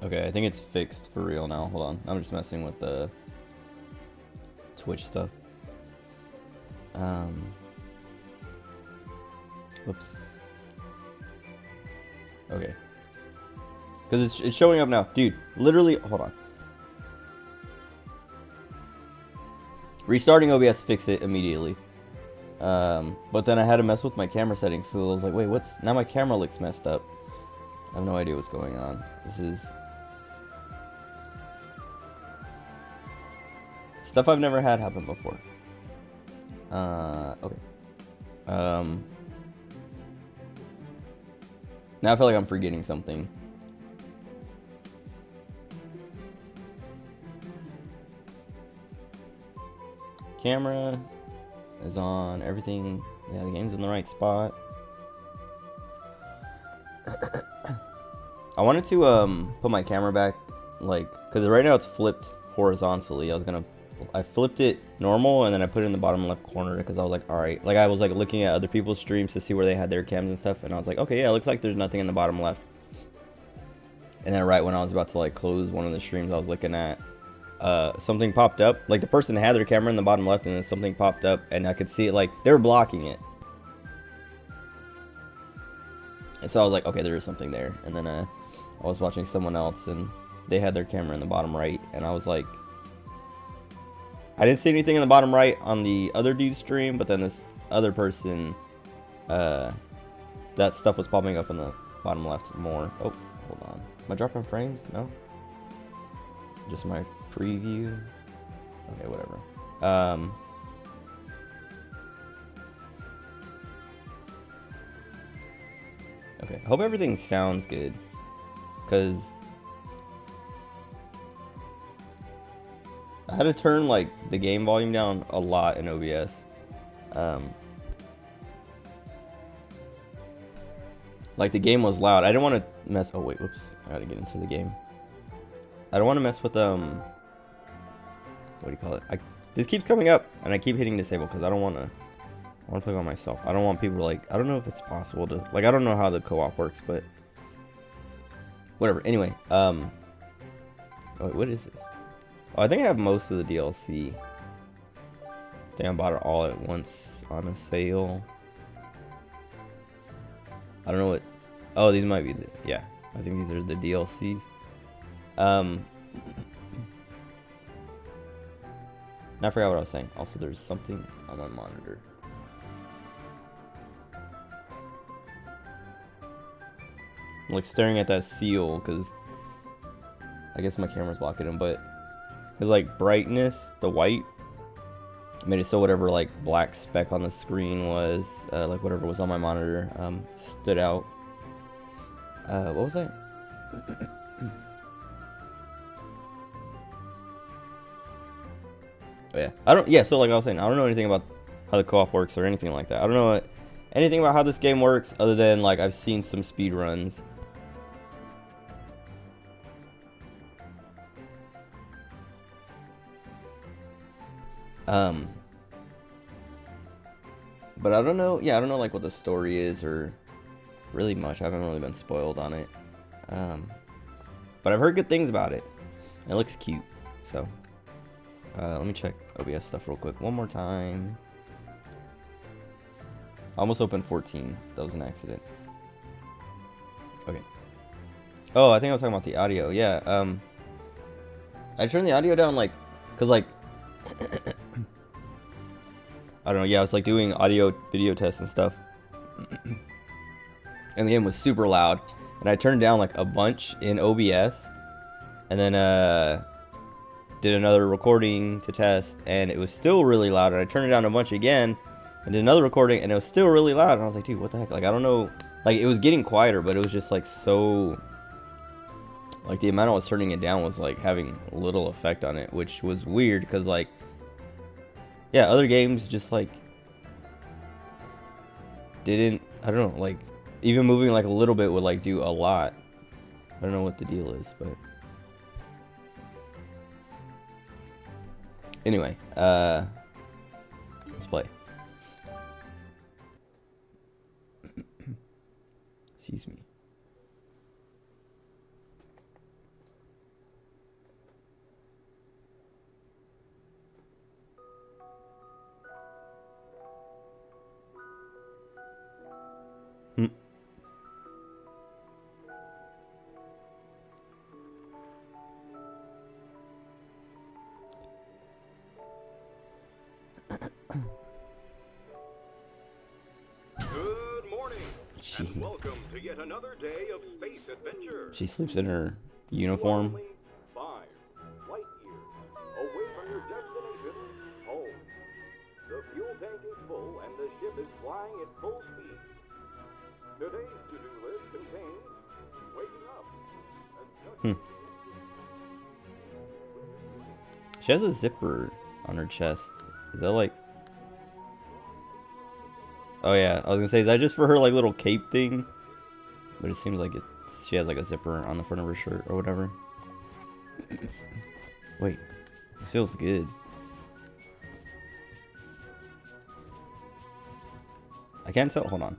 Okay, I think it's fixed for real now. Hold on. I'm just messing with the Twitch stuff. Whoops. Okay. Because it's showing up now. Dude, literally, hold on. Restarting OBS fixed it immediately. But then I had to mess with my camera settings, so I was like, wait, what's... Now my camera looks messed up. I have no idea what's going on. This is... stuff I've never had happen before. Okay. Now I feel like I'm forgetting something. Camera is on. Everything. Yeah, the game's in the right spot. I wanted to put my camera back, like, because right now it's flipped horizontally. I flipped it normal and then I put it in the bottom left corner because I was like, all right. Like, I was like looking at other people's streams to see where they had their cams and stuff, and I was like, okay, yeah, it looks like there's nothing in the bottom left. And then right when I was about to like close one of the streams, I was looking at something popped up. Like, the person had their camera in the bottom left, and then something popped up, and I could see it. Like, they were blocking it. And so I was like, okay, there is something there. And then I was watching someone else, and they had their camera in the bottom right, and I was like, I didn't see anything in the bottom right on the other dude's stream, but then this other person, that stuff was popping up in the bottom left more. Oh, hold on. Am I dropping frames? No? Just my preview? Okay, whatever. Okay, I hope everything sounds good, because I had to turn like the game volume down a lot in OBS. Like, the game was loud. I didn't want to mess. Oh wait, whoops! I gotta get into the game. I don't want to mess with what do you call it? This keeps coming up, and I keep hitting disable because I don't want to. I want to play by myself. I don't want people to, like, I don't know if it's possible to, like, I don't know how the co-op works, but whatever. Anyway, oh, wait, what is this? Oh, I think I have most of the DLC. I think I bought it all at once on a sale. I don't know what. Oh, these might be the, yeah. I think these are the DLCs. I forgot what I was saying. Also, there's something on my monitor. I'm like staring at that seal because I guess my camera's blocking him, but his like brightness, the white, made it so whatever like black speck on the screen was, like whatever was on my monitor, stood out. What was that? Oh yeah, so like I was saying, I don't know anything about how the co-op works or anything like that. I don't know anything about how this game works other than like I've seen some speed runs. But I don't know, yeah, I don't know like what the story is or really much. I haven't really been spoiled on it. But I've heard good things about it. It looks cute, so let me check OBS stuff real quick one more time. I almost opened 14. That was an accident. Okay. Oh, I think I was talking about the audio. Yeah. I turned the audio down like, cause like, I don't know. Yeah, I was like doing audio video tests and stuff, and the game was super loud. And I turned down like a bunch in OBS, and then did another recording to test, and it was still really loud. And I turned it down a bunch again, and did another recording, and it was still really loud. And I was like, dude, what the heck? Like, I don't know. Like, it was getting quieter, but it was just like so. Like, the amount I was turning it down was like having little effect on it, which was weird because like, yeah, other games just like didn't. I don't know. Like, even moving like a little bit would like do a lot. I don't know what the deal is, but anyway, let's play. Excuse me. Hmm. Good morning, Jeez. and welcome to yet another day of space adventure. She sleeps in her You are uniform. only 5 light years away from your destination, home. The fuel tank is full and the ship is flying at full speed. Today's to-do list contains waking up and touching She has a zipper on her chest. Is that like... Oh yeah, I was gonna say, is that just for her like little cape thing? But it seems like she has like a zipper on the front of her shirt or whatever. Wait, this feels good. I can't tell. Hold on.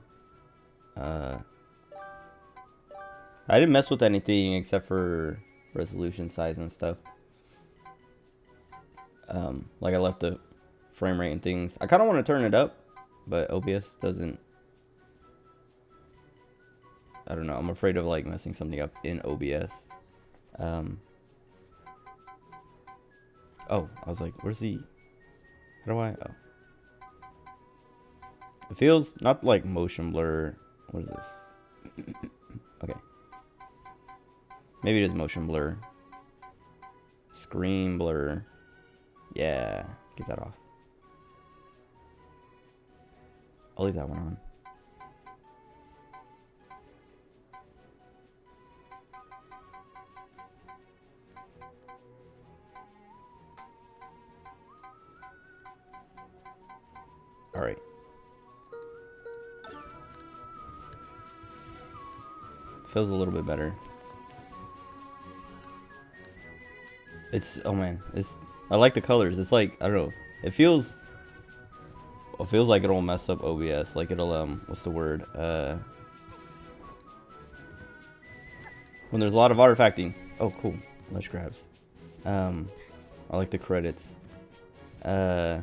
I didn't mess with anything except for resolution size and stuff. Like I left the frame rate and things. I kind of want to turn it up, but OBS doesn't. I don't know. I'm afraid of like messing something up in OBS. Oh, I was like, where's the? How do I? Oh. It feels not like motion blur. What is this? Okay. Maybe it is motion blur. Screen blur. Yeah, get that off. I'll leave that one on. All right. Feels a little bit better. It's, oh man, I like the colors. It's like, I don't know. It feels like it'll mess up OBS. Like it'll, what's the word? When there's a lot of artifacting. Oh, cool. Lush grabs. I like the credits. Oh,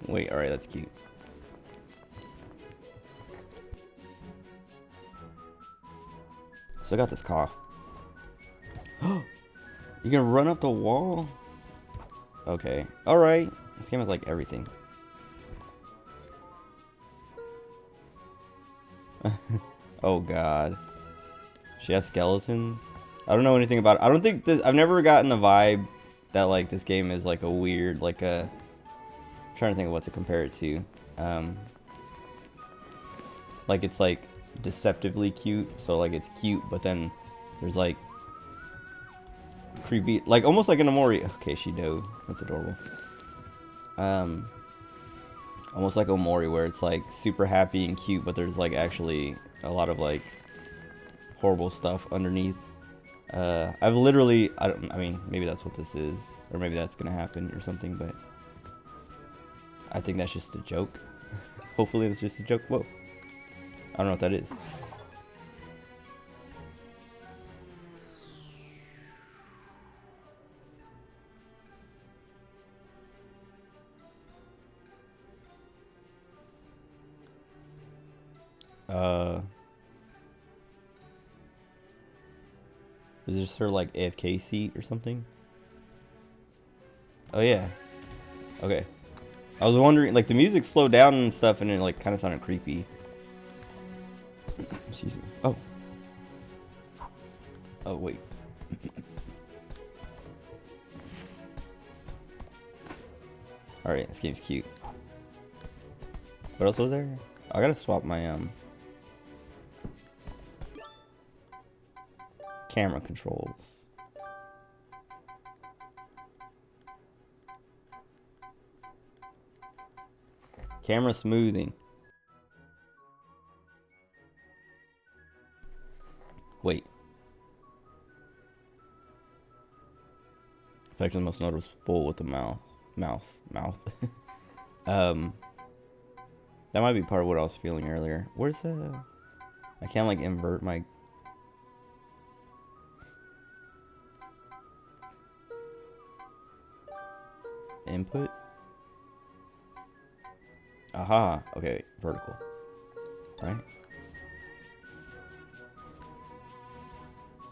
wait, alright, that's cute. Still got this cough. You can run up the wall? Okay. Alright. This game is like everything. Oh god. She has skeletons? I don't know anything about it. I don't think this, I've never gotten the vibe that like this game is like a weird, like a, I'm trying to think of what to compare it to. Like it's like deceptively cute, so like it's cute, but then there's like creepy, like almost like an Omori. Okay, she dove. That's adorable. Almost like Omori, where it's like super happy and cute, but there's like actually a lot of like horrible stuff underneath. I've literally, I mean, maybe that's what this is, or maybe that's gonna happen or something, but I think that's just a joke. Hopefully it's just a joke. Whoa. I don't know what that is. Is this her like AFK seat or something? Oh yeah. Okay. I was wondering, like the music slowed down and stuff, and it like kind of sounded creepy. Excuse me. Oh. Oh wait. All right, this game's cute. What else was there? I gotta swap my camera controls. Camera smoothing. Wait. Effect is most noticeable with the mouse. That might be part of what I was feeling earlier. Where's I can't like invert my input. Aha. Okay, vertical. Right?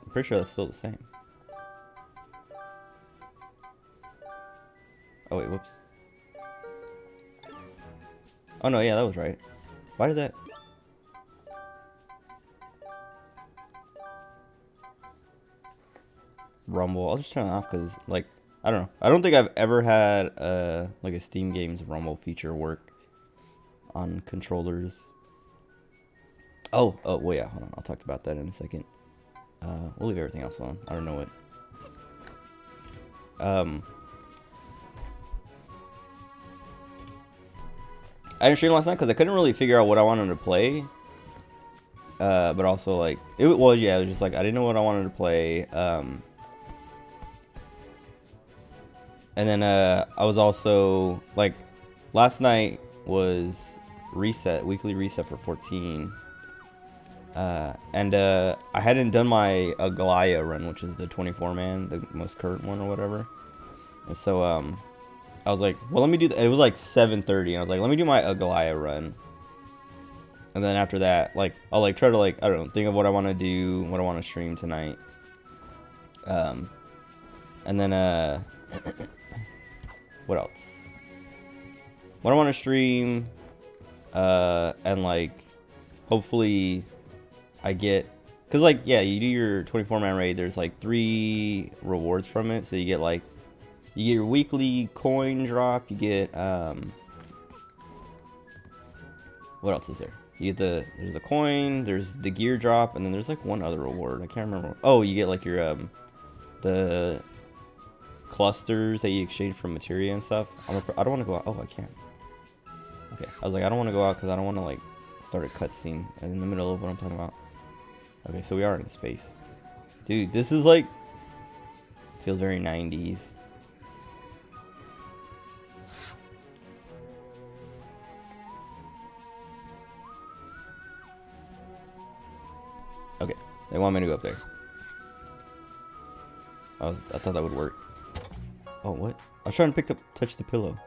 I'm pretty sure that's still the same. Oh wait, whoops. Oh no, yeah, that was right. Why did that... Rumble. I'll just turn it off because, like, I don't know. I don't think I've ever had like a Steam Games Rumble feature work on controllers. Oh, well, yeah, hold on. I'll talk about that in a second. We'll leave everything else alone. I don't know what. I didn't stream last night because I couldn't really figure out what I wanted to play. But also, like, it was just like I didn't know what I wanted to play. And then I was also like, last night was weekly reset for 14. And I hadn't done my Aglaya run, which is the 24-man, the most current one or whatever. And so I was like, well, let me do that. It was like 7:30, and I was like, let me do my Aglaya run. And then after that, like, I'll like try to, like, I don't know, think of what I want to do, what I want to stream tonight. And then what else? What I want to stream, and like, hopefully I get, cause like, yeah, you do your 24-man raid. There's like 3 rewards from it, so you get like, you get your weekly coin drop. You get what else is there? You get there's a coin, there's the gear drop, and then there's like one other reward. I can't remember. Oh, you get like your the clusters that you exchange for materia and stuff. I don't want to go out. Oh, I can't. Okay, I was like, I don't want to go out because I don't want to like start a cutscene in the middle of what I'm talking about. Okay, so we are in space, dude. This is like, feels very 90s. Okay, they want me to go up there. I thought that would work. Oh, what? I was trying to touch the pillow.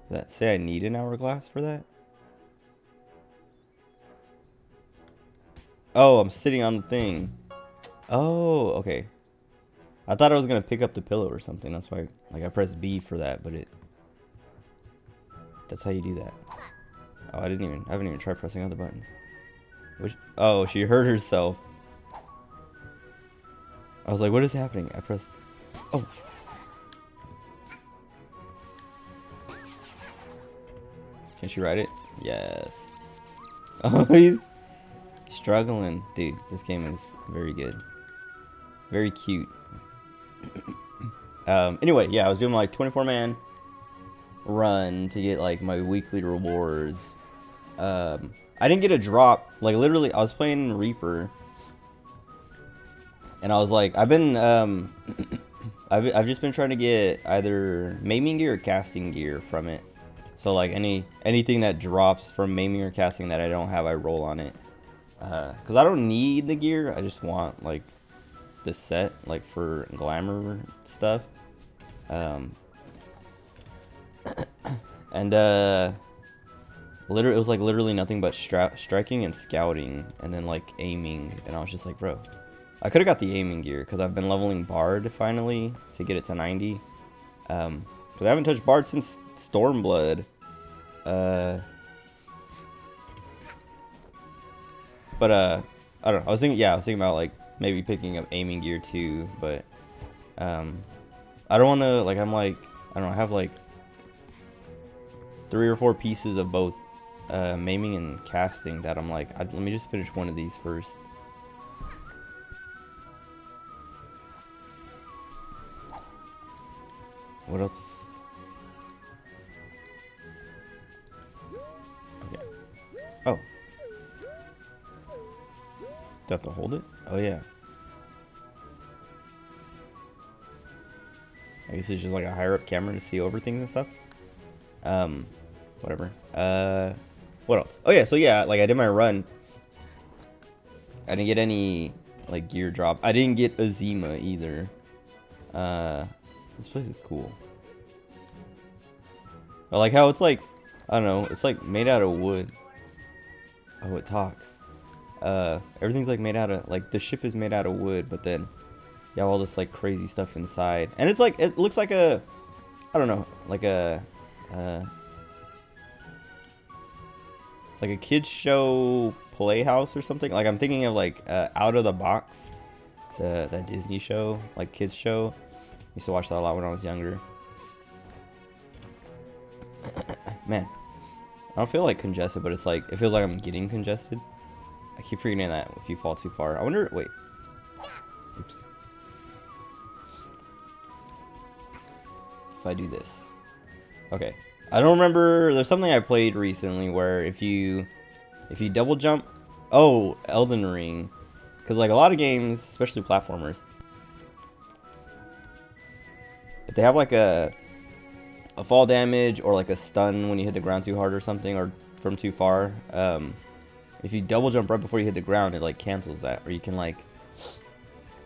Did that say I need an hourglass for that? Oh, I'm sitting on the thing. Oh, okay. I thought I was gonna pick up the pillow or something. That's why, like, I pressed B for that, but that's how you do that. Oh, I haven't even tried pressing other buttons. Oh, she hurt herself. I was like, what is happening? I pressed, oh. Can she ride it? Yes. Oh, he's struggling. Dude, this game is very good. Very cute. Anyway, yeah, I was doing like 24-man run to get like my weekly rewards. I didn't get a drop. Like, literally, I was playing Reaper, and I was like, I've just been trying to get either maiming gear or casting gear from it. So like anything that drops from maiming or casting that I don't have, I roll on it. Cause I don't need the gear. I just want like the set, like for glamour stuff. And literally, it was like literally nothing but striking and scouting, and then like aiming. And I was just like, bro, I could have got the aiming gear because I've been leveling Bard finally to get it to 90. Because I haven't touched Bard since Stormblood. But I don't know. I was thinking about like maybe picking up aiming gear too, but I don't want to, like, I don't know, I have like 3 or 4 pieces of both maiming and casting that I'm like, let me just finish one of these first. What else? Okay. Oh. Do I have to hold it? Oh, yeah. I guess it's just like a higher up camera to see over things and stuff. Whatever. What else? Oh, yeah. So, yeah, like I did my run. I didn't get any like gear drop. I didn't get Azima either. This place is cool. I like how it's like, I don't know, it's like made out of wood. Oh, it talks. Everything's like made out of, like the ship is made out of wood, but then you have all this like crazy stuff inside. And it's like, it looks like a, I don't know, like a kids show playhouse or something. Like I'm thinking of like Out of the Box, that Disney show, like kids show. Used to watch that a lot when I was younger. Man, I don't feel like congested, but it's like it feels like I'm getting congested. I keep forgetting that if you fall too far. I wonder. Wait. Oops. If I do this. Okay. I don't remember. There's something I played recently where if you double jump. Oh, Elden Ring. Because like a lot of games, especially platformers, if they have like a fall damage or like a stun when you hit the ground too hard or something, or from too far, if you double jump right before you hit the ground, it like cancels that. Or you can like,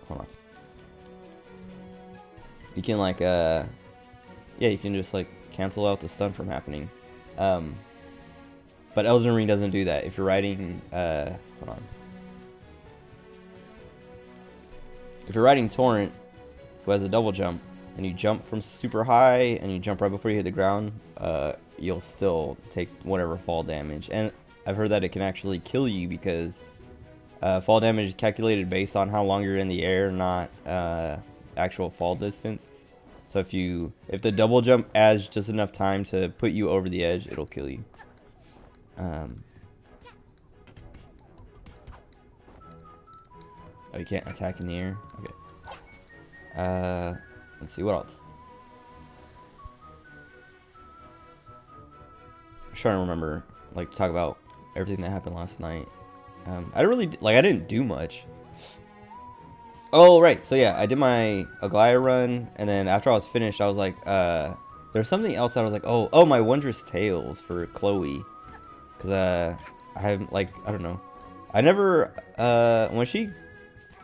hold on, you can like yeah, you can just like cancel out the stun from happening. But Elden Ring doesn't do that. If you're riding hold on, if you're riding Torrent, who has a double jump, and you jump from super high and you jump right before you hit the ground, you'll still take whatever fall damage. And I've heard that it can actually kill you because fall damage is calculated based on how long you're in the air, not actual fall distance. So if the double jump adds just enough time to put you over the edge, it'll kill you. Oh, you can't attack in the air? Okay. Let's see, what else? I'm trying to remember, like, talk about everything that happened last night. I didn't do much. Oh, right. So, yeah, I did my Aglaya run, and then after I was finished, I was like, there's something else I was like, oh, my Wondrous Tales for Chloe. Because, I have, like, I don't know. I never, when she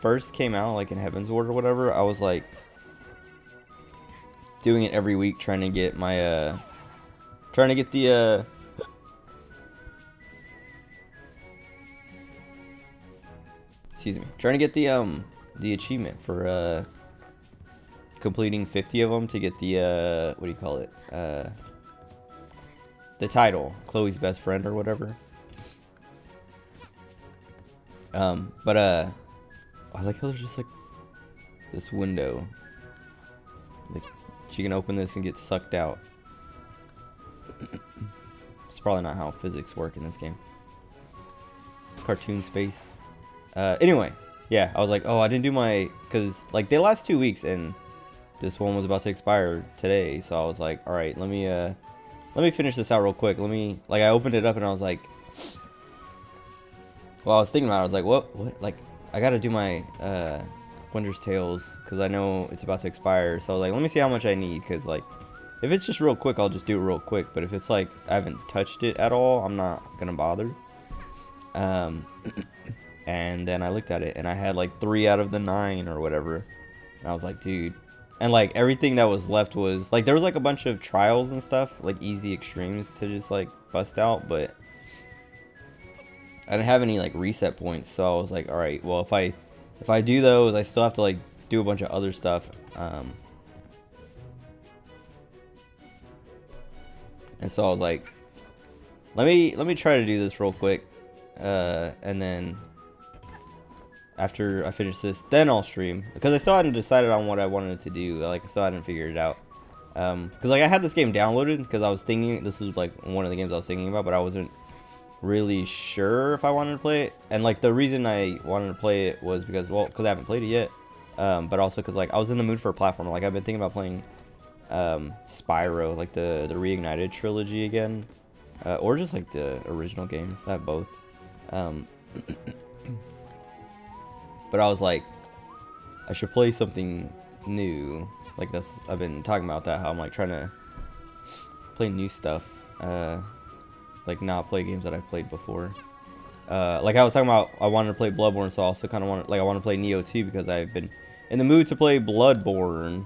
first came out, like, in Heavensward or whatever, I was, like, doing it every week, trying to get my trying to get the excuse me, trying to get the achievement for completing 50 of them to get the what do you call it, the title, Chloe's best friend or whatever. But I like how there's just like this window, like she can open this and get sucked out. It's probably not how physics work in this game. Cartoon space. Anyway, yeah, I was like, oh, I didn't do my, because like they last 2 weeks and this one was about to expire today, so I was like, all right, let me finish this out real quick. I opened it up and I was like, well, I was thinking about it, I was like, what, like I gotta do my Wondrous Tales because I know it's about to expire. So like, let me see how much I need, because like if it's just real quick, I'll just do it real quick. But if it's like I haven't touched it at all, I'm not gonna bother. And then I looked at it and I had like 3 out of the 9 or whatever, and I was like, dude. And like everything that was left was like, there was like a bunch of trials and stuff, like easy extremes to just like bust out, but I didn't have any like reset points. So I was like, all right, well, if I do those, I still have to like do a bunch of other stuff. And so I was like, let me try to do this real quick, and then after I finish this, then I'll stream, because I still hadn't decided on what I wanted to do. Like, I still hadn't figured it out. Because like I had this game downloaded because I was thinking this was like one of the games I was thinking about, but I wasn't really sure if I wanted to play it. And like the reason I wanted to play it was because, well, because I haven't played it yet, but also because like I was in the mood for a platformer. Like I've been thinking about playing Spyro, like the Reignited trilogy again, or just like the original games. I have both. But I was like, I should play something new. Like I've been talking about that, how I'm like trying to play new stuff, like not play games that I've played before. Like I was talking about, I wanted to play Bloodborne, so I also kind of I want to play Nioh 2 because I've been in the mood to play Bloodborne.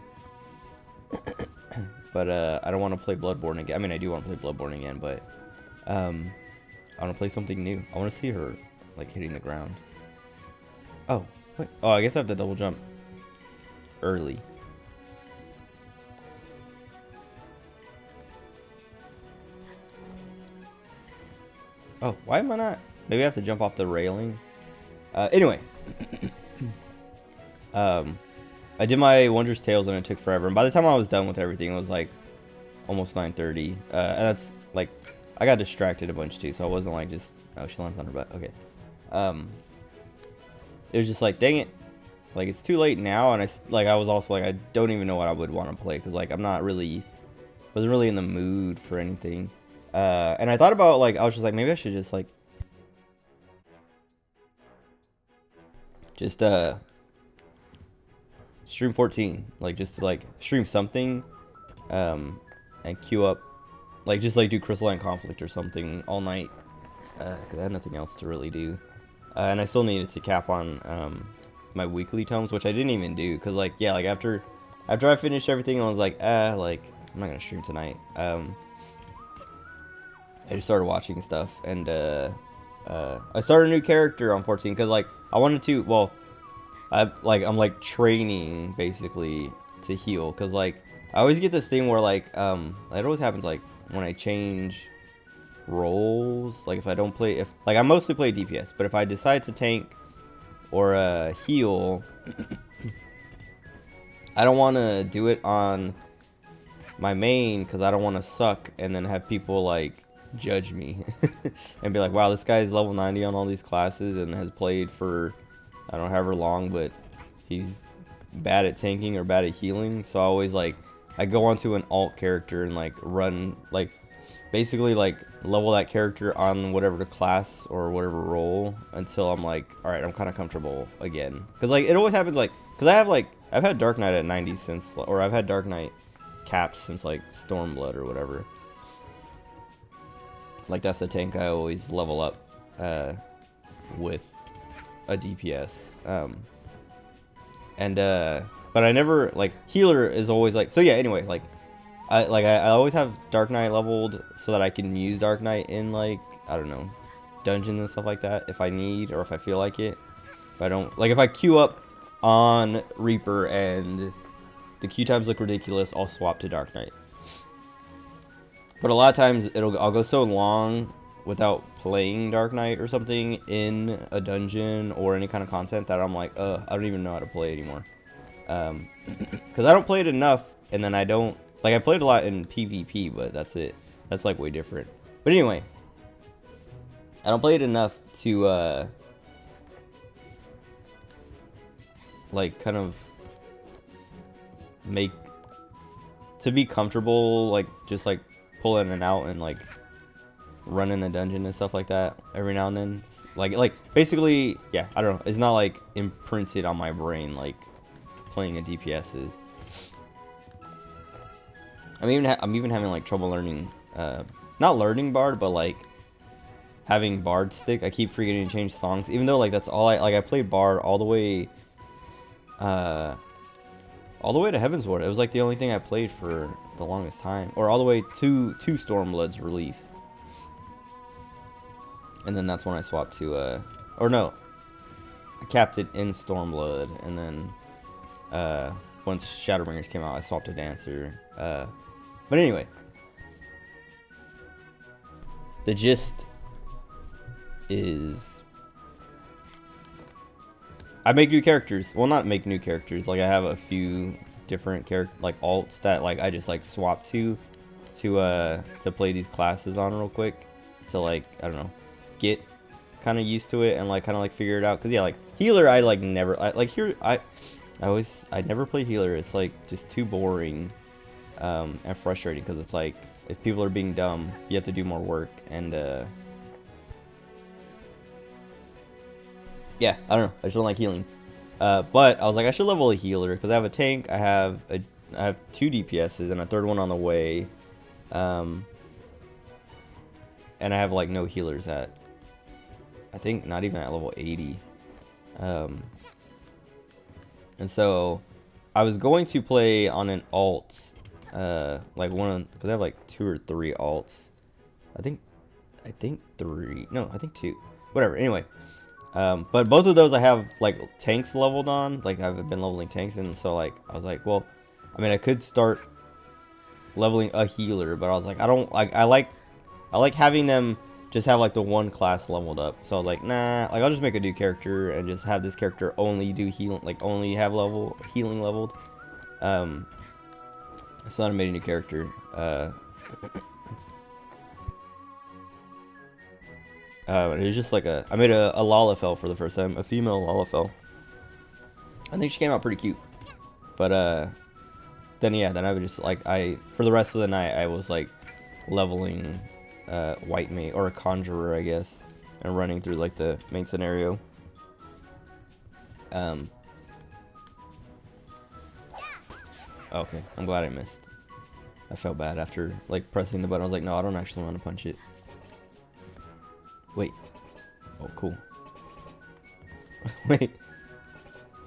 But I don't want to play Bloodborne again. I mean, I do want to play Bloodborne again, but I want to play something new. I want to see her like hitting the ground. Oh, wait. Oh, I guess I have to double jump early. Oh, why am I not? Maybe I have to jump off the railing. Anyway. I did my Wondrous Tales and it took forever. And by the time I was done with everything, it was like almost 9:30. And that's like, I got distracted a bunch too. So I wasn't like just, oh, she lands on her butt. Okay. It was just like, dang it. Like, it's too late now. And I was also like, I don't even know what I would want to play. Cause like, wasn't really in the mood for anything. And I thought about like, I was just like, maybe I should just like, stream 14, like just to like stream something, and queue up, like just like do Crystalline Conflict or something all night, because I had nothing else to really do, and I still needed to cap on my weekly tomes, which I didn't even do, because like yeah, like after I finished everything, I was like like I'm not gonna stream tonight. I just started watching stuff, and I started a new character on 14 because like I wanted to, well, I'm like training basically to heal, because like I always get this thing where like it always happens like when I change roles, like if I don't play, if like I mostly play DPS, but if I decide to tank or heal, I don't want to do it on my main because I don't want to suck and then have people like judge me and be like, wow, this guy's level 90 on all these classes and has played for I don't know however long, but he's bad at tanking or bad at healing. So I always like, I go onto an alt character and like run, like basically like level that character on whatever the class or whatever role until I'm like, all right, I'm kind of comfortable again. Cause like it always happens like, cause I've had Dark Knight at 90 since, or I've had Dark Knight caps since like Stormblood or whatever. Like that's the tank I always level up with a DPS. But I never like, healer is always like, so yeah, anyway, like I always have Dark Knight leveled so that I can use Dark Knight in like, I don't know, dungeons and stuff like that if I need or if I feel like it. If I don't, like if I queue up on Reaper and the queue times look ridiculous, I'll swap to Dark Knight. But a lot of times I'll go so long without playing Dark Knight or something in a dungeon or any kind of content that I'm like, I don't even know how to play anymore. Because I don't play it enough, and then I don't, like I played a lot in PvP, but that's it. That's like way different. But anyway, I don't play it enough to like kind of be comfortable, like just like pull in and out and like run in a dungeon and stuff like that every now and then. Like basically, yeah, I don't know, it's not like imprinted on my brain like playing a DPS is. I'm even having like trouble learning, not learning Bard, but like having Bard stick. I keep forgetting to change songs, even though like that's all I played Bard all the way to Heavensward. It was like the only thing I played for the longest time, or all the way to Stormblood's release. And then that's when I swapped to or no, I capped it in Stormblood, and then once Shadowbringers came out, I swapped to Dancer. But anyway, the gist is I make new characters. Well, not make new characters. Like I have a few different like alts that like I just like swap to play these classes on real quick to like, I don't know, get kind of used to it and like kind of like figure it out. Cause yeah, like healer I like never I never play healer. It's like just too boring and frustrating, because it's like if people are being dumb, you have to do more work, and yeah, I don't know, I just don't like healing. But I was like, I should level a healer because I have a tank, I have 2 DPSs and a third one on the way, and I have like no healers at, I think not even at level 80. And so I was going to play on an alt like because I have like 2 or 3 alts. I think 3. No, I think 2. Whatever. Anyway, but both of those I have like tanks leveled on. Like I've been leveling tanks, and so like I was like, well, I mean I could start leveling a healer, but I was like, I don't like I like having them just have like the one class leveled up. So I was like, nah, like I'll just make a new character and just have this character only do healing, like only have healing leveled. So I made a new character. It was just like I made a Lalafell for the first time, a female Lalafell. I think she came out pretty cute. But then I would just like for the rest of the night I was like leveling white mage or a conjurer, I guess, and running through like the main scenario. Okay, I'm glad I missed. I felt bad after like pressing the button. I was like, no, I don't actually want to punch it. Wait. Oh, cool. Wait.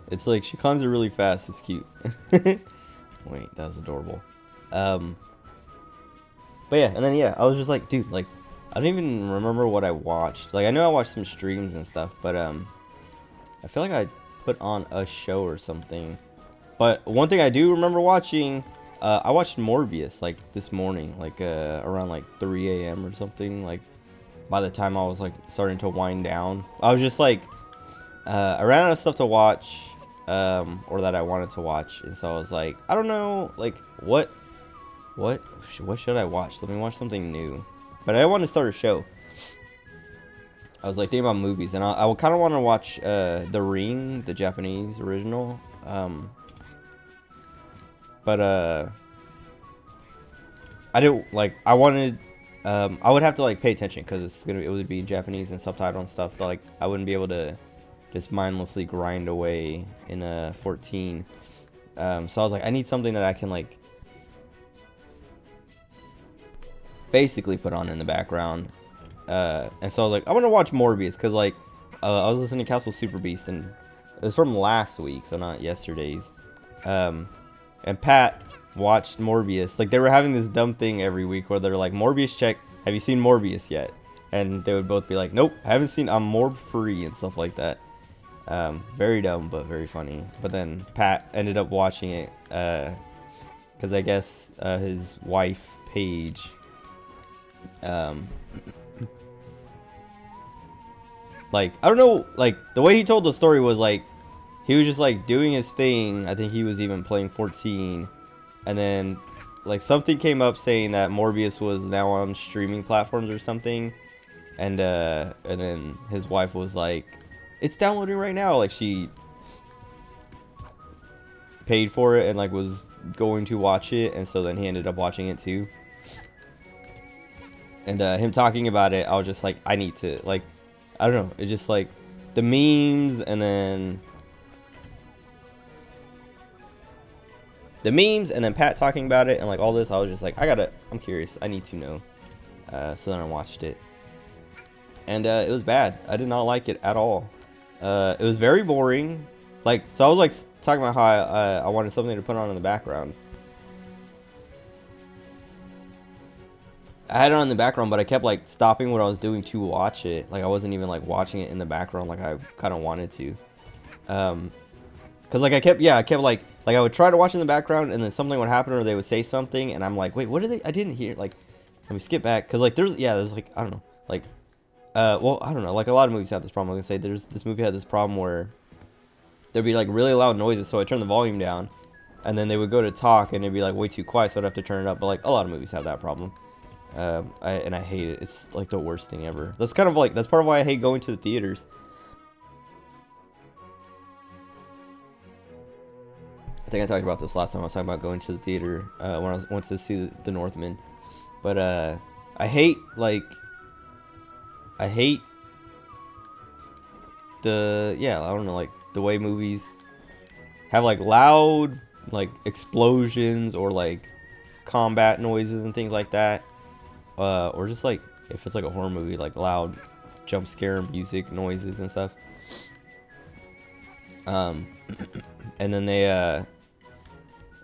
It's like she climbs it really fast. It's cute. Wait, that was adorable. But yeah, and then I was just like, dude, like I don't even remember what I watched. Like I know I watched some streams and stuff, but I feel like I put on a show or something. But one thing I do remember watching, I watched Morbius like this morning, like around like 3 a.m. or something. Like by the time I was like starting to wind down, I was just like I ran out of stuff to watch, or that I wanted to watch, and so I was like, I don't know, like what should I watch? Let me watch something new. But I want to start a show. I was like thinking about movies, and I kind of want to watch The Ring, the Japanese original. But I didn't like. I wanted. I would have to like pay attention because it would be in Japanese and subtitle and stuff. So, like I wouldn't be able to just mindlessly grind away in a 14. So I was like, I need something that I can like basically put on in the background. And so I was like, I want to watch Morbius because like I was listening to Castle Super Beast, and it was from last week, so not yesterday's. And Pat watched Morbius. Like they were having this dumb thing every week where they're like, Morbius check, have you seen Morbius yet? And they would both be like, nope, haven't seen, I'm Morb free and stuff like that. Very dumb but very funny. But then Pat ended up watching it because I guess his wife Paige like I don't know, like the way he told the story was like he was just like doing his thing. I think he was even playing 14, and then like something came up saying that Morbius was now on streaming platforms or something, and then his wife was like, it's downloading right now. Like she paid for it and like was going to watch it, and so then he ended up watching it too. And him talking about it, I was just like, I need to, like, I don't know, it's just like the memes, and then Pat talking about it and like all this, I was just like, I'm curious, I need to know. So then I watched it, and it was bad. I did not like it at all. It was very boring. Like, so I was like talking about how I wanted something to put on in the background. I had it on in the background, but I kept like stopping what I was doing to watch it. Like I wasn't even like watching it in the background like I kind of wanted to. Cause like I kept like I would try to watch in the background, and then something would happen or they would say something, and I'm like, wait, what did they? I didn't hear. Like, let me skip back, cause like there's like, I don't know, like well, I don't know, like a lot of movies have this problem. I'm gonna say this movie had this problem where there'd be like really loud noises, so I turned the volume down, and then they would go to talk and it'd be like way too quiet, so I'd have to turn it up. But like a lot of movies have that problem. I hate it. It's like the worst thing ever. That's kind of like, that's part of why I hate going to the theaters. I think I talked about this last time I was talking about going to the theater when I went to see the Northman. But I hate the I don't know, like the way movies have like loud like explosions or like combat noises and things like that. Or just like if it's like a horror movie, like loud jump scare music noises and stuff. And then they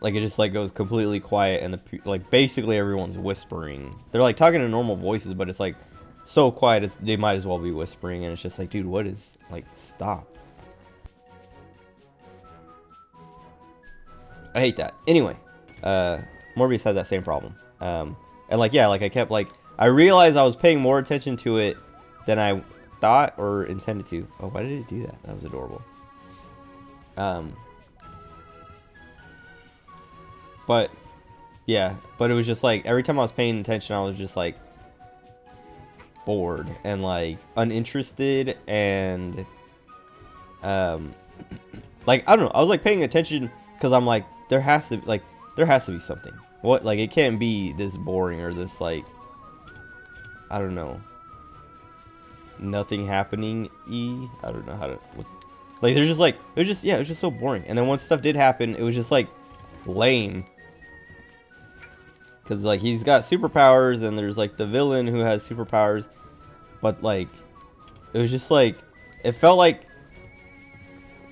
Like, it just, like, goes completely quiet, and like, basically everyone's whispering. They're, like, talking in normal voices, but it's, like, so quiet, they might as well be whispering, and it's just like, dude, what is, like, stop. I hate that. Anyway, Morbius had that same problem. And, like, yeah, like, I kept, like, I realized I was paying more attention to it than I thought or intended to. Oh, why did it do that? That was adorable. But yeah, but it was just like every time I was paying attention, I was just like bored and like uninterested and like I don't know. I was like paying attention because I'm like there has to be something. What, like, it can't be this boring or this like I don't know, nothing happening. I don't know how to like. There's just like it was just so boring. And then once stuff did happen, it was just like lame. Because, like, he's got superpowers, and there's, like, the villain who has superpowers. But, like, it was just, like, it felt like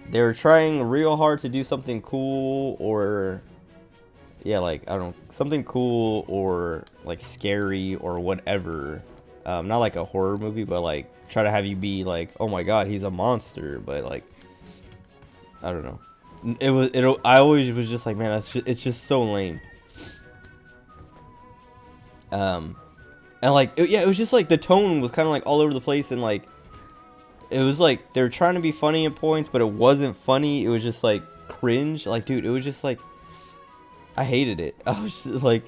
they were trying real hard to do something cool, or, yeah, like, I don't know, something cool, or, like, scary, or whatever. Not like a horror movie, but, like, try to have you be, like, oh my god, he's a monster, but, like, I don't know. I always was just like, man, it's just so lame. And like, yeah, it was just like the tone was kind of like all over the place, and like it was like they were trying to be funny at points, but it wasn't funny. It was just like cringe. Like, dude, it was just like I hated it. I was just like,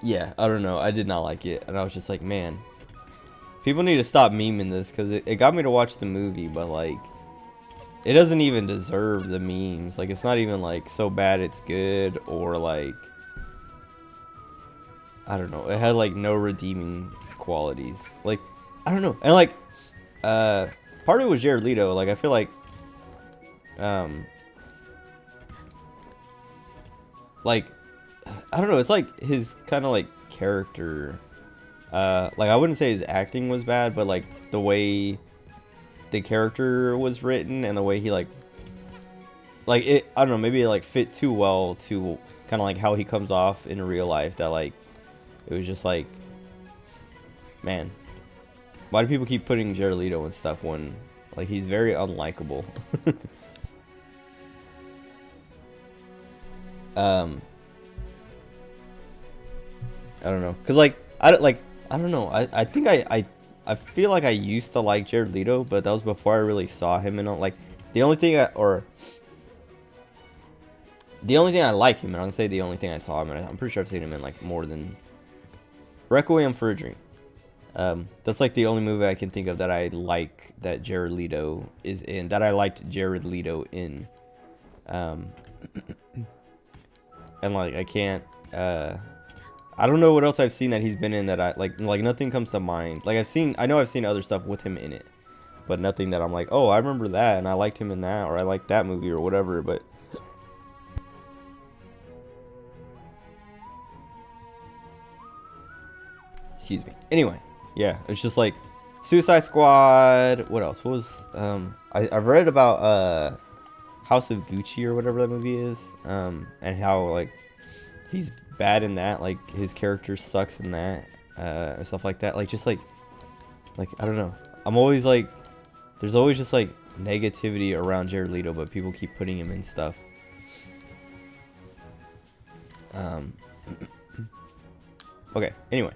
yeah, I don't know. I did not like it, and I was just like, man, people need to stop memeing this, because it got me to watch the movie, but like it doesn't even deserve the memes. Like, it's not even like so bad it's good, or like I don't know. It had like no redeeming qualities. Like, I don't know. And like part of it was Jared Leto. Like, I feel like like I don't know, it's like his kind of like character, like, I wouldn't say his acting was bad, but like the way the character was written and the way he like it, I don't know, maybe it like fit too well to kind of like how he comes off in real life, that like it was just like, man, why do people keep putting Jared Leto and stuff when like he's very unlikable? I don't know, cause like I don't know. I think I feel like I used to like Jared Leto, but that was before I really saw him. And like the only thing the only thing I like him, and I'm gonna say the only thing I saw him, and I'm pretty sure I've seen him in like more than Requiem for a Dream. That's like the only movie I can think of that I like that Jared Leto is in. That I liked Jared Leto in. And like I can't. I don't know what else I've seen that he's been in that I like nothing comes to mind. Like I know I've seen other stuff with him in it, but nothing that I'm like, oh, I remember that and I liked him in that, or I liked that movie or whatever. But excuse me. Anyway, yeah, it's just like Suicide Squad. What else? What was I've read about House of Gucci or whatever that movie is, and how like he's bad in that, like his character sucks in that, and stuff like that. Like, just like I don't know, I'm always like, there's always just like negativity around Jared Leto, but people keep putting him in stuff. Okay, anyway,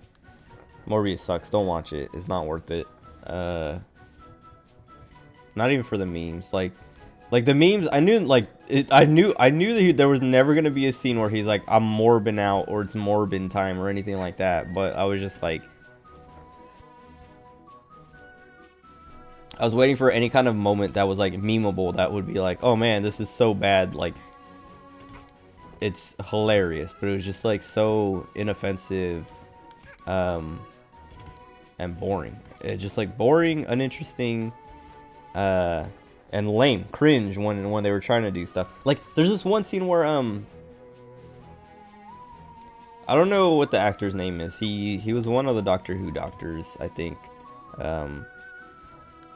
Morbius sucks, don't watch it, it's not worth it. Not even for the memes. Like the memes, I knew, like, I knew that there was never gonna be a scene where he's like, I'm Morbin out, or it's Morbin time, or anything like that. But I was just like, I was waiting for any kind of moment that was like memeable, that would be like, oh man, this is so bad, like it's hilarious. But it was just like so inoffensive, and boring. It just like boring, uninteresting, and lame, cringe when they were trying to do stuff. Like, there's this one scene where I don't know what the actor's name is. He was one of the Doctor Who doctors, I think.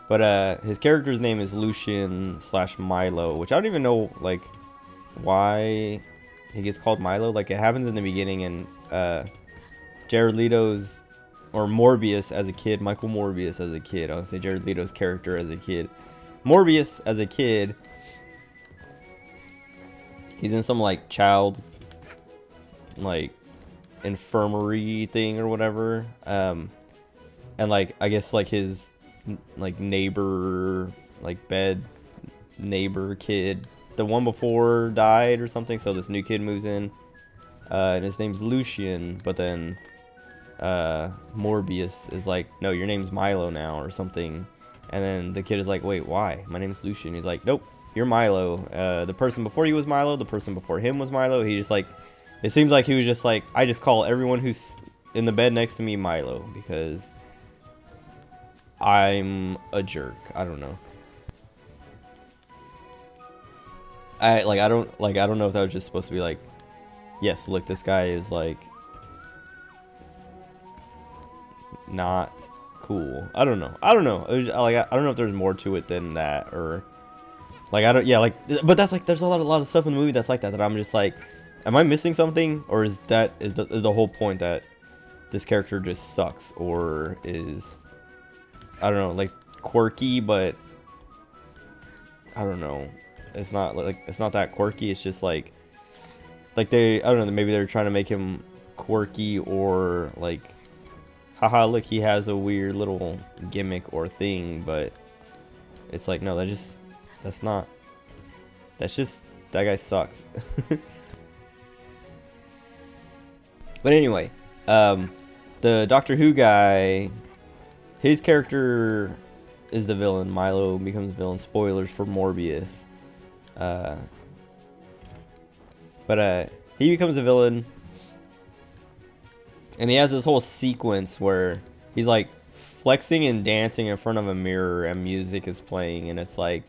But his character's name is Lucian slash Milo, which I don't even know like why he gets called Milo. Like it happens in the beginning, and Jared Leto's or Morbius as a kid, Michael Morbius as a kid. I would say Jared Leto's character as a kid. Morbius as a kid. He's in some like child like infirmary thing or whatever. And like I guess like his like neighbor, like bed neighbor kid, the one before died or something, so this new kid moves in, and his name's Lucian, but then Morbius is like, no, your name's Milo now or something, and then the kid is like, wait, why? My name's Lucian. He's like, nope, you're Milo. The person before you was Milo, the person before him was Milo. He just like, it seems like he was just like, I just call everyone who's in the bed next to me Milo because I'm a jerk. I don't know. I don't know if that was just supposed to be like, yes, look, this guy is like not cool. I don't know. I don't know. It was, like I don't know if there's more to it than that, or like I don't. Yeah, like, but that's like there's a lot of stuff in the movie that's like that I'm just like, am I missing something, or is the whole point that this character just sucks, or is, I don't know, like quirky, but I don't know. It's not like, it's not that quirky. It's just like they, I don't know, maybe they're trying to make him quirky, or like, haha, look, he has a weird little gimmick or thing, but it's like, no, that's just that guy sucks. But anyway, the Doctor Who guy, his character is the villain. Milo becomes villain. Spoilers for Morbius. But he becomes a villain, and he has this whole sequence where he's like flexing and dancing in front of a mirror, and music is playing, and it's like,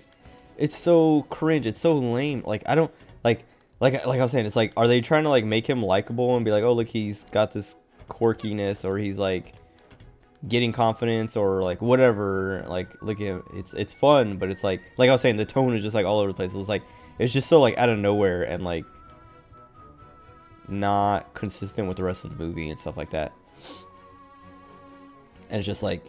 it's so cringe, it's so lame. Like I don't like I was saying, it's like, are they trying to like make him likable and be like, oh look, he's got this quirkiness, or he's like getting confidence, or like whatever, like look at him, it's fun, but it's like I was saying, the tone is just like all over the place. It's like, it's just so like out of nowhere, and like not consistent with the rest of the movie and stuff like that. And it's just like,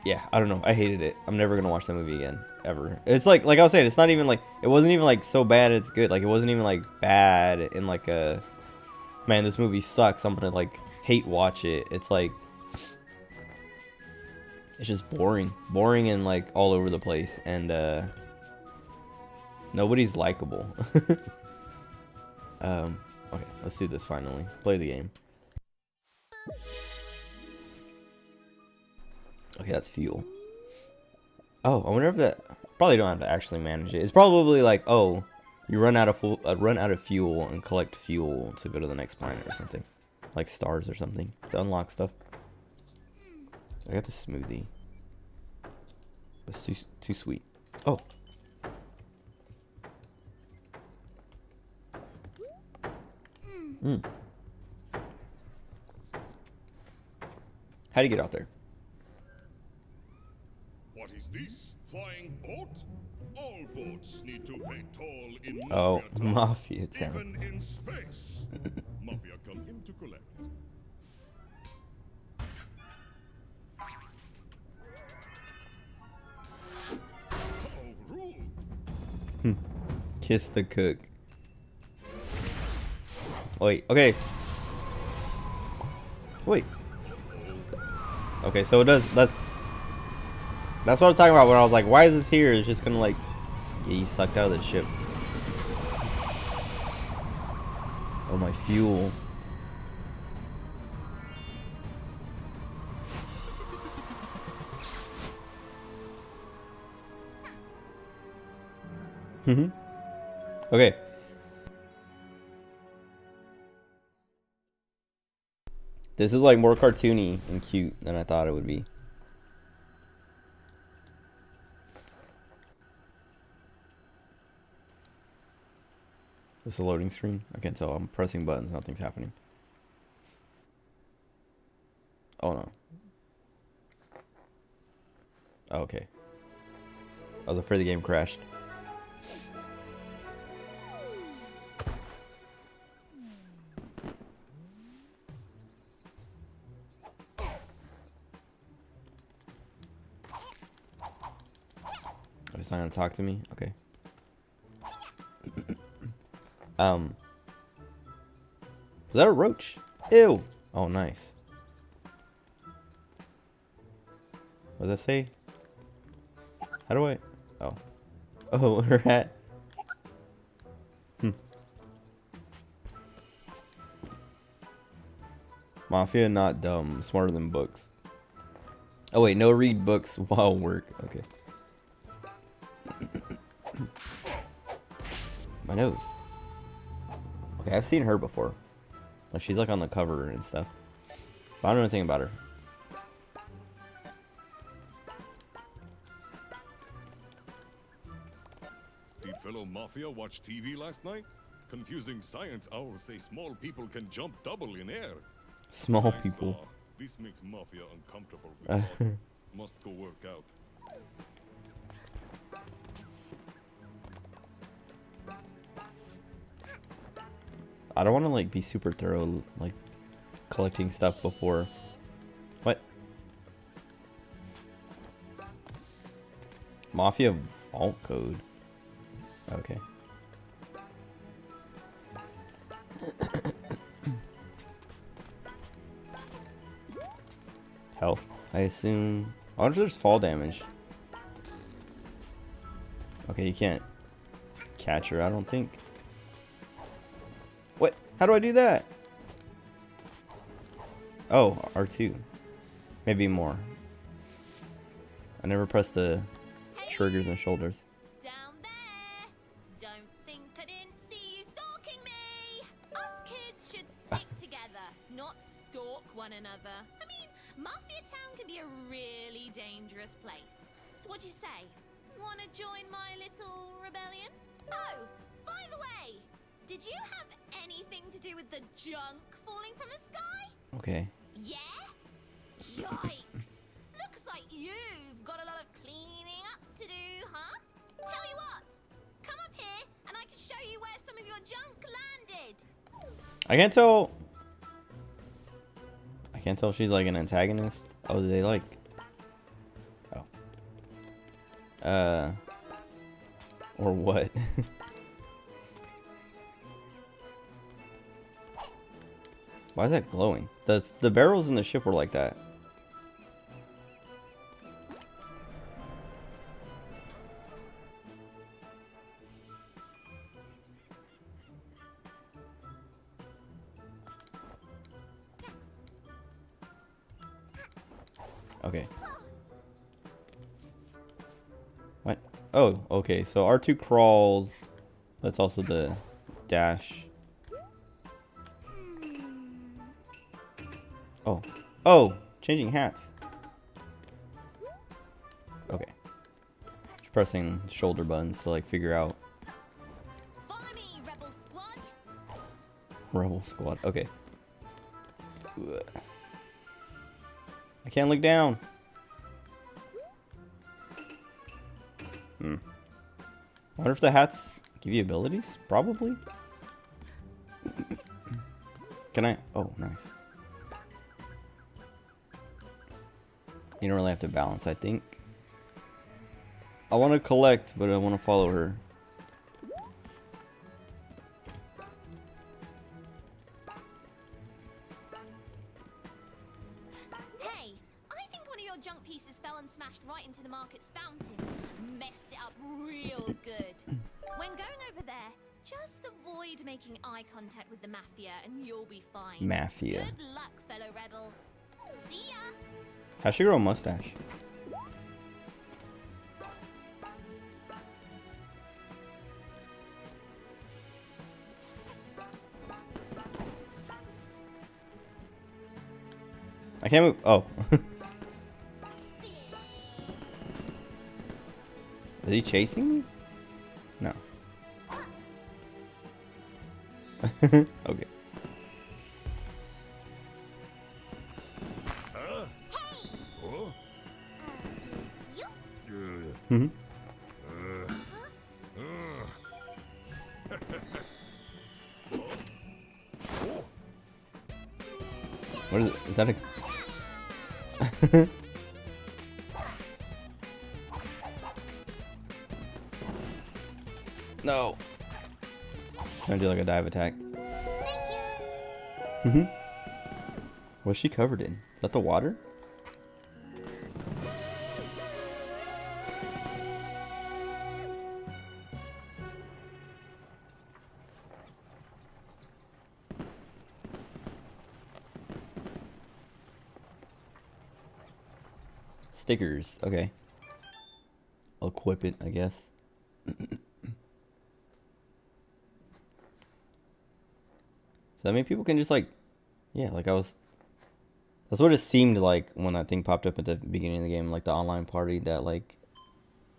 yeah, I don't know, I hated it. I'm never gonna watch that movie again, ever. It's like I was saying, it's not even like, it wasn't even like so bad it's good. Like it wasn't even like bad in like a, man, this movie sucks, I'm gonna like hate watch it. It's like, it's just boring and like all over the place, and nobody's likable. Okay, let's do this finally. Play the game. Okay, that's fuel. Oh, I wonder if that, probably don't have to actually manage it. It's probably like, oh, you run out of fuel and collect fuel to go to the next planet or something, like stars or something, to unlock stuff. I got the smoothie. It's too sweet. Oh. How do you get out there? What is this? Flying boat? All boats need to pay toll in Mafia Oh, Town. Mafia Town. Even in space. Mafia come in to collect. How rude. Kiss the cook. Wait, okay. Wait. Okay, so it does, that's what I was talking about when I was like, why is this here? It's just gonna like get you sucked out of the ship. Oh, my fuel. Okay. This is like more cartoony and cute than I thought it would be. This is a loading screen. I can't tell. I'm pressing buttons. Nothing's happening. Oh no. Oh, okay. I was afraid the game crashed. Oh, he's not gonna talk to me? Okay. Was that a roach? Ew. Oh, nice. What does that say? How do I? Oh. Oh, her hat. Mafia not dumb, smarter than books. Oh wait, no read books while work. Okay. My nose. Okay, I've seen her before. Like she's like on the cover and stuff. But I don't know anything about her. Did fellow Mafia watch TV last night? Confusing science owls say small people can jump double in air. Small I people. saw. This makes Mafia uncomfortable with God. Must go work out. I don't want to like be super thorough, like collecting stuff before. What? Mafia vault code. Okay. Health, I assume. I wonder if there's fall damage. Okay, you can't catch her, I don't think. What? How do I do that? Oh, R2. Maybe more. I never pressed the triggers and shoulders. Down there. Don't think I didn't see you stalking me. Us kids should stick together, not stalk one another. I mean, Mafia Town can be a really dangerous place. So what'd you say? Wanna join my little rebellion? Oh, by the way, did you have anything to do with the junk falling from the sky? Okay. Yeah? Yikes! Looks like you've got a lot of cleaning up to do, huh? Tell you what, come up here and I can show you where some of your junk landed. I can't tell. I can't tell if she's like an antagonist. Oh, do they like? Oh. Or what? Why is that glowing? The barrels in the ship were like that. Okay. What? Oh, okay. So R2 crawls. That's also the dash. Oh. Oh! Changing hats. Okay. Just pressing shoulder buttons to like figure out Follow me, Rebel Squad. Rebel Squad. Okay. Ugh. I can't look down. I wonder if the hats give you abilities? Probably. Can I? Oh, nice. You don't really have to balance, I think. I want to collect, but I want to follow her. Hey, I think one of your junk pieces fell and smashed right into the market's fountain. Messed it up real good. When going over there, just avoid making eye contact with the Mafia and you'll be fine. Mafia. Good luck, fellow rebel. See ya! How'd she grow a mustache? I can't move. Oh. Is he chasing me? No. Okay. Huh? Oh? Mm-hmm. What is it? Is that a... No. Trying to do like a dive attack. Mm-hmm. What's she covered in? Is that the water? Stickers. Okay. I'll equip it, I guess. So I mean, people can just like, yeah, like that's what it seemed like when that thing popped up at the beginning of the game, like the online party, that like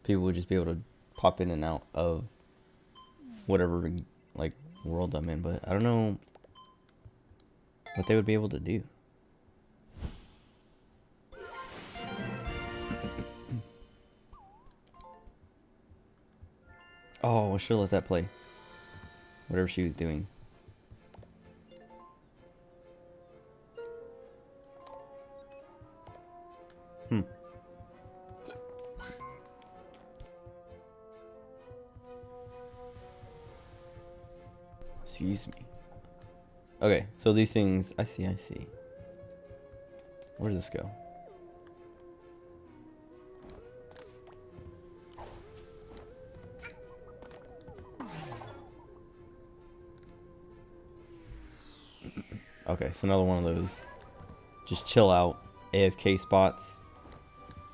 people would just be able to pop in and out of whatever like world I'm in, but I don't know what they would be able to do. Oh, I should have let that play. Whatever she was doing. Excuse me. Okay, so these things, I see. Where does this go? Okay, so another one of those just chill out AFK spots.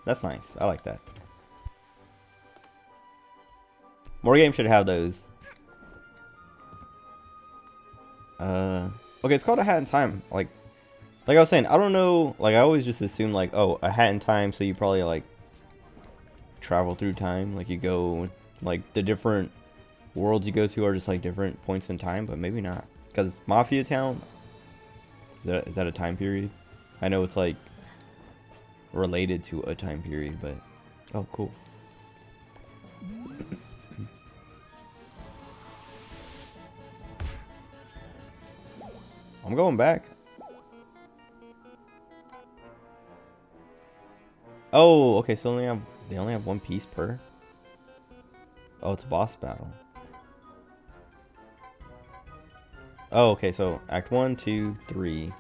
That's nice. I like that. More games should have those. Okay, it's called A Hat in Time. Like I was saying, I don't know. Like I always just assume like, oh, a hat in time, so you probably like travel through time. Like you go, like the different worlds you go to are just like different points in time, but maybe not. Because Mafia Town, is that a time period? I know it's like related to a time period, but oh, cool. I'm going back. Oh, okay, so they only have one piece per. Oh, it's a boss battle. Oh, okay, so act 1, 2, 3.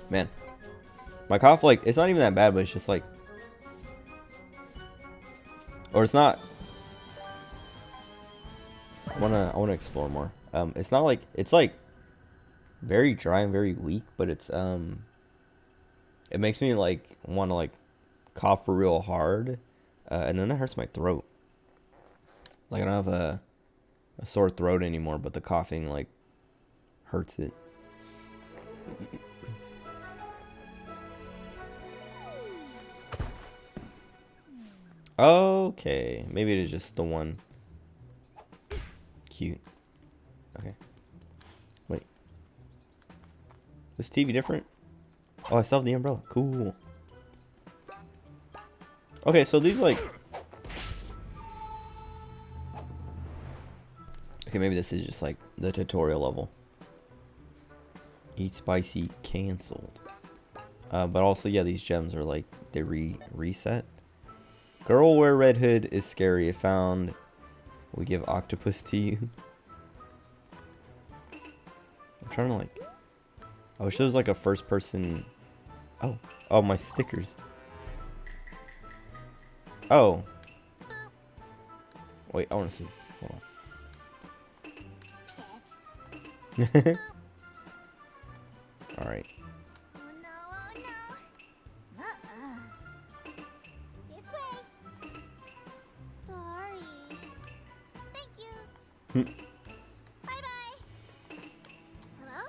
Man, my cough, like, it's not even that bad, but it's just like, or it's not. I wanna explore more. It's not like, it's like very dry and very weak, but it's it makes me like want to like cough real hard, and then that hurts my throat. Like I don't have a sore throat anymore, but the coughing like hurts it. Okay, maybe it is just the one. Cute. Okay. Wait. This TV different? Oh, I still have the umbrella. Cool. Okay, so these like... Okay, maybe this is just like the tutorial level. Eat spicy canceled. But also, yeah, these gems are like, they reset. Girl wear red hood is scary. If found, we give octopus to you. I'm trying to like... I wish there was like a first person... Oh, my stickers. Oh. Wait, I want to see. Hold on. Alright. Oh no. This way. Sorry. Thank you. Bye-bye. Hello?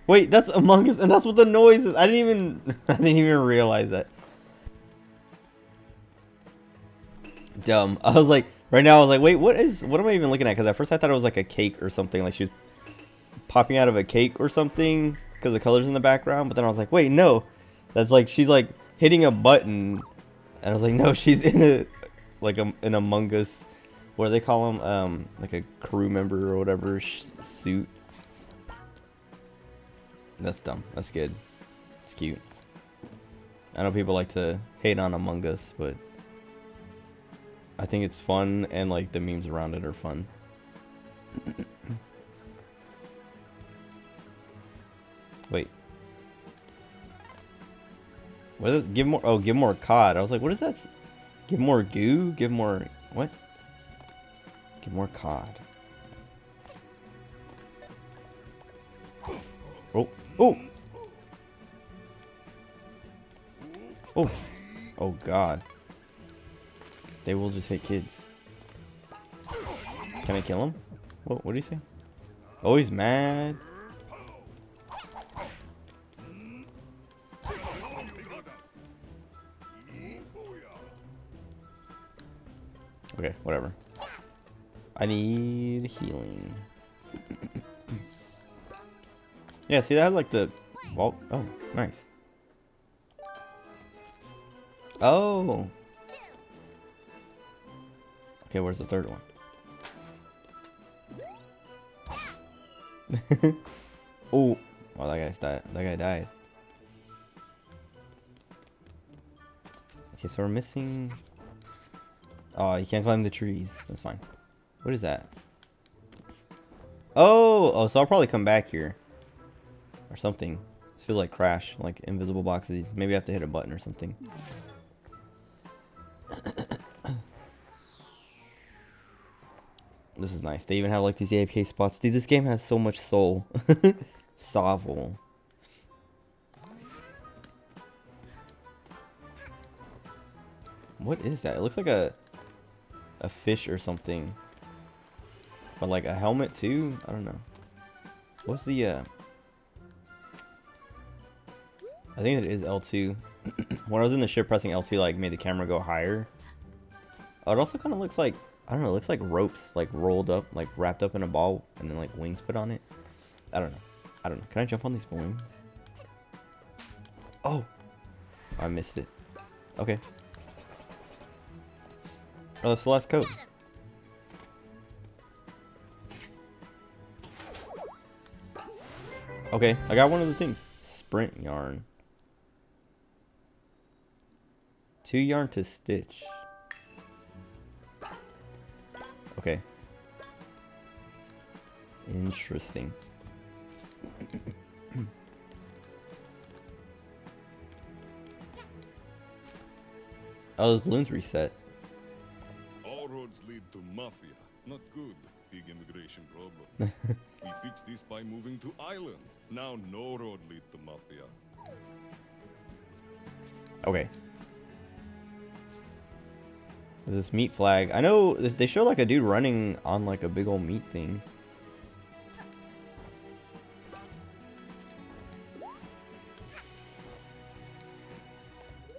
Wait, that's Among Us, and that's what the noise is. I didn't even realize that. Dumb. I was like, right now I was like, wait, what am I even looking at? Because at first I thought it was like a cake or something. Like she was popping out of a cake or something because the colors in the background. But then I was like, wait, no, that's like she's like hitting a button, and I was like, no, she's in a like an Among Us, what do they call them? Like a crew member or whatever suit. That's dumb. That's good. It's cute. I know people like to hate on Among Us, but I think it's fun, and like the memes around it are fun. Wait. What is give more? Oh, give more cod. I was like, what is that? Give more goo? Give more what? Give more cod. Oh, oh, oh, oh God! They will just hit kids. Can I kill him? What do you say? Oh, he's mad. Okay, whatever. I need healing. Yeah, see that had like the vault. Oh, nice. Oh. Okay, where's the third one? Oh, well, that guy died. Okay, so we're missing. Oh, you can't climb the trees. That's fine. What is that? Oh, so I'll probably come back here. Or something. This feels like Crash, like invisible boxes. Maybe I have to hit a button or something. This is nice. They even have like these AFK spots. Dude, this game has so much soul. Sovel. What is that? It looks like a fish or something. But like a helmet too? I don't know. What's the I think it is L2. When I was in the ship, pressing L2 like made the camera go higher. Oh, it also kind of looks like, I don't know, it looks like ropes like rolled up, like wrapped up in a ball and then like wings put on it. I don't know. Can I jump on these balloons? Oh, I missed it. Okay. Oh, that's the last code. Okay, I got one of the things. Sprint yarn. 2 yarn to stitch. Okay. Interesting. Oh, those balloons reset. All roads lead to Mafia. Not good. Big immigration problem. We fixed this by moving to Island. Now no road lead to Mafia. Okay. There's this meat flag. I know they show like a dude running on like a big old meat thing.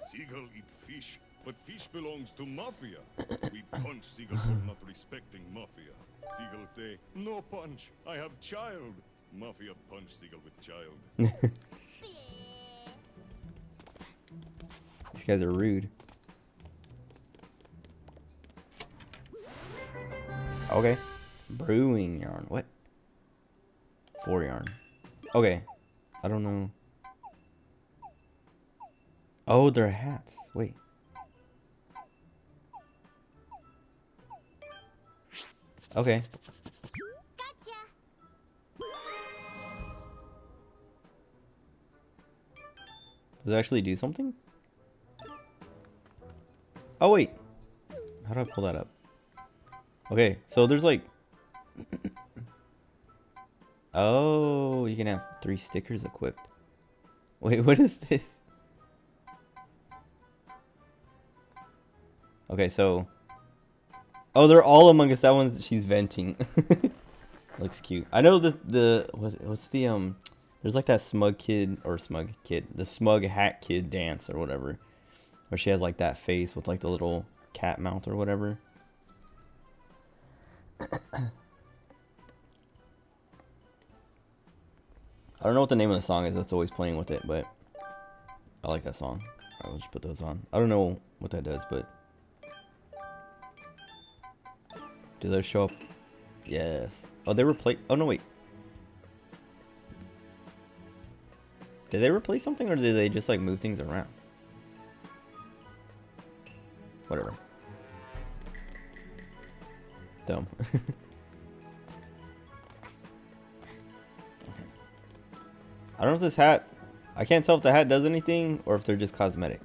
Seagull eat fish, but fish belongs to Mafia. We punch Seagull for not respecting Mafia. Seagull say, no punch, I have child. Mafia punch Seagull with child. These guys are rude. Okay. Brewing yarn. What? 4 yarn. Okay. I don't know. Oh, they're hats. Wait. Okay. Gotcha. Does it actually do something? Oh, wait. How do I pull that up? Okay, so there's like... Oh, you can have 3 stickers equipped. Wait, what is this? Okay, so... Oh, they're all Among Us. That one's... She's venting. Looks cute. I know what's the... There's like that smug kid... Or smug kid. The smug hat kid dance or whatever. Where she has like that face with like the little cat mouth or whatever. I don't know what the name of the song is that's always playing with it, but I like that song. Alright, we'll just put those on. I don't know what that does, but do those show up? Yes. Oh, they replace. Oh no, wait. Did they replace something, or did they just like move things around? Whatever. Dumb. Okay. I don't know if this hat. I can't tell if the hat does anything or if they're just cosmetic.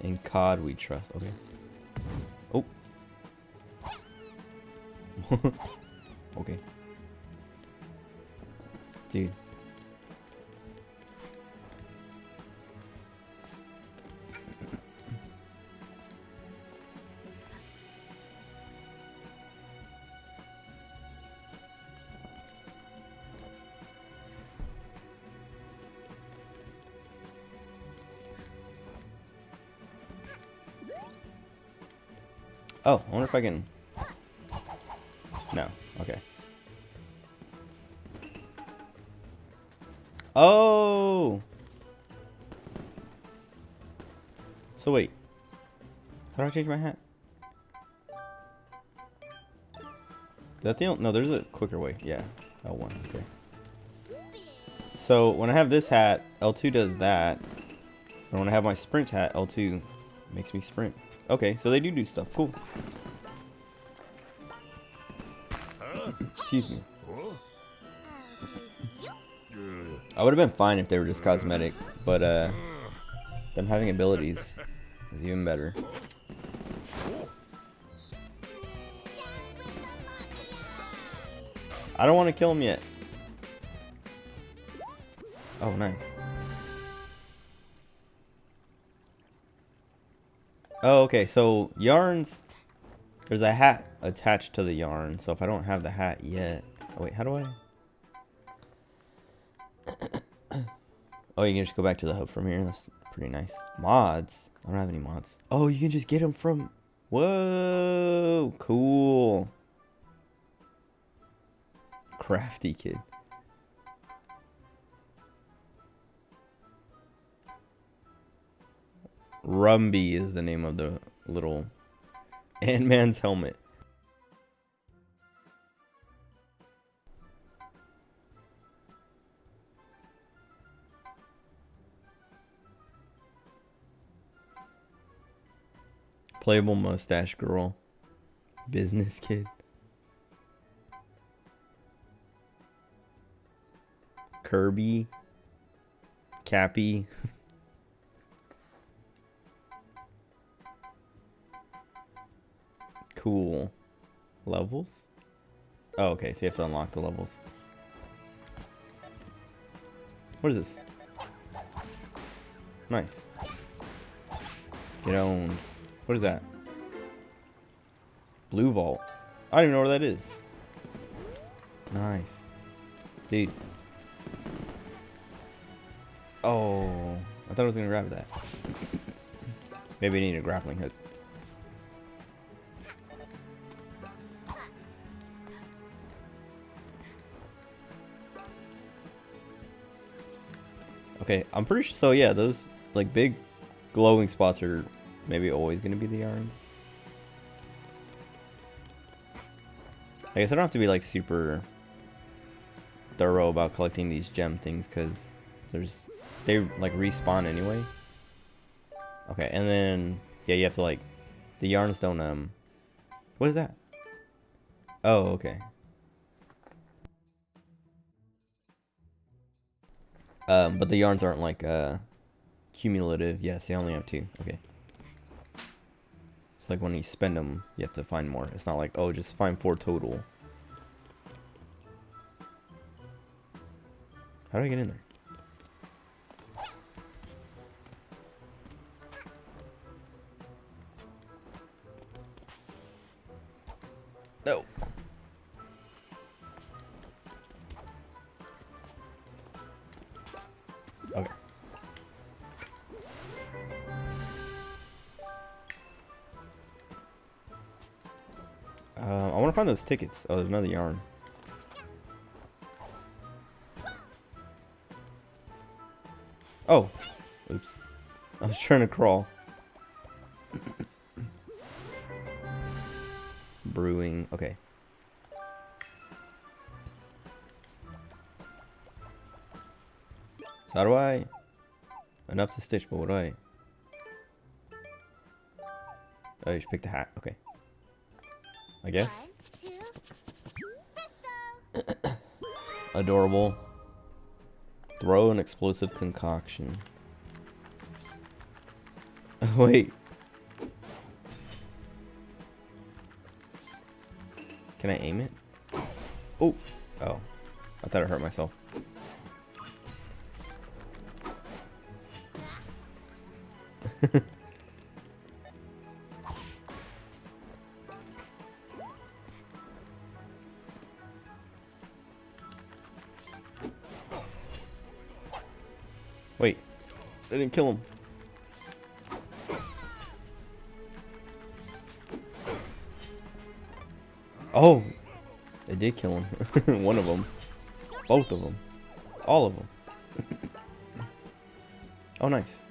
In COD we trust. Okay. Oh. Okay. Dude. Oh, I wonder if I can. No. Okay. Oh. So wait. How do I change my hat? Is that the only? No, there's a quicker way. Yeah. L1. Okay. So when I have this hat, L2 does that. And when I have my sprint hat, L2 makes me sprint. Okay, so they do stuff. Cool. Excuse me. I would have been fine if they were just cosmetic, but them having abilities is even better. I don't want to kill him yet. Oh, nice. Oh, okay, so yarns, there's a hat attached to the yarn, so if I don't have the hat yet, oh wait, how do I? Oh, you can just go back to the hub from here, that's pretty nice. Mods, I don't have any mods. Oh, you can just get them from, whoa, cool. Crafty kid. Rumby is the name of the little Ant-Man's helmet. Playable mustache girl. Business kid. Kirby. Cappy. Cool. Levels? Oh, okay, so you have to unlock the levels. What is this? Nice. Get owned. What is that? Blue Vault. I don't even know where that is. Nice. Dude. Oh, I thought I was gonna grab that. Maybe I need a grappling hook. Okay, I'm pretty sure. So yeah, those like big glowing spots are maybe always gonna be the yarns. I guess I don't have to be like super thorough about collecting these gem things because they like respawn anyway. Okay, and then yeah, you have to like the yarns don't what is that? Oh, okay. But the yarns aren't like cumulative. Yes, they only have 2. Okay. It's like when you spend them, you have to find more. It's not like, oh, just find 4 total. How do I get in there? No. Okay. I want to find those tickets. Oh, there's another yarn. Oh, oops. I was trying to crawl. Brewing. Okay. So how do I? Enough to stitch, but what do I? Oh, you should pick the hat. Okay. I guess. 1, 2, presto! Adorable. Throw an explosive concoction. Wait. Can I aim it? Oh. Oh. I thought I hurt myself. Wait. I didn't kill him. Oh. They did kill him. One of them. Both of them. All of them. Oh, nice.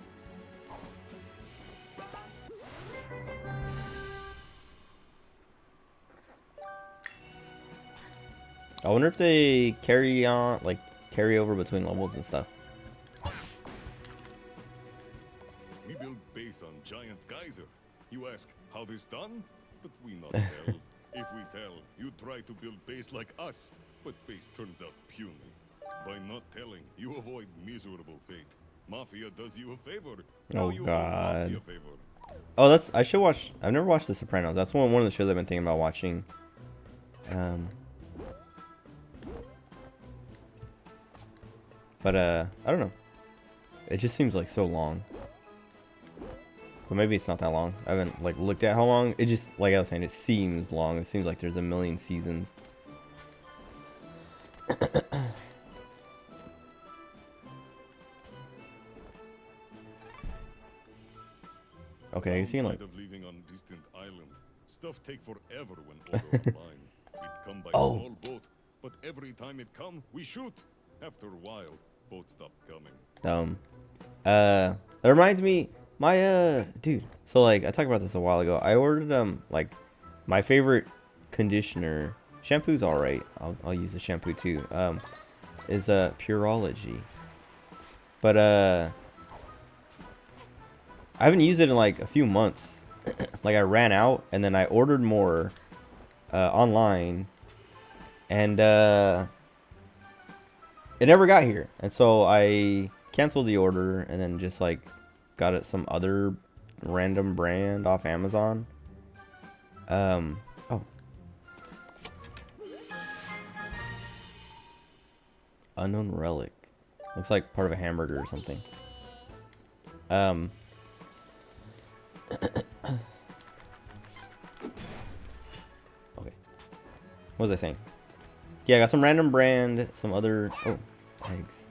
I wonder if they carry on, like, carry over between levels and stuff. We build base on giant geyser. You ask how this done? But we not tell. If we tell, you try to build base like us, but base turns out puny. By not telling, you avoid miserable fate. Mafia does you a favor. Now Oh, you owe God. Mafia a favor. Oh, that's, I should watch, I've never watched The Sopranos. That's one of the shows I've been thinking about watching. But I don't know. It just seems like so long. But maybe it's not that long. I haven't like looked at how long. It just, like I was saying, it seems long. It seems like there's a million seasons. Okay, you see like, Downside of living on distant island, stuff take forever when order online. It come by Oh. small boat, but every time it come, we shoot. After a while, boat stop coming. that reminds me, my dude. So like I talked about this a while ago. I ordered like my favorite conditioner. Shampoo's all right. I'll use the shampoo too. Is Pureology. But I haven't used it in like a few months. Like I ran out and then I ordered more online and it never got here. And so I canceled the order and then just like got it some other random brand off Amazon. Oh. Unknown relic. Looks like part of a hamburger or something. Okay. What was I saying? Yeah, I got some random brand, some other, oh, eggs.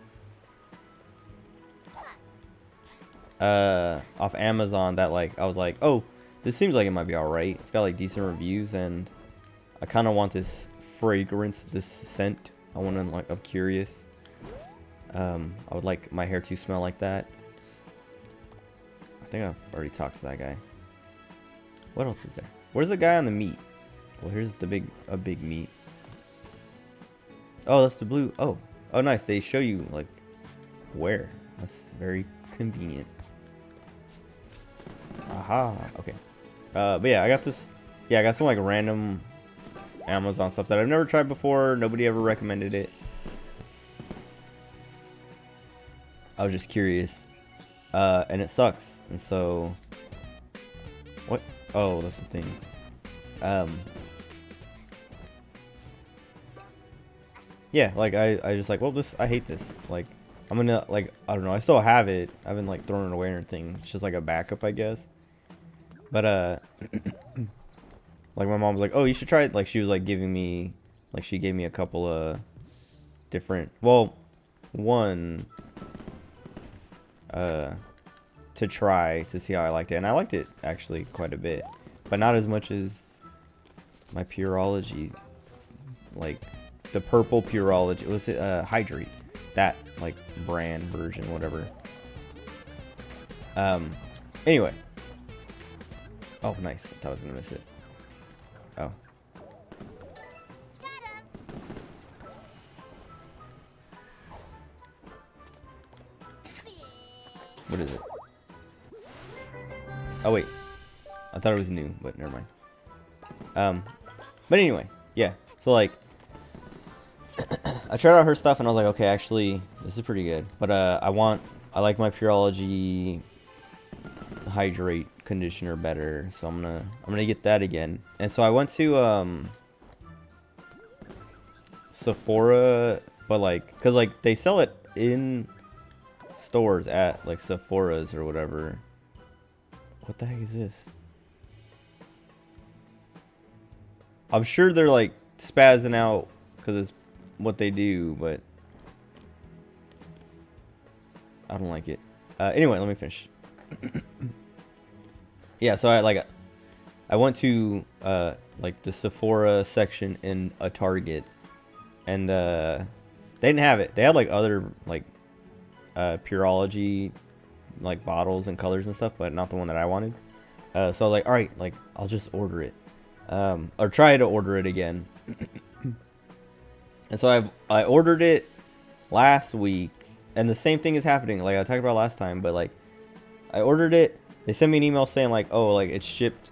Off Amazon that like, I was like, oh, this seems like it might be alright. It's got like decent reviews and I kind of want this fragrance, this scent. I want to like, I'm curious. I would like my hair to smell like that. I think I've already talked to that guy. What else is there? Where's the guy on the meat? Well, here's the big meat. Oh, that's the blue. Oh, nice. They show you like where. That's very convenient. Aha. Okay. But yeah, I got this. Yeah, I got some like random Amazon stuff that I've never tried before. Nobody ever recommended it. I was just curious. And it sucks. And so, what? Oh, that's the thing. Yeah, like I just like, well, I hate this. Like, I'm gonna like, I don't know. I still have it. I haven't like thrown it away or anything. It's just like a backup, I guess. But like my mom was like, oh, you should try it. Like she was like giving me, like she gave me a couple of different. Well, one. To try to see how I liked it, and I liked it actually quite a bit, but not as much as my Pureology, like the purple Pureology. Was it Hydrate? That like brand version, whatever. Anyway. Oh, nice. I thought I was gonna miss it. Oh. What is it? Oh wait, I thought it was new, but never mind. But anyway, yeah. So like, I tried out her stuff and I was like, okay, actually, this is pretty good. But I like my Pureology Hydrate conditioner better, so I'm gonna get that again. And so I went to Sephora, but like, cause like they sell it in stores at like Sephora's or whatever. What the heck is this? I'm sure they're like spazzing out because it's what they do, but I don't like it. Anyway, let me finish. Yeah, so I went to like the Sephora section in a Target, and they didn't have it. They had like other like Pureology like bottles and colors and stuff, but not the one that I wanted. So I was like, all right, like I'll just order it, or try to order it again. And so I ordered it last week, and the same thing is happening. Like I talked about last time, but like I ordered it. They sent me an email saying like, oh, like it's shipped.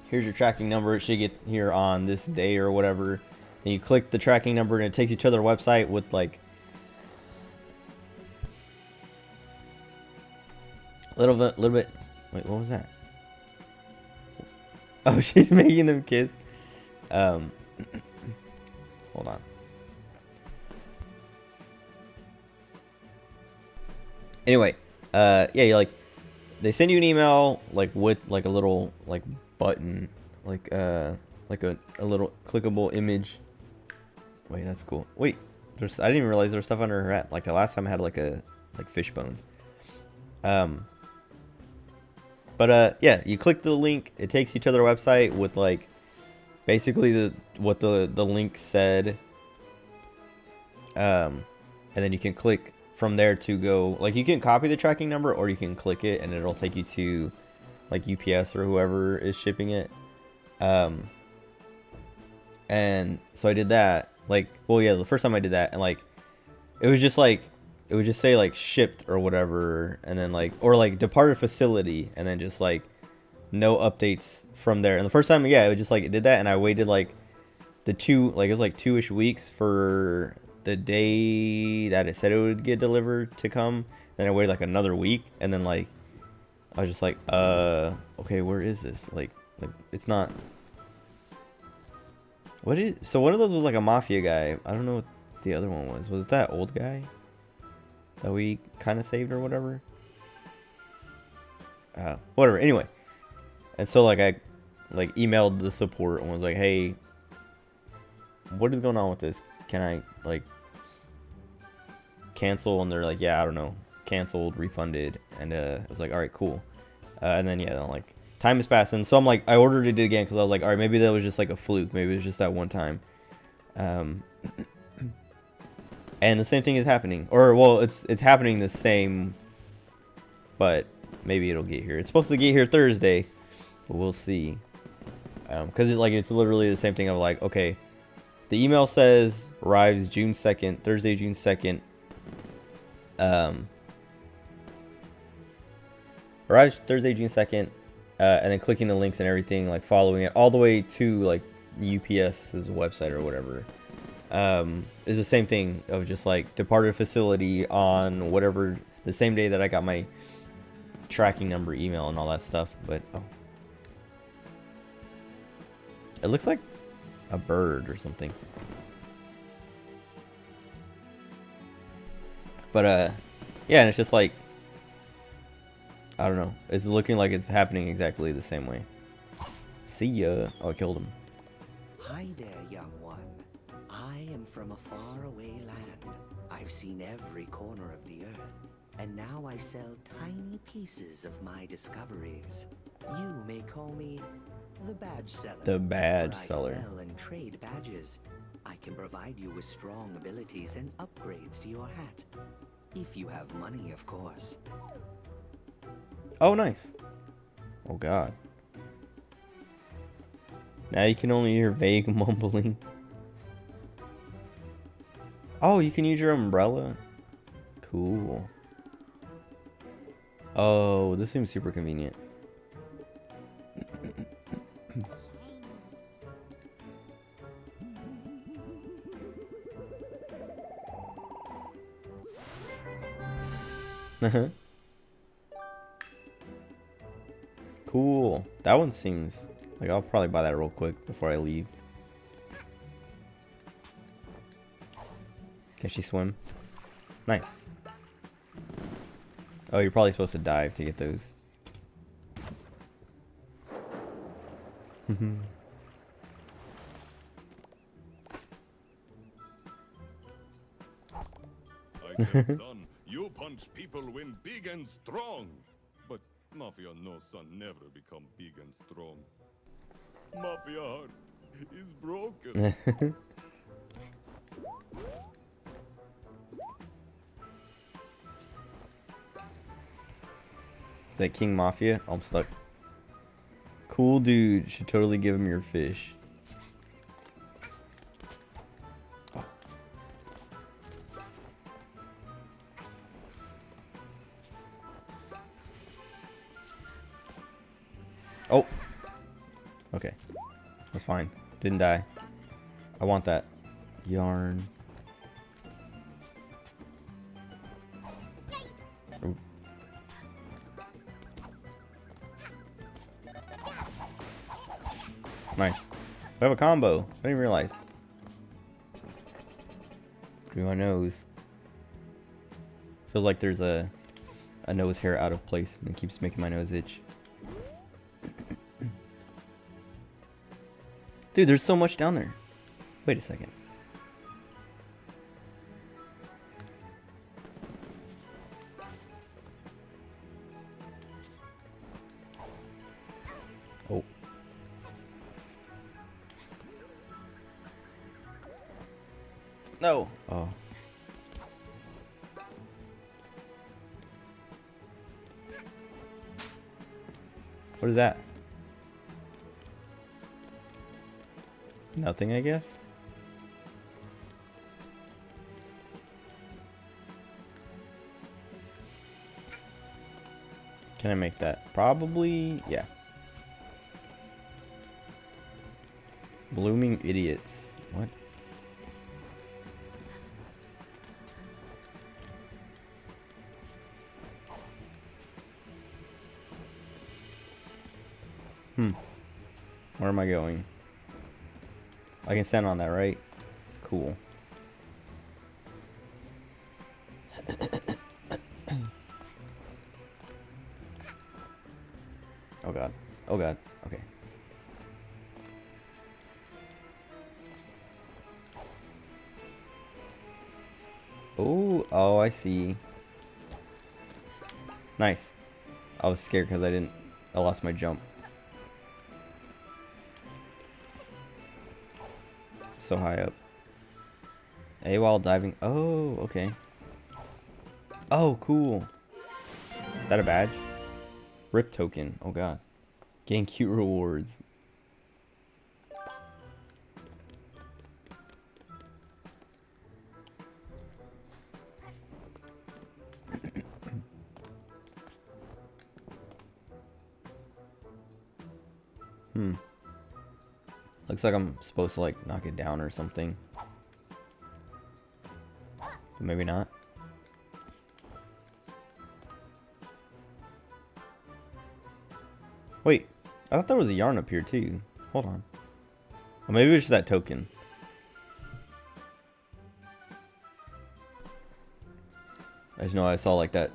Here's your tracking number. It should get here on this day or whatever. And you click the tracking number, and it takes you to their website with like little bit. Wait, what was that? Oh, she's making them kiss. Hold on. Anyway, yeah, you like they send you an email like with like a little like button, like a little clickable image. Wait, that's cool. Wait, I didn't even realize there was stuff under her hat. Like the last time I had like fish bones. But yeah, you click the link, it takes you to their website with like basically what the link said. And then you can click from there to go, like you can copy the tracking number, or you can click it and it'll take you to like UPS or whoever is shipping it. And so I did that. Like, well, yeah, the first time I did that, and like it was just like it would just say like shipped or whatever, and then like, or like departed facility, and then just like no updates from there. And the first time, yeah, it was just like it did that, and I waited like it was like 2-ish weeks for the day that it said it would get delivered to come. Then I waited like another week, and then like I was just like, okay, where is this? Like it's not. So one of those was like a mafia guy. I don't know what the other one was. Was it that old guy that we kind of saved or whatever? Whatever. Anyway, and so like I like emailed the support and was like, hey, what is going on with this? Can I like cancel? And they're like, yeah, I don't know, canceled, refunded. And I was like, all right, cool. And then yeah, then like time has passed, and so I'm like, I ordered it again because I was like, all right, maybe that was just like a fluke. Maybe it was just that one time. And the same thing is happening, or well, it's happening the same, but maybe it'll get here. It's supposed to get here Thursday, but we'll see. Because it's literally the same thing of like, okay, the email says arrives June 2nd, Thursday, June 2nd. Arrives Thursday, June 2nd. And then clicking the links and everything, like following it all the way to like UPS's website or whatever, is the same thing of just like departed facility on whatever, the same day that I got my tracking number email and all that stuff. But oh, it looks like a bird or something. But yeah, and it's just like, I don't know. It's looking like it's happening exactly the same way. See ya. Oh, I killed him. Hi there, young one. I am from a faraway land. I've seen every corner of the earth, and now I sell tiny pieces of my discoveries. You may call me the badge seller. The badge for seller. I sell and trade badges. I can provide you with strong abilities and upgrades to your hat. If you have money, of course. Oh, nice. Oh, God. Now you can only hear vague mumbling. Oh, you can use your umbrella? Cool. Oh, this seems super convenient. Cool. That one seems like I'll probably buy that real quick before I leave. Can she swim? Nice. Oh, you're probably supposed to dive to get those. I tell son, you punch people when big and strong. But Mafia no son never become big and strong. Mafia heart is broken. Is that King Mafia? Oh, I'm stuck. Cool dude. Should totally give him your fish. Oh. Oh. Okay. That's fine. Didn't die. I want that. Yarn. Ooh. Nice. We have a combo. I didn't even realize. Through my nose. Feels like there's a nose hair out of place and it keeps making my nose itch. Dude, there's so much down there. Wait a second. Oh. No. Oh. What is that? Nothing, I guess. Can I make that? Probably, yeah. Blooming idiots. What? Where am I going? I can stand on that, right? Cool. Oh god. Oh god. Okay. Oh, I see. Nice. I was scared because I lost my jump. So high up. A while diving. Oh, okay. Oh, cool. Is that a badge? Rift token. Oh god. Gain cute rewards. Looks like I'm supposed to like knock it down or something. Maybe not. Wait, I thought there was a yarn up here too. Hold on. Or maybe it's that token. I just know I saw like that,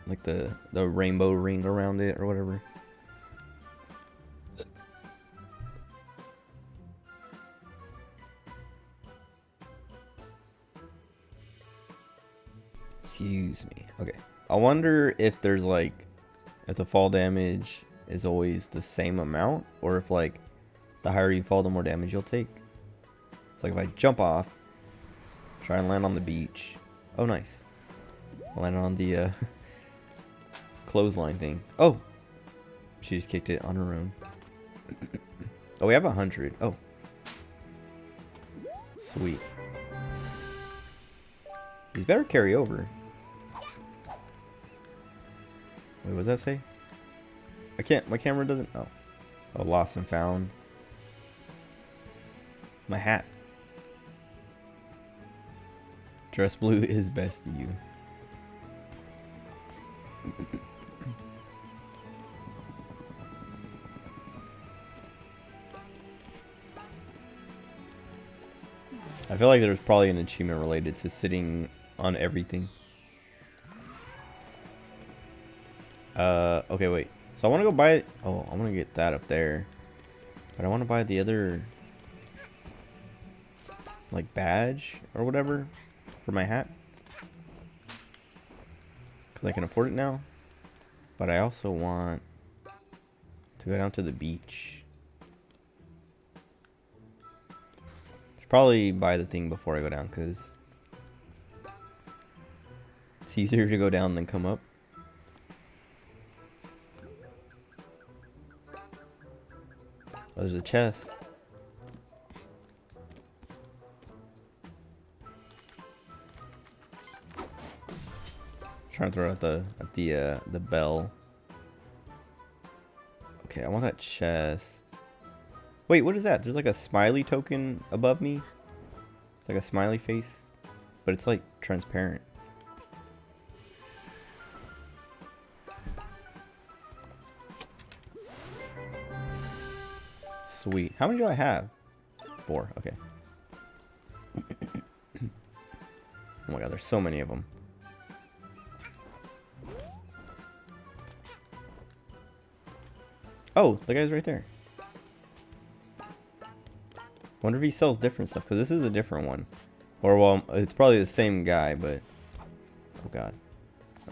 like the rainbow ring around it or whatever. Excuse me. Okay. I wonder if there's like, if the fall damage is always the same amount, or if like the higher you fall, the more damage you'll take. So like if I jump off, try and land on the beach. Oh, nice. Land on the clothesline thing. Oh, She just kicked it on her own. Oh, we have 100. Oh. Sweet. These better carry over. Wait, what does that say? I can't, my camera doesn't, oh. Oh, lost and found. My hat. Dress blue is best to you. I feel like there's probably an achievement related to sitting on everything. Okay, wait. So I want to go buy, oh, I want to get that up there. But I want to buy the other, like, badge or whatever for my hat. Because I can afford it now. But I also want to go down to the beach. Should probably buy the thing before I go down, because it's easier to go down than come up. Oh, there's a chest. Trying to throw it at the bell. Okay, I want that chest. Wait, what is that? There's like a smiley token above me. It's like a smiley face, but it's like transparent. Sweet. How many do I have? 4. Okay. Oh my god, there's so many of them. Oh, the guy's right there. Wonder if he sells different stuff, because this is a different one. Or, well, it's probably the same guy, but... Oh god.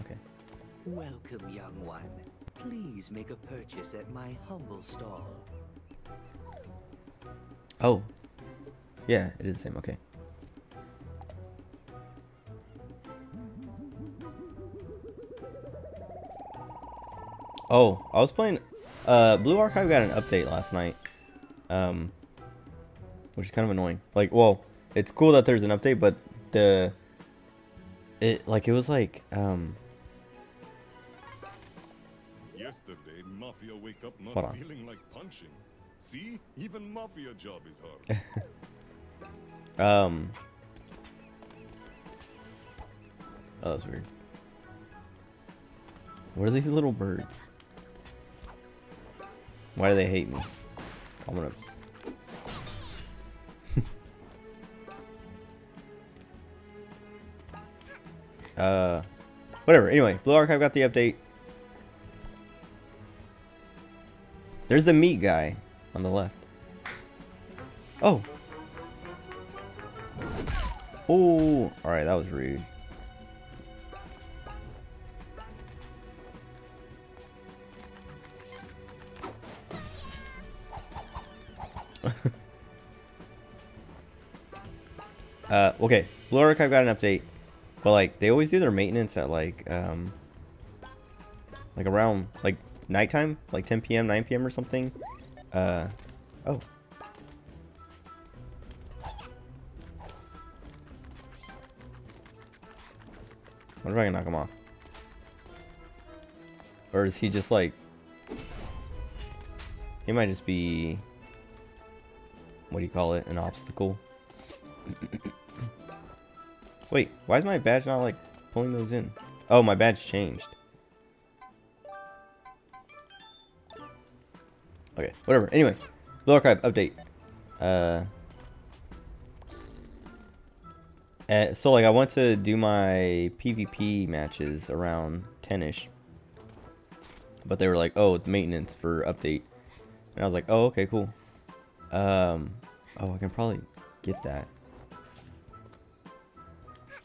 Okay. Welcome, young one. Please make a purchase at my humble stall. Oh. Yeah, it is the same. Okay. Oh, I was playing... Blue Archive got an update last night. Which is kind of annoying. Like, well, it's cool that there's an update, but it was like, Yesterday, Mafia wake up Hold not on. feeling like punching. See? Even Mafia job is hard. oh, that's weird. What are these little birds? Why do they hate me? I'm gonna... Whatever. Anyway, Blue Archive got the update. There's the meat guy on the left. Oh. Oh. Alright, that was rude. Okay. Blue Archive got an update. But like they always do their maintenance at like around like nighttime, like 10 p.m., 9 p.m. or something. Oh. What if I can knock him off? Or is he just like... He might just be... What do you call it? An obstacle? Wait, why is my badge not like pulling those in? Oh, my badge changed. Okay, whatever. Anyway, Blue Archive update. So like I went to do my PvP matches around 10ish, but they were like, "Oh, it's maintenance for update," and I was like, "Oh, okay, cool." Oh, I can probably get that.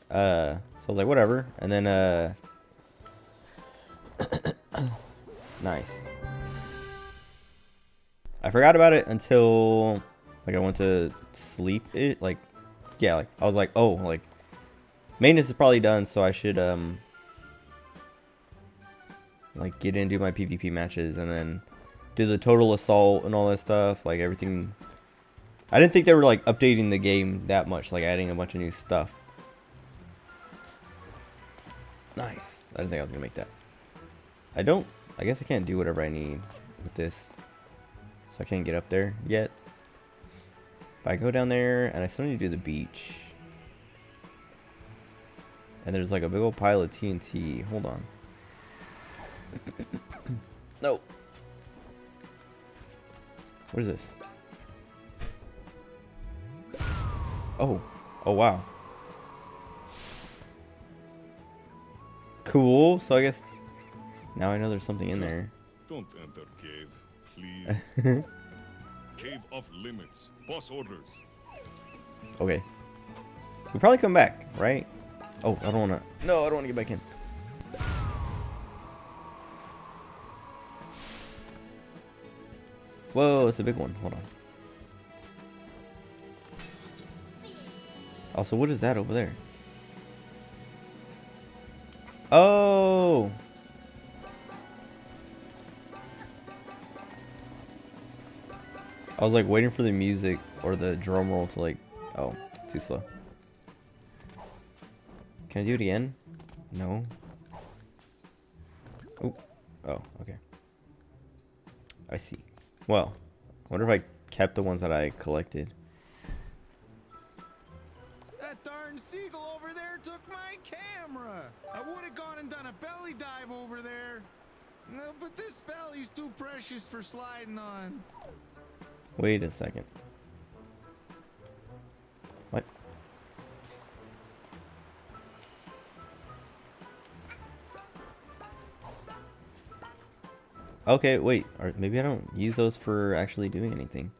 So I was like, whatever, and then nice. I forgot about it until like I went to sleep. It like, yeah, like I was like, oh, like maintenance is probably done, so I should like get in, do my PvP matches, and then do the total assault and all that stuff, like everything. I didn't think they were like updating the game that much, like adding a bunch of new stuff. Nice. I didn't think I was gonna make that. I guess I can't do whatever I need with this, so I can't get up there yet. But I go down there and I still need to do the beach. And there's like a big old pile of TNT. Hold on. No. What is this? Oh. Oh, wow. Cool. So I guess now I know there's something in there. Don't enter cave, please. Cave off limits. Boss orders. Okay. We probably come back, right? Oh, I don't want to. No, I don't want to get back in. Whoa, it's a big one. Hold on. Also, what is that over there? Oh! I was like waiting for the music or the drum roll to like... Oh, too slow. Can I do it again? No. Oh. Oh, okay. I see. Well, I wonder if I kept the ones that I collected. That darn seagull over there took my camera. I would have gone and done a belly dive over there. No, but this belly's too precious for sliding on. Wait a second. What? Okay, wait. Or maybe I don't use those for actually doing anything.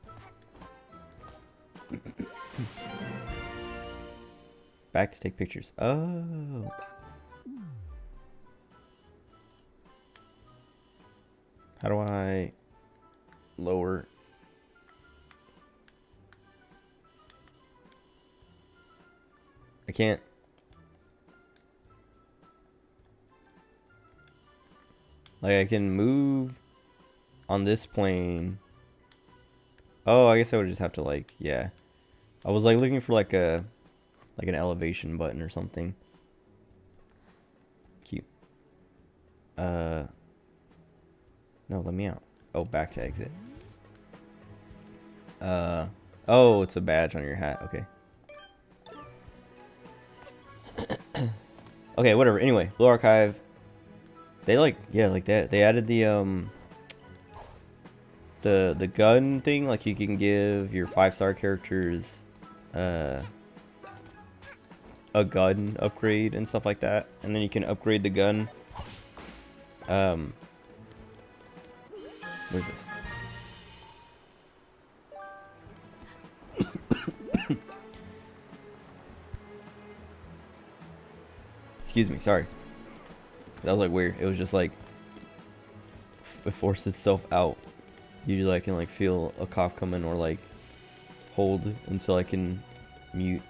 Back to take pictures. Oh. How do I lower? I can't. Like I can move on this plane. Oh, I guess I would just have to like, yeah. I was like looking for like an elevation button or something. Cute. No, let me out. Oh, back to exit. Oh, it's a badge on your hat. Okay. Okay, whatever. Anyway, Blue Archive. They like, yeah, like that. They added the gun thing. Like you can give your 5-star characters a gun upgrade and stuff like that, and then you can upgrade the gun. What is this? Excuse me, sorry. That was like weird. It was just like it forced itself out. Usually I can like feel a cough coming or like hold until I can mute.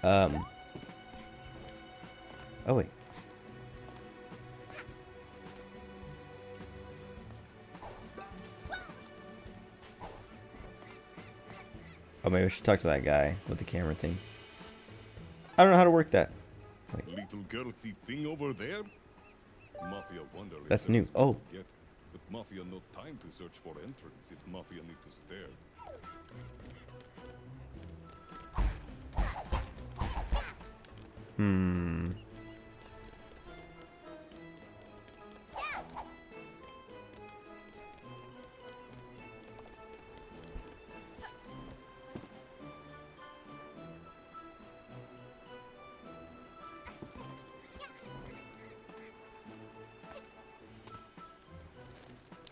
Oh wait. Oh, maybe I should talk to that guy with the camera thing. I don't know how to work that. Wait. Little girl see thing over there? Mafia wonder if That's there new. is Oh. what to get, but Mafia no time to search for entrance if Mafia need to stare.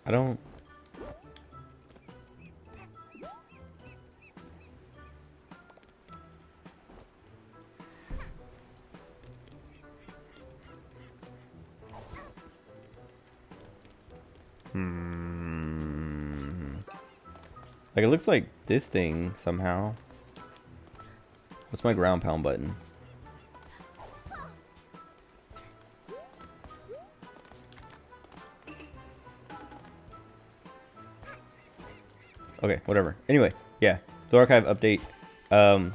I don't. Like it looks like this thing somehow. What's my ground pound button? Okay, whatever. Anyway, yeah, the archive update.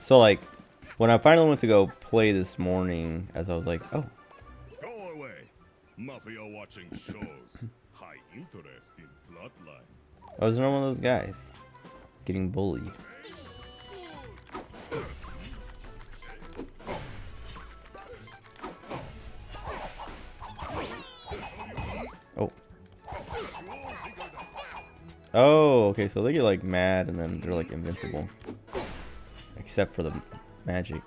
So like, when I finally went to go play this morning, as I was like, oh, Go away. Mafia watching shows. High interest in plotline. I was one of those guys getting bullied. Oh. Oh, okay, so they get like mad and then they're like invincible. Except for the magic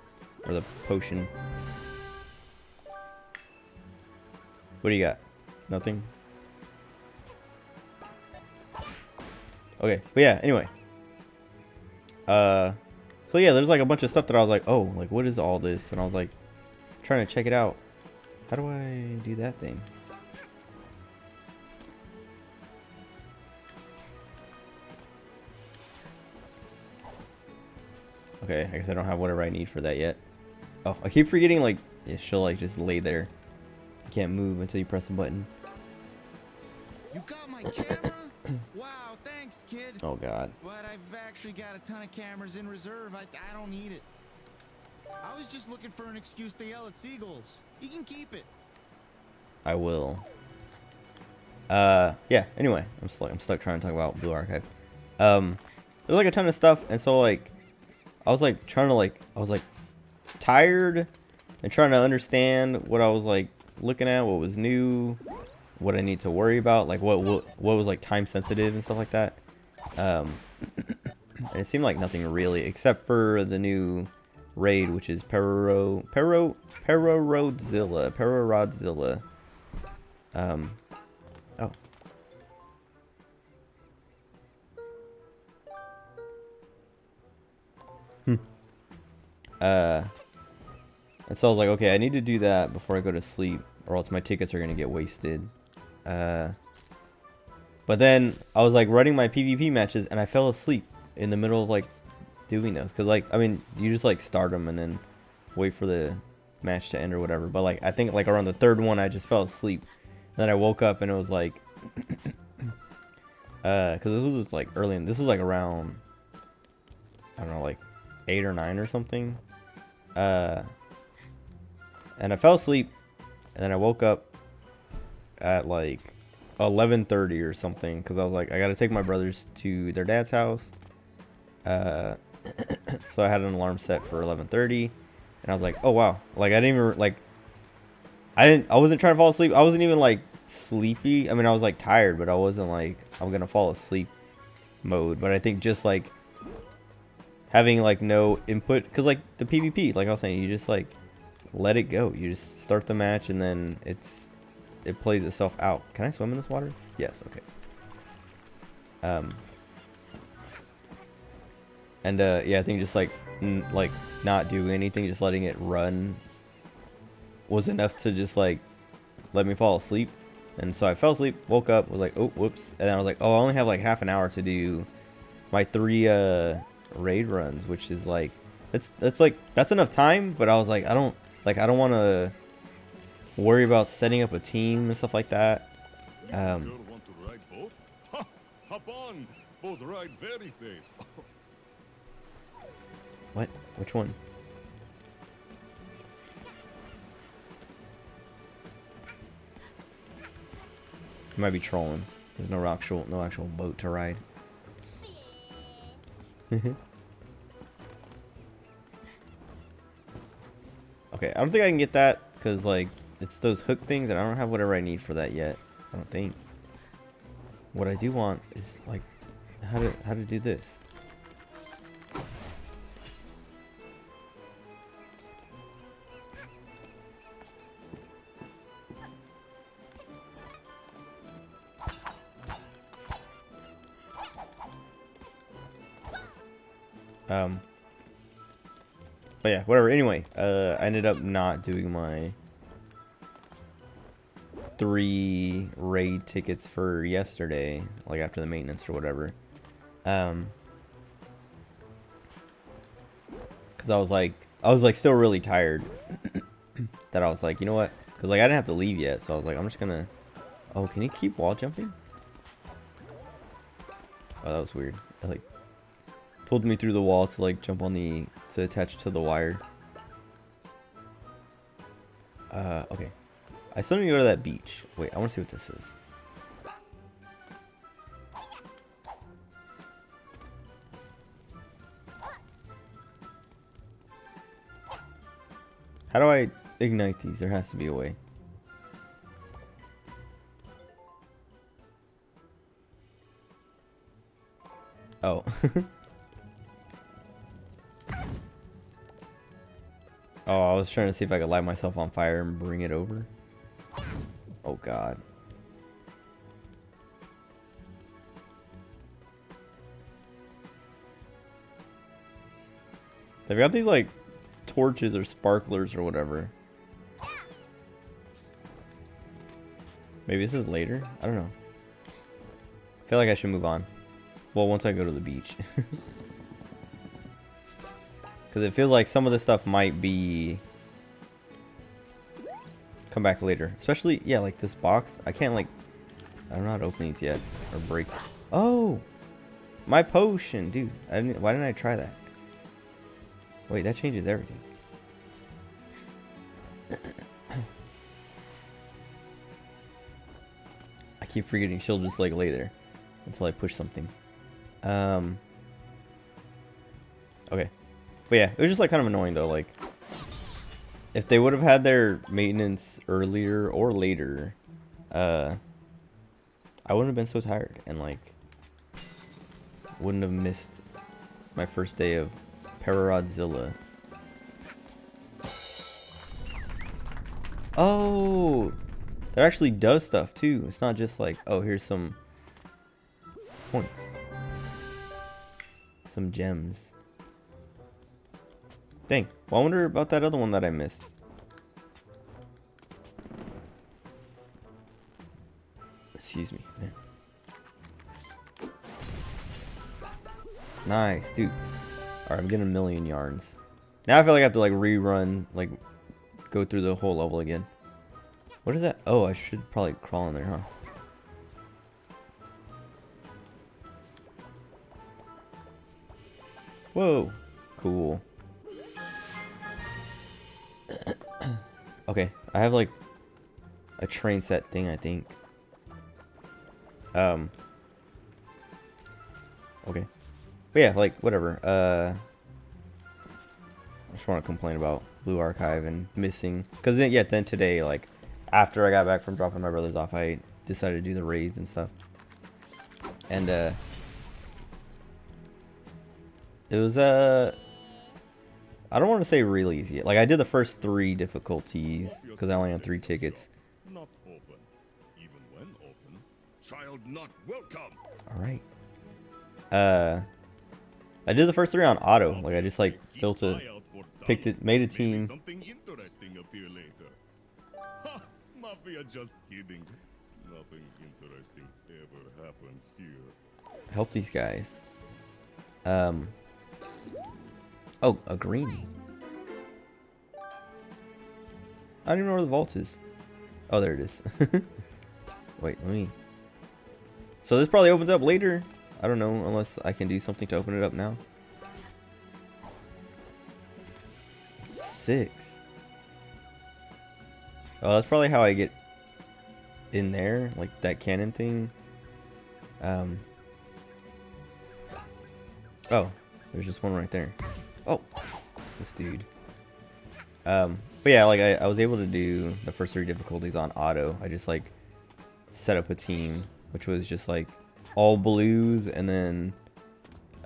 or the potion. What do you got? Nothing? Okay, but yeah, anyway. So yeah, there's like a bunch of stuff that I was like, oh, like what is all this? And I was like trying to check it out. How do I do that thing? Okay, I guess I don't have whatever I need for that yet. Oh, I keep forgetting like she'll like just lay there. You can't move until you press a button. You got my camera? Wow, thanks, kid. Oh god. But I've actually got a ton of cameras in reserve. I don't need it. I was just looking for an excuse to yell at seagulls. You can keep it. I will. Yeah, anyway, I'm stuck trying to talk about Blue Archive. There's like a ton of stuff, and so like I was like trying to like I was like tired and trying to understand what I was like looking at, what was new, what I need to worry about, like what was like time sensitive and stuff like that. And it seemed like nothing really, except for the new raid, which is Pararodzilla. Oh. And so I was like, okay, I need to do that before I go to sleep, or else my tickets are gonna get wasted. But then I was like running my PvP matches, and I fell asleep in the middle of like doing those, cause like I mean, you just like start them and then wait for the match to end or whatever. But like I think like around the third one, I just fell asleep. Then I woke up and it was like, cause this was just like early, and this was like around, I don't know, like 8 or 9 or something. And I fell asleep, and then I woke up at like 11:30 or something, because I was like, I gotta take my brothers to their dad's house. So I had an alarm set for 11:30, and I was like, oh wow, like I didn't even like, I wasn't trying to fall asleep. I wasn't even like sleepy. I mean, I was like tired, but I wasn't like I'm gonna fall asleep mode. But I think just like having like no input, because like the PvP, like I was saying, you just like let it go. You just start the match and then it plays itself out. Can I swim in this water? Yes. Okay. And yeah, I think just like not doing anything, just letting it run was enough to just like let me fall asleep. And so I fell asleep, woke up, was like, oh whoops, and then I was like, oh, I only have like half an hour to do my 3 raid runs, which is like that's enough time. But I was like, I don't want to worry about setting up a team and stuff like that. Girl want to ride boat? Ha! Hop on! Both ride very safe. What? Which one? You might be trolling. There's no actual boat to ride. Okay, I don't think I can get that because like it's those hook things, and I don't have whatever I need for that yet. I don't think. What I do want is like how to do this. But yeah, whatever. Anyway, I ended up not doing my 3 raid tickets for yesterday, like after the maintenance or whatever. Cause I was like still really tired. That I was like, you know what? Cause like I didn't have to leave yet, so I was like, I'm just gonna. Oh, can you keep wall jumping? Oh, that was weird. I like pulled me through the wall to like jump on to attach to the wire. Okay. I still need to go to that beach. Wait, I want to see what this is. How do I ignite these? There has to be a way. Oh. Oh, I was trying to see if I could light myself on fire and bring it over. Oh god. They've got these like torches or sparklers or whatever. Maybe this is later? I don't know. I feel like I should move on. Well, once I go to the beach. Because it feels like some of this stuff might be... come back later. Especially, yeah, like this box. I can't like... I don't know how to open these yet. Or break. Oh! My potion! Dude, why didn't I try that? Wait, that changes everything. I keep forgetting she'll just like lay there until I push something. Okay. But yeah, it was just like kind of annoying though, like if they would have had their maintenance earlier or later, I wouldn't have been so tired and like wouldn't have missed my first day of Pararodzilla. Oh, that actually does stuff too. It's not just like, oh, here's some points, some gems. Dang. Well, I wonder about that other one that I missed. Excuse me, man. Nice, dude. Alright, I'm getting a million yarns. Now I feel like I have to like rerun, like go through the whole level again. What is that? Oh, I should probably crawl in there, huh? Whoa. Cool. Okay, I have like a train set thing, I think. Okay. But yeah, like whatever. I just want to complain about Blue Archive and missing, because then yeah, then today, like after I got back from dropping my brothers off, I decided to do the raids and stuff. And it was I don't want to say really easy. Like I did the first 3 difficulties because I only had 3 tickets. Not open. Even when open, child not welcome. All right. I did the first 3 on auto. Like I just like built a, picked it, made a team. Something interesting appear later. Ha! Mafia, just kidding. Nothing interesting ever happened here. Help these guys. Oh, a green. I don't even know where the vault is. Oh, there it is. Wait, let me... So this probably opens up later. I don't know, unless I can do something to open it up now. 6. Oh, that's probably how I get in there, like that cannon thing. Oh, there's just one right there. Oh, this dude. But yeah, like I was able to do the first 3 difficulties on auto. I just like set up a team, which was just like all blues, and then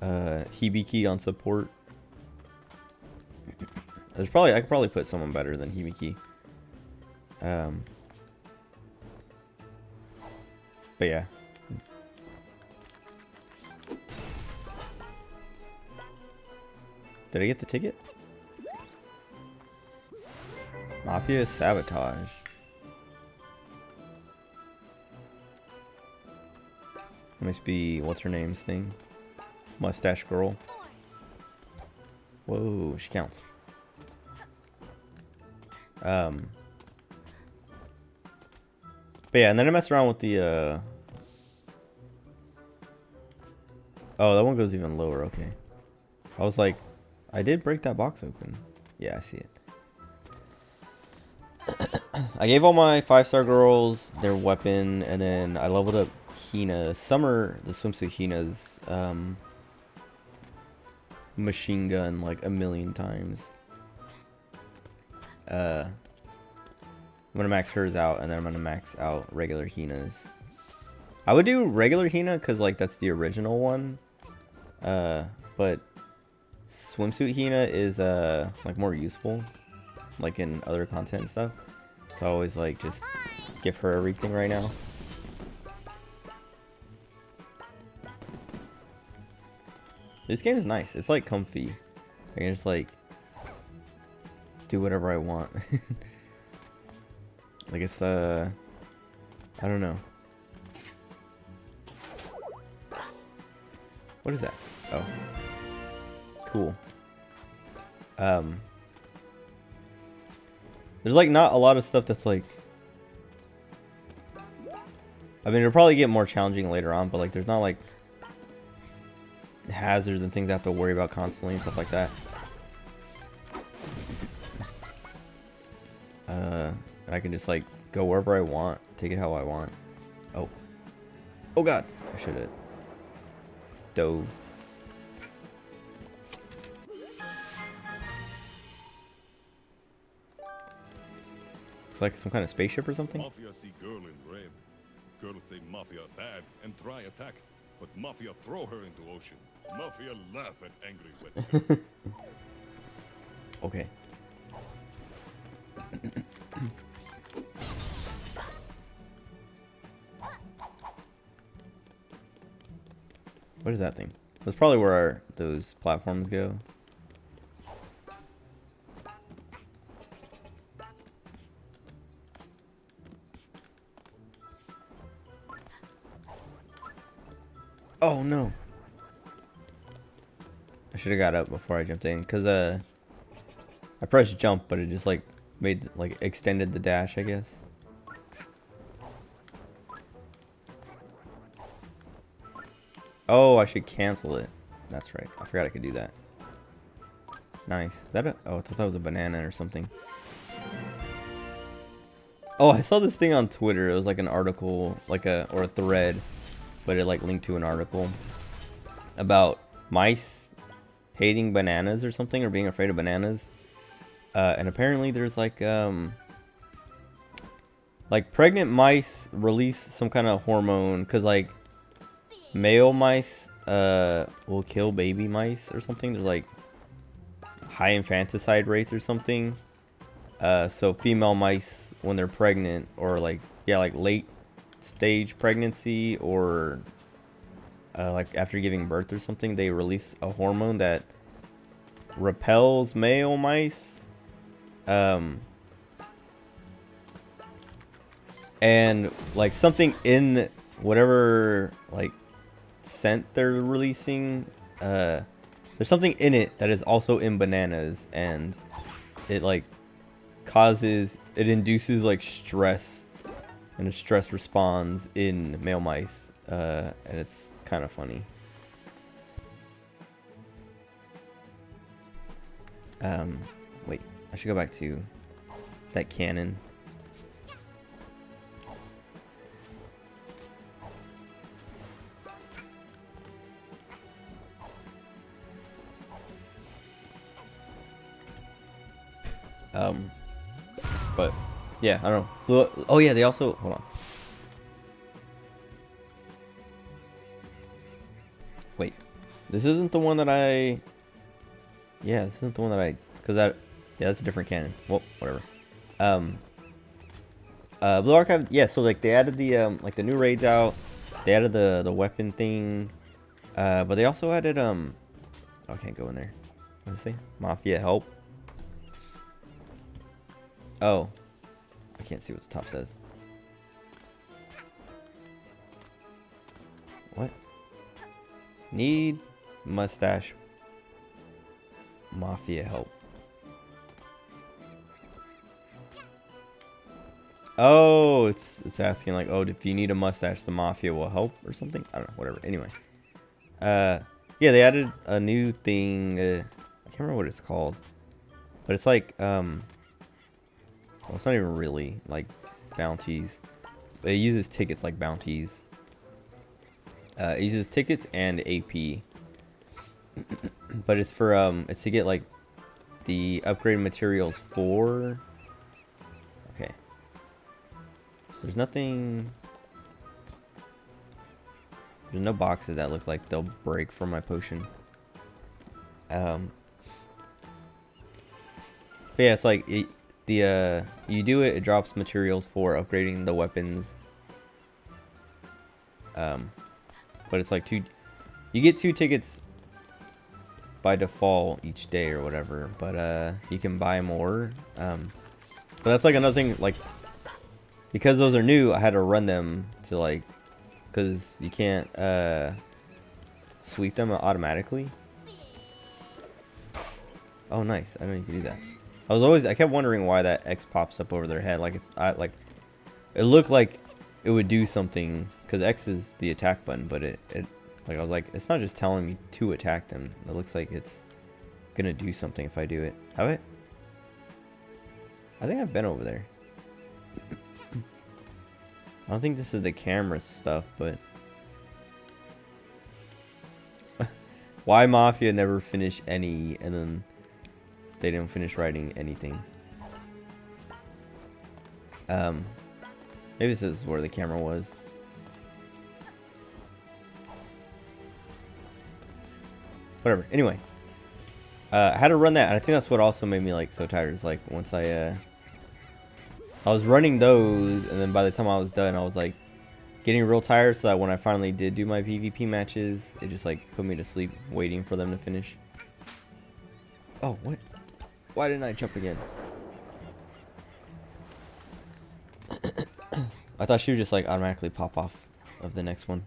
Hibiki on support. I could probably put someone better than Hibiki. But yeah. Did I get the ticket? Mafia sabotage. Must be what's her name's thing. Mustache girl. Whoa, she counts. But yeah, and then I messed around with the oh, that one goes even lower, okay. I was like, I did break that box open. Yeah, I see it. I gave all my 5-star girls their weapon, and then I leveled up Hina. Summer, the swimsuit Hina's machine gun like a million times. I'm gonna max hers out, and then I'm gonna max out regular Hina's. I would do regular Hina because like that's the original one. But swimsuit Hina is like more useful, like in other content and stuff. So I always like just give her everything right now. This game is nice. It's like comfy. I can just like do whatever I want. Like it's I don't know. What is that? Oh. Cool. There's like not a lot of stuff that's like, I mean, it'll probably get more challenging later on, but like there's not like hazards and things I have to worry about constantly and stuff like that. And I can just like go wherever I want, take it how I want. Oh. Oh god. I should have dove. It's like some kind of spaceship or something. Mafia see girl in red. Girls say Mafia bad and try attack, but Mafia throw her into ocean. Mafia laugh at angry wet girl. Okay. What is that thing? That's probably where those platforms go. Oh no. I should have got up before I jumped in, cuz I pressed jump, but it just like made like extended the dash, I guess. Oh, I should cancel it. That's right. I forgot I could do that. Nice. Is that a, oh, I thought that was a banana or something. Oh, I saw this thing on Twitter. It was like an article, like a thread, but it like linked to an article about mice hating bananas or something, or being afraid of bananas. And apparently there's like pregnant mice release some kind of hormone, because like male mice will kill baby mice or something. There's like high infanticide rates or something. So female mice, when they're pregnant, or like, yeah, like late stage pregnancy, or like after giving birth or something, they release a hormone that repels male mice. And like something in whatever like scent they're releasing, there's something in it that is also in bananas, and it like it induces like stress, and a stress responds in male mice, and it's kind of funny. Wait, I should go back to that cannon. But yeah, I don't know. Oh yeah, they also, hold on. Wait, this isn't the one that yeah, this isn't the one that yeah, that's a different cannon. Well, whatever. Blue Archive, yeah, so like they added the like the new raids out. They added the weapon thing. But they also added oh, I can't go in there. What does it say? Mafia help. Oh, I can't see what the top says. What? Need mustache Mafia help. Oh, it's asking like, oh, if you need a mustache, the Mafia will help or something. I don't know, whatever. Anyway, Yeah, they added a new thing. I can't remember what it's called, but it's like well, it's not even really like bounties. But it uses tickets like bounties. It uses tickets and AP, but it's for it's to get like the upgraded materials for. Okay. There's nothing. There's no boxes that look like they'll break from my potion. But yeah, it's like you do it, it drops materials for upgrading the weapons. But it's like you get 2 tickets by default each day or whatever, but you can buy more. But that's like another thing, like because those are new, I had to run them to like, because you can't sweep them automatically. Oh, nice! I didn't know you could do that. I kept wondering why that X pops up over their head. Like it looked like it would do something because X is the attack button, but it like I was like, it's not just telling me to attack them. It looks like it's gonna do something if I do it. Have it? I think I've been over there. I don't think this is the camera stuff, but why Mafia never finished any, and then they didn't finish writing anything. Maybe this is where the camera was. Whatever. Anyway, I had to run that, and I think that's what also made me like so tired. Is like once I was running those, and then by the time I was done, I was like getting real tired. So that when I finally did do my PvP matches, it just like put me to sleep waiting for them to finish. Oh, what? Why didn't I jump again? I thought she would just like automatically pop off of the next one.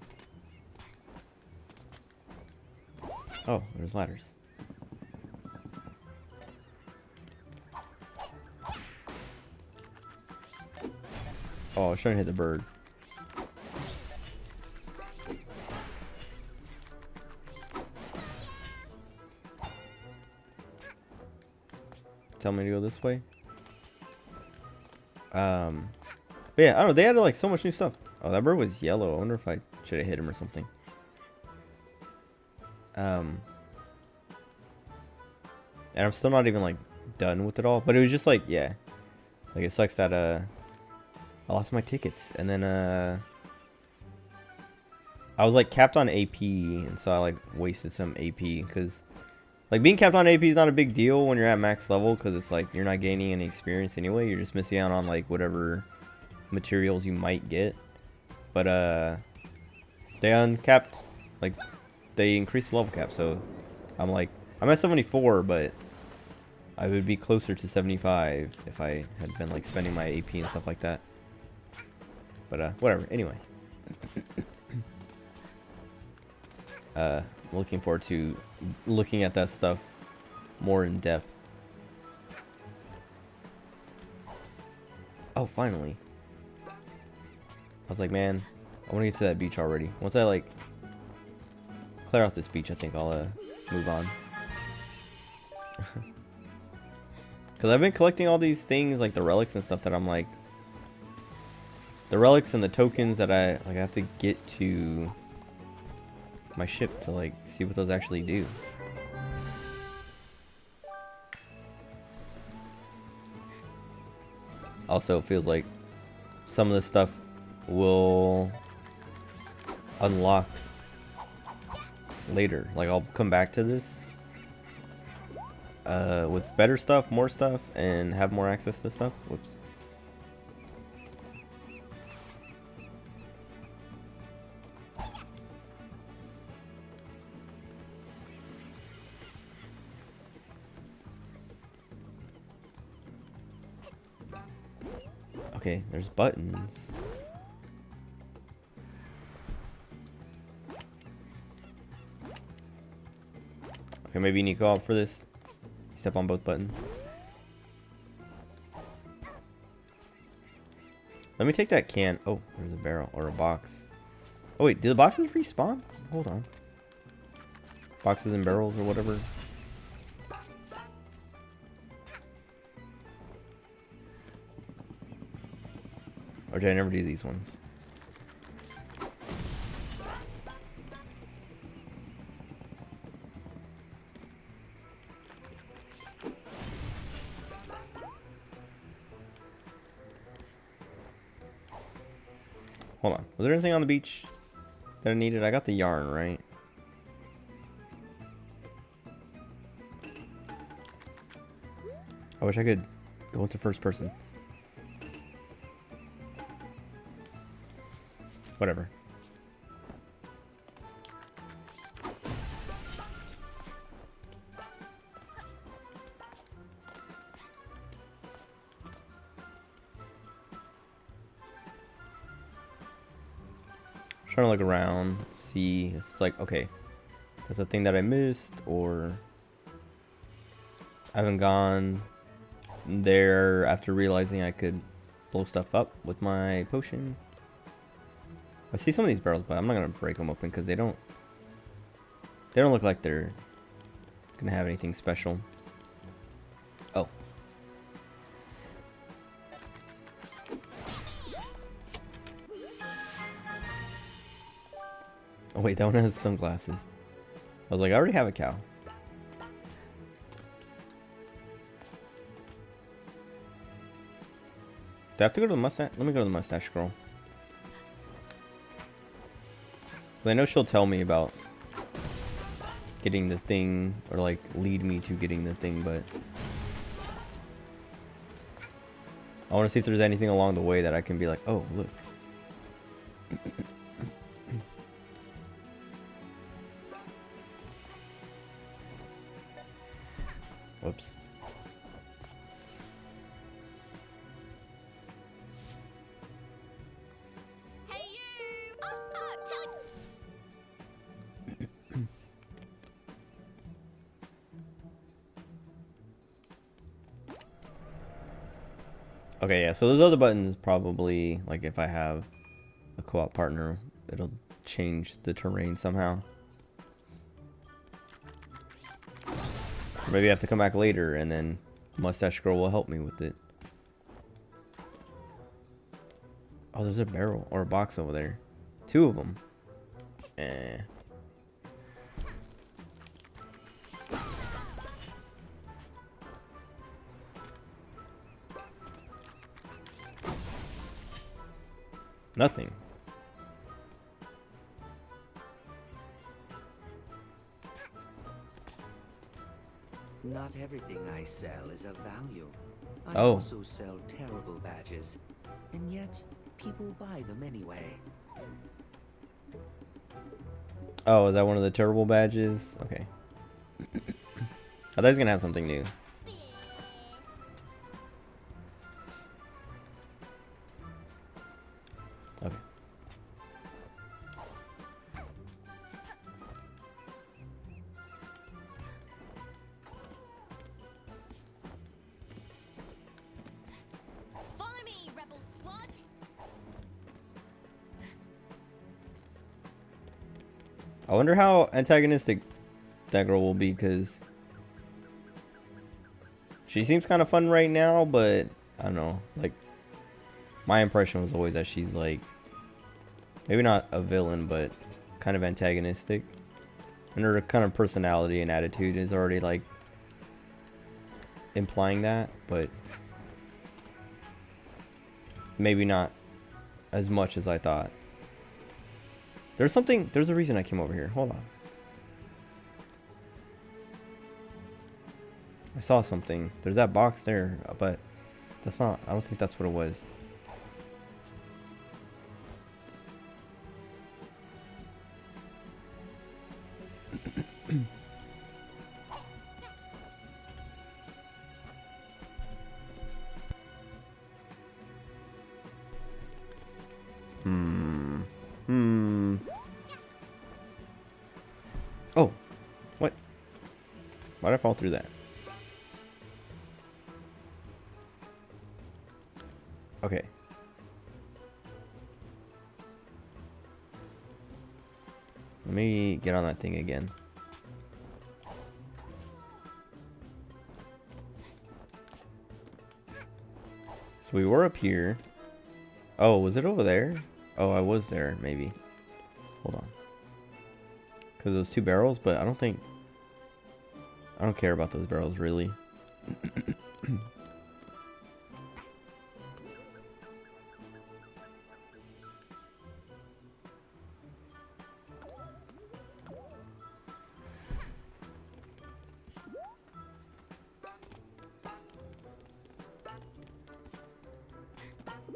Oh, there's ladders. Oh, I was trying to hit the bird. Tell me to go this way. But yeah, I don't know. They added like so much new stuff. Oh, that bird was yellow. I wonder if I should have hit him or something. And I'm still not even like done with it all. But it was just like, yeah, like it sucks that I lost my tickets, and then I was like capped on AP, and so I like wasted some AP because like being capped on AP is not a big deal when you're at max level because it's like you're not gaining any experience anyway. You're just missing out on like whatever materials you might get. But they uncapped, like they increased the level cap, so I'm like I'm at 74, but I would be closer to 75 if I had been like spending my AP and stuff like that. But whatever. Anyway, looking forward to looking at that stuff more in depth. Oh, finally. I was like, man, I want to get to that beach already. Once I like clear out this beach, I think I'll move on. Because I've been collecting all these things, like the relics and stuff that I'm like, the relics and the tokens that I have to get to my ship to like see what those actually do. Also, it feels like some of this stuff will unlock later. Like I'll come back to this with better stuff, more stuff, and have more access to stuff. Whoops. Okay, there's buttons. Okay, maybe you need to go out for this. Step on both buttons. Let me take that can. Oh, there's a barrel or a box. Oh wait, do the boxes respawn? Hold on. boxes and barrels or whatever. Okay, I never do these ones. Hold on. Was there anything on the beach that I needed? I got the yarn, right? I wish I could go into first person. Whatever. Trying to look around, see if it's like, okay, that's a thing that I missed, or I haven't gone there after realizing I could blow stuff up with my potion. I see some of these barrels, but I'm not gonna break them open because they don't look like they're gonna have anything special. Oh. Oh wait, that one has sunglasses. I was like, I already have a cow. Do I have to go to the mustache? Let me go to the mustache scroll. I know she'll tell me about getting the thing, or like lead me to getting the thing, but I want to see if there's anything along the way that I can be like, oh, look. Whoops. Hey you! I'll stop telling. Okay, yeah, so those other buttons probably, like if I have a co-op partner, it'll change the terrain somehow. Or maybe I have to come back later and then Mustache Girl will help me with it. Oh, there's a barrel or a box over there. 2 of them. Eh. Nothing. Not everything I sell is of value. I Oh. also sell terrible badges, and yet people buy them anyway. Oh, is that one of the terrible badges? Okay. I thought he was gonna have something new. Okay. Follow me, rebel squad. I wonder how antagonistic that girl will be, because she seems kind of fun right now, but I don't know. Like, my impression was always that she's like, maybe not a villain, but kind of antagonistic. And her kind of personality and attitude is already like implying that, but maybe not as much as I thought. There's a reason I came over here. Hold on. I saw something. There's that box there, but that's not, I don't think that's what it was. Oh, what? Why did I fall through that? Okay. Let me get on that thing again. So we were up here. Oh, was it over there? Oh, I was there, maybe. Hold on. Because those 2 barrels, but I don't care about those barrels, really.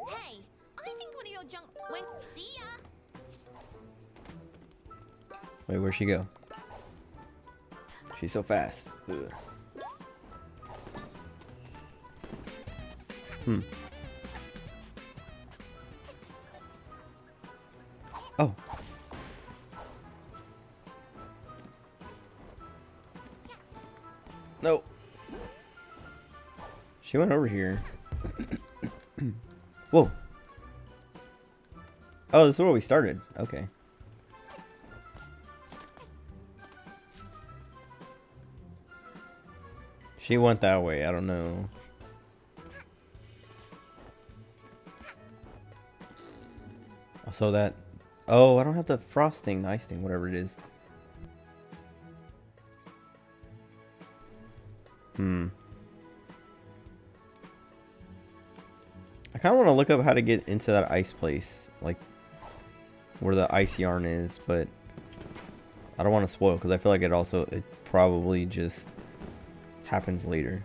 Hey, I think one of your junk went. See ya. Wait, where'd she go? She's so fast. Ugh. Oh. No. She went over here. Whoa. Oh, this is where we started. Okay. She went that way. I don't know. So that... Oh, I don't have the frosting, the ice thing, whatever it is. I kind of want to look up how to get into that ice place. Like, where the ice yarn is, but... I don't want to spoil, because I feel like it probably just happens later.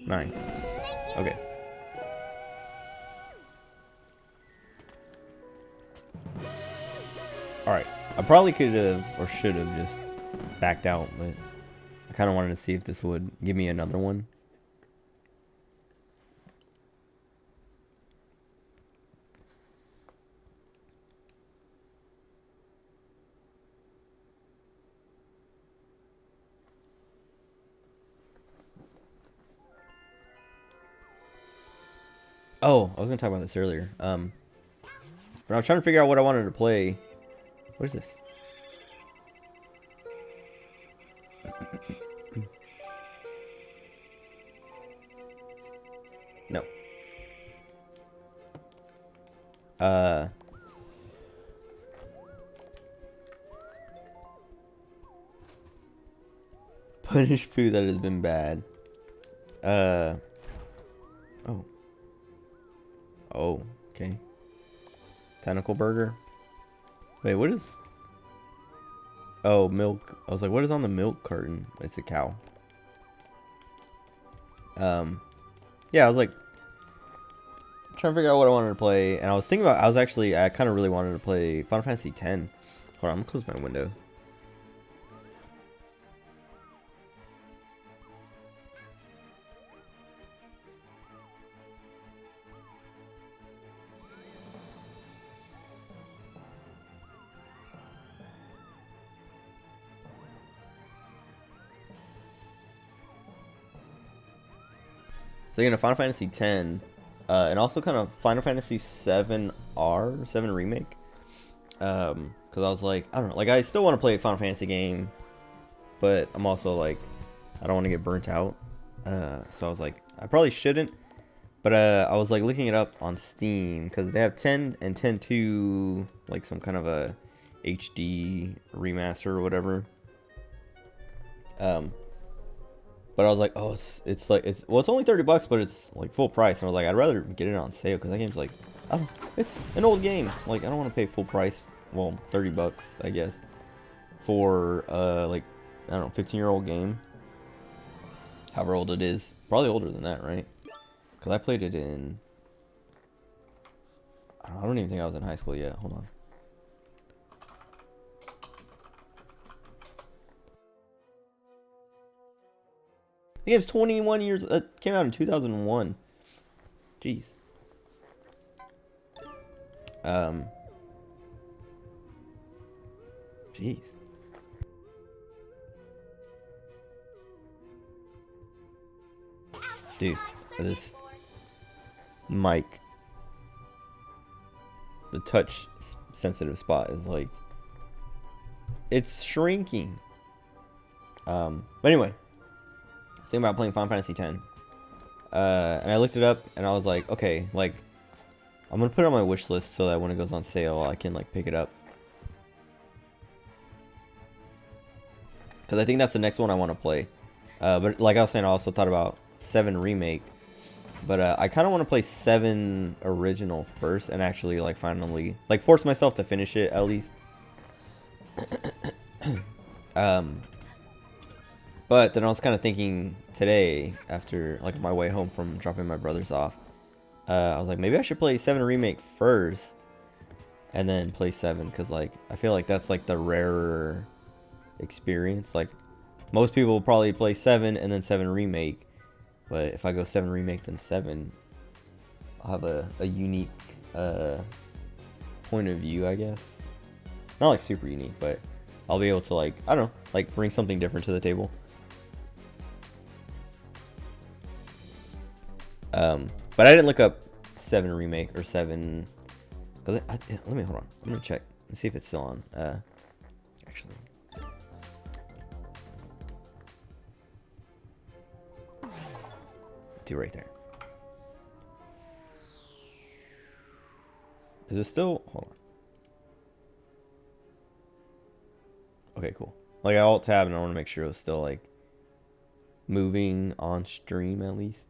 Nice. Okay. Alright. I probably could have or should have just backed out, but I kind of wanted to see if this would give me another one. Oh, I was gonna talk about this earlier. When I was trying to figure out what I wanted to play. What is this? No. Punish food that has been bad. Oh. Oh, okay. Tentacle burger. Wait, what is... Oh, milk. I was like, what is on the milk carton? It's a cow. Yeah, I was like... trying to figure out what I wanted to play. And I was thinking about... I kind of really wanted to play Final Fantasy X. Hold on, I'm gonna close my window. So again, Final Fantasy X, and also kind of Final Fantasy 7R, 7 Remake. Because I was like, I don't know, like I still want to play a Final Fantasy game, but I'm also like, I don't want to get burnt out. So I was like, I probably shouldn't. But I was like looking it up on Steam because they have 10 and 10.2, like some kind of a HD remaster or whatever. But I was like, oh, it's only $30, but it's like full price. And I was like, I'd rather get it on sale because that game's like, it's an old game. Like, I don't want to pay full price. Well, $30, I guess, for like, I don't know, 15-year-old game. However old it is, probably older than that, right? Because I played it in, I don't even think I was in high school yet. Hold on. The game's 21 years. Came out in 2001. Jeez. Jeez. Dude, this mic, the touch sensitive spot is like, it's shrinking. But anyway, thinking about playing Final Fantasy X. And I looked it up and I was like, okay, like, I'm gonna put it on my wish list so that when it goes on sale, I can like pick it up. Because I think that's the next one I want to play. But like I was saying, I also thought about 7 Remake. But I kind of want to play 7 Original first and actually like finally like force myself to finish it at least. But then I was kind of thinking today after like my way home from dropping my brothers off, I was like, maybe I should play 7 Remake first and then play 7, because like I feel like that's like the rarer experience. Like most people will probably play 7 and then 7 Remake, but if I go 7 Remake then 7, I'll have a unique point of view, I guess. Not like super unique, but I'll be able to like, I don't know, like bring something different to the table. But I didn't look up 7 Remake or 7. Let me hold on. Let me check. Let's see if it's still on. Actually. Do right there. Is it still? Hold on. Okay, cool. Like I alt tab and I want to make sure it was still like moving on stream at least.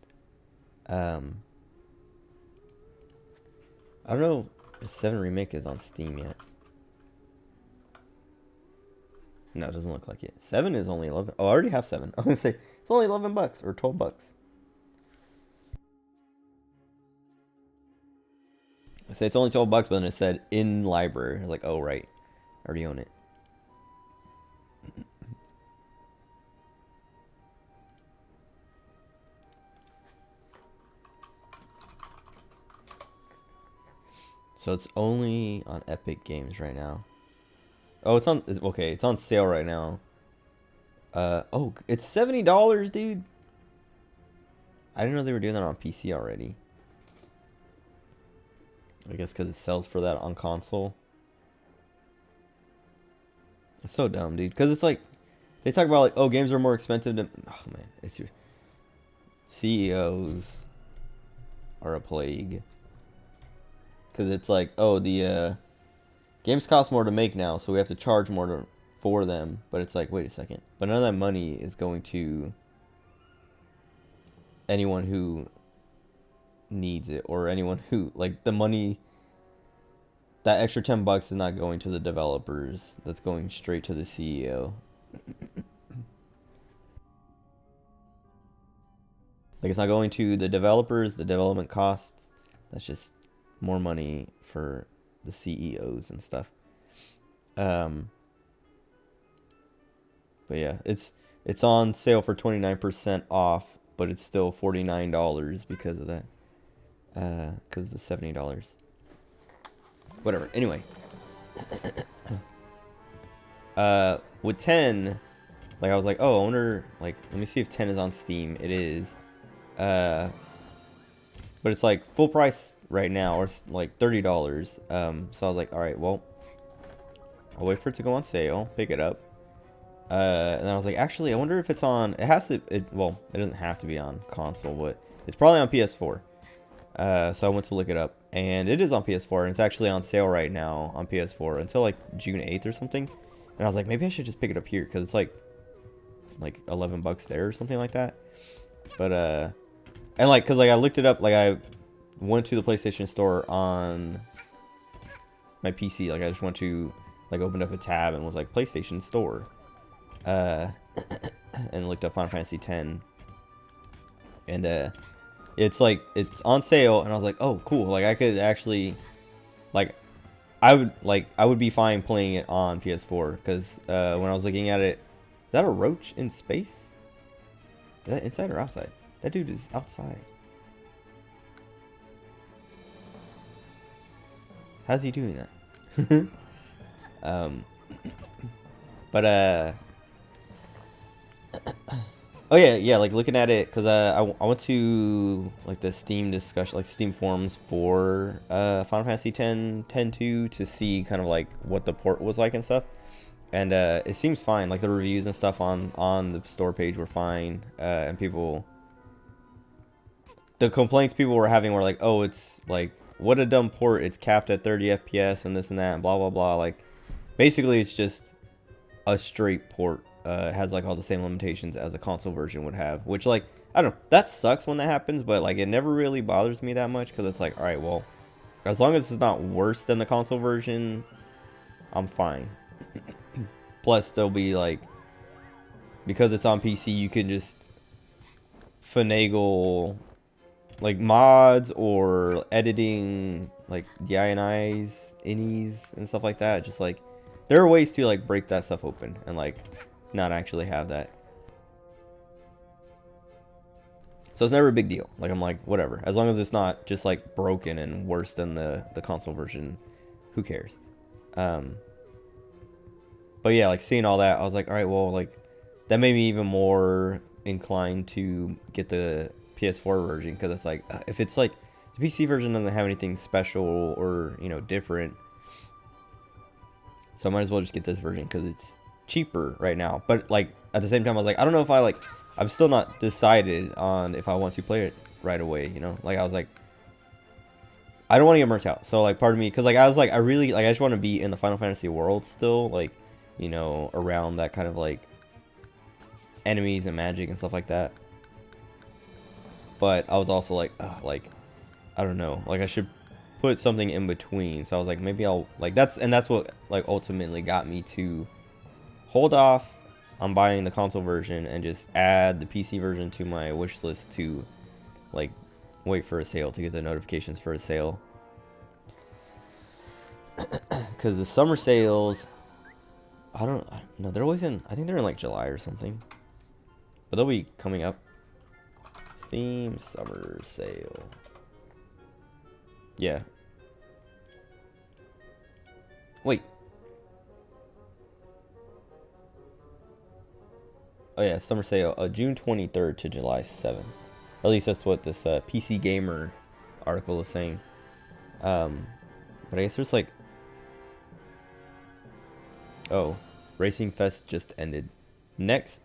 I don't know if 7 Remake is on Steam yet. No, it doesn't look like it. 7 is only 11. Oh, I already have 7. I was gonna say it's only $11 or $12. I say it's only $12, but then it said in library. I was like, oh right, I already own it. So it's only on Epic Games right now. Oh, it's on. Okay, it's on sale right now. Oh, it's $70, dude. I didn't know they were doing that on PC already. I guess because it sells for that on console. It's so dumb, dude. Because it's like they talk about like, oh, games are more expensive than. Oh man, it's your CEOs are a plague. Because it's like, oh, the games cost more to make now, so we have to charge more for them. But it's like, wait a second. But none of that money is going to anyone who needs it, or anyone who, like, the money, that extra $10 is not going to the developers. That's going straight to the CEO. Like, it's not going to the developers, the development costs. That's just more money for the CEOs and stuff. But yeah, it's on sale for 29% off, but it's still $49 because of that. Because of the $70. Whatever. Anyway. With 10, like I was like, oh, I wonder, like, let me see if 10 is on Steam. It is. But it's like full price right now, or like $30. So I was like, all right, well, I'll wait for it to go on sale, pick it up. And then I was like, actually, I wonder if it's on. It has to. Well, it doesn't have to be on console, but it's probably on PS4. So I went to look it up, and it is on PS4, and it's actually on sale right now on PS4 until like June 8th or something. And I was like, maybe I should just pick it up here because it's like $11 there or something like that. But and like, cause like I looked it up, like I went to the PlayStation Store on my PC. Like I just went to, like, opened up a tab and was like PlayStation Store, and looked up Final Fantasy X, and it's like, it's on sale, and I was like, oh cool, like I could actually, like, I would be fine playing it on PS4, because when I was looking at it, is that a roach in space? Is that inside or outside? That dude is outside. How's he doing that? But Oh yeah, yeah. Like looking at it, cause I went to like the Steam discussion, like Steam forums for Final Fantasy 10.2 to see kind of like what the port was like and stuff. And it seems fine. Like the reviews and stuff on the store page were fine. And the complaints people were having were like, oh, it's like, what a dumb port. It's capped at 30 FPS and this and that and blah blah blah. Like, basically, it's just a straight port. It has like all the same limitations as a console version would have. Which, like, I don't know. That sucks when that happens, but like it never really bothers me that much because it's like, all right, well, as long as it's not worse than the console version, I'm fine. Plus, there'll be like, because it's on PC, you can just finagle like mods or editing like DINIs, innies, and stuff like that. Just like there are ways to like break that stuff open and like not actually have that. So it's never a big deal. Like I'm like, whatever. As long as it's not just like broken and worse than the console version, who cares? But yeah, like seeing all that, I was like, all right, well, like that made me even more inclined to get the PS4 version because it's like if it's like the PC version doesn't have anything special or different, so I might as well just get this version because it's cheaper right now. But like at the same time, I was like, I don't know if I'm still not decided on if I want to play it right away. Like I was like, I don't want to get burnt out. So like part of me, because like I was like, I really like I just want to be in the Final Fantasy world still, like around that kind of like enemies and magic and stuff like that. But I was also like, like I don't know, like I should put something in between. So I was like, maybe I'll like that's what like ultimately got me to hold off on buying the console version and just add the PC version to my wish list to like wait for a sale, to get the notifications for a sale. Because the summer sales, I don't know, they're always in, I think they're in like July or something, but they'll be coming up. Steam summer sale. Yeah. Wait. Oh yeah, summer sale, June 23rd to July 7th. At least that's what this PC Gamer article is saying. But I guess there's like, oh, Racing Fest just ended.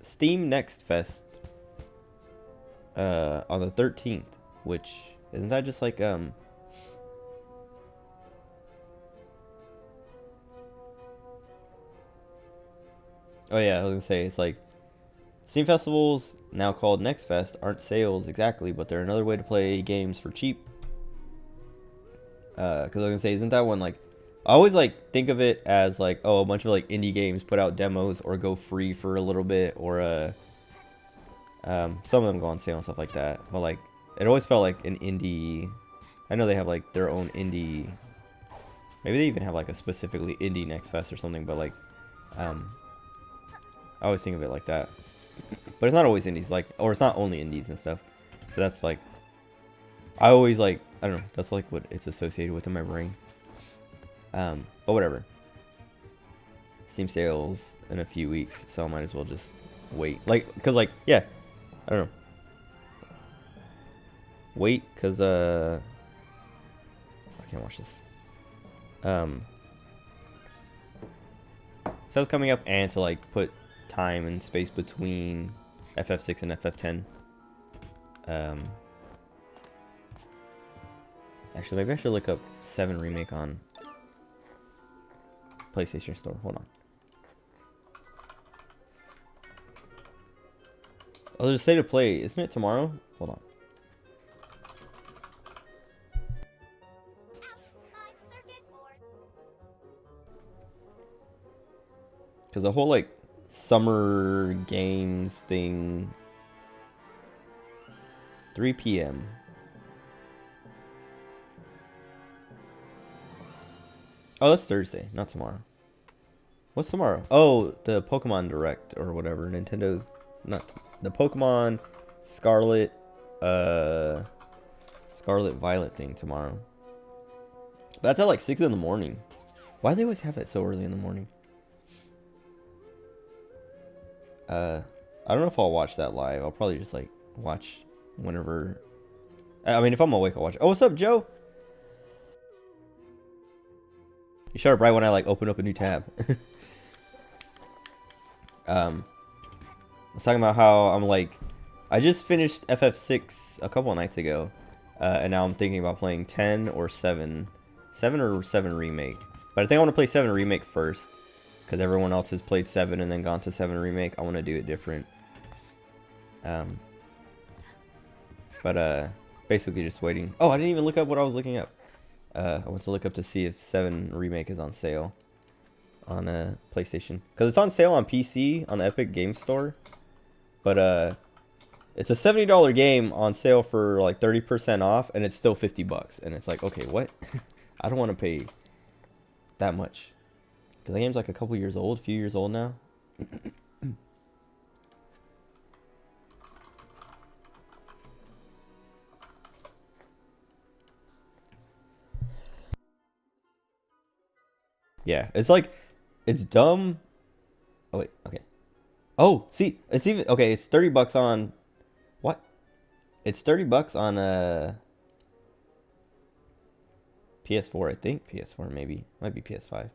Steam Next Fest on the 13th, which isn't that just like oh yeah, I was gonna say it's like Steam festivals, now called Next Fest, aren't sales exactly, but they're another way to play games for cheap. Because I was gonna say, isn't that one like, I always like think of it as like, oh, a bunch of like indie games put out demos or go free for a little bit, or some of them go on sale and stuff like that. But like, it always felt like an indie. I know they have like their own indie. Maybe they even have like a specifically indie Next Fest or something. But like, I always think of it like that. But it's not always indies, like, or it's not only indies and stuff. But that's like, I always like, I don't know, that's like what it's associated with in my brain. But whatever. Steam sales in a few weeks, so I might as well just wait. Like, cause like, yeah, I don't know. Wait, cause I can't watch this. Sales coming up, and to like put time and space between FF6 and FF10. Actually, maybe I should look up 7 Remake on PlayStation Store. Hold on. Oh, there's a state of play. Isn't it tomorrow? Hold on. Because the whole like summer games thing, 3 p.m. Oh, that's Thursday, not tomorrow. What's tomorrow? Oh, the Pokemon Direct or whatever. Nintendo's, not the Pokemon Scarlet Violet thing tomorrow. But that's at like 6 in the morning. Why do they always have it so early in the morning? I don't know if I'll watch that live. I'll probably just like watch whenever. I mean, if I'm awake, I'll watch it. Oh, what's up, Joe? You showed up right when I like open up a new tab. I was talking about how I'm like, I just finished FF6 a couple of nights ago, and now I'm thinking about playing 10 or 7 or 7 remake. But I think I want to play 7 remake first, because everyone else has played 7 and then gone to 7 remake. I want to do it different. Basically just waiting. Oh, I didn't even look up what I was looking up. I went to look up to see if 7 remake is on sale on PlayStation, because it's on sale on PC on the Epic Game Store, but it's a $70 game on sale for like 30% off, and it's still $50, and it's like, okay, what? I don't want to pay that much. The game's like a couple years old, a few years old now. Yeah, it's like, it's dumb. Oh wait, okay. Oh, see, it's even okay. It's $30 on what? It's $30 on PS4, I think. PS4 maybe, might be PS5.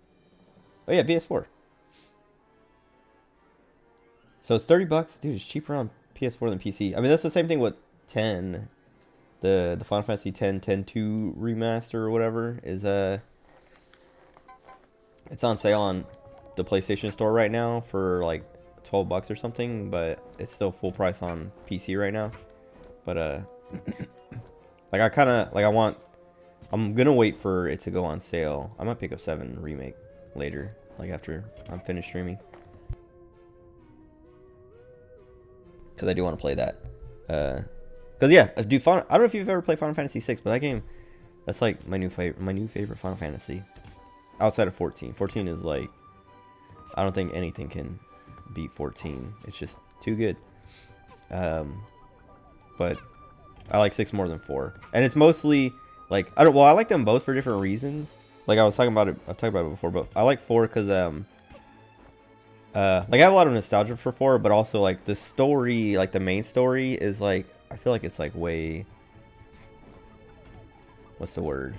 Oh yeah, PS4. So it's $30, dude. It's cheaper on PS4 than PC. I mean, that's the same thing with 10. The Final Fantasy 10 10-2 remaster or whatever is it's on sale on the PlayStation Store right now for like $12 or something, but it's still full price on PC right now. But like I'm gonna wait for it to go on sale. I might pick up 7 remake later, like after I'm finished streaming, because I do want to play that. Because yeah, dude, I don't know if you've ever played Final Fantasy 6, but that game, that's like my new favorite Final Fantasy. Outside of 14. 14 is like, I don't think anything can beat 14. It's just too good. But I like 6 more than 4. And it's mostly like, I like them both for different reasons. Like I've talked about it before, but I like 4 because like I have a lot of nostalgia for 4, but also like the story, like the main story is like, I feel like it's like way, what's the word?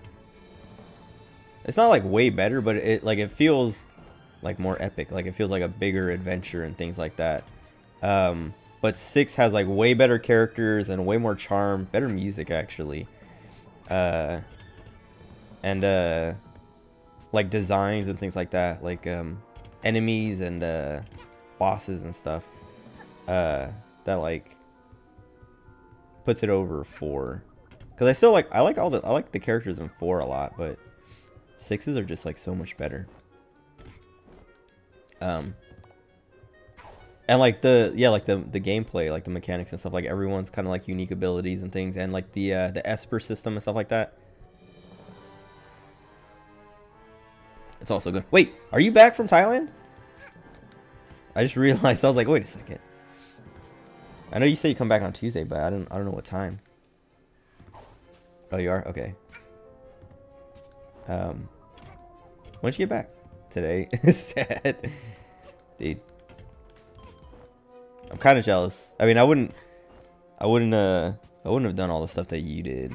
It's not like way better, but it feels like more epic. Like it feels like a bigger adventure and things like that. But 6 has like way better characters and way more charm, better music actually, and like designs and things like that, like enemies and bosses and stuff. That like puts it over 4. Because I still like I like the characters in 4 a lot, but 6s are just like so much better. And like the gameplay, like the mechanics and stuff, like everyone's kind of like unique abilities and things, and like the Esper system and stuff like that. It's also good. Wait, are you back from Thailand? I just realized, I was like, wait a second. I know you say you come back on Tuesday, but I don't know what time. Oh, you are? Okay. When'd you get back? Today. Sad. Dude. I'm kind of jealous. I mean, I wouldn't have done all the stuff that you did.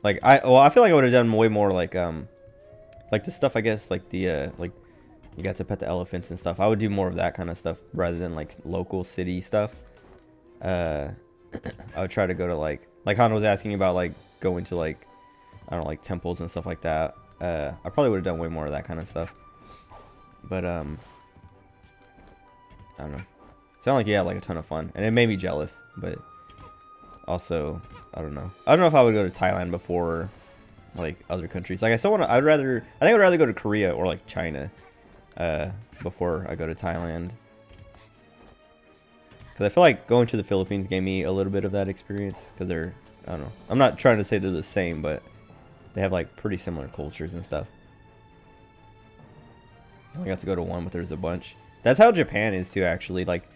Like I feel like I would have done way more like the stuff, I guess, like the like you got to pet the elephants and stuff. I would do more of that kind of stuff rather than like local city stuff. I would try to go to like Han was asking about, like going to like, I don't know, like temples and stuff like that. I probably would have done way more of that kind of stuff. But I don't know. Sounded like you had like a ton of fun, and it made me jealous. But also, I don't know. I don't know if I would go to Thailand before like other countries. Like I think I'd rather go to Korea or like China before I go to Thailand. Because I feel like going to the Philippines gave me a little bit of that experience. Because I don't know. I'm not trying to say they're the same, but they have like pretty similar cultures and stuff. I only got to go to one, but there's a bunch. That's how Japan is too, actually. Like,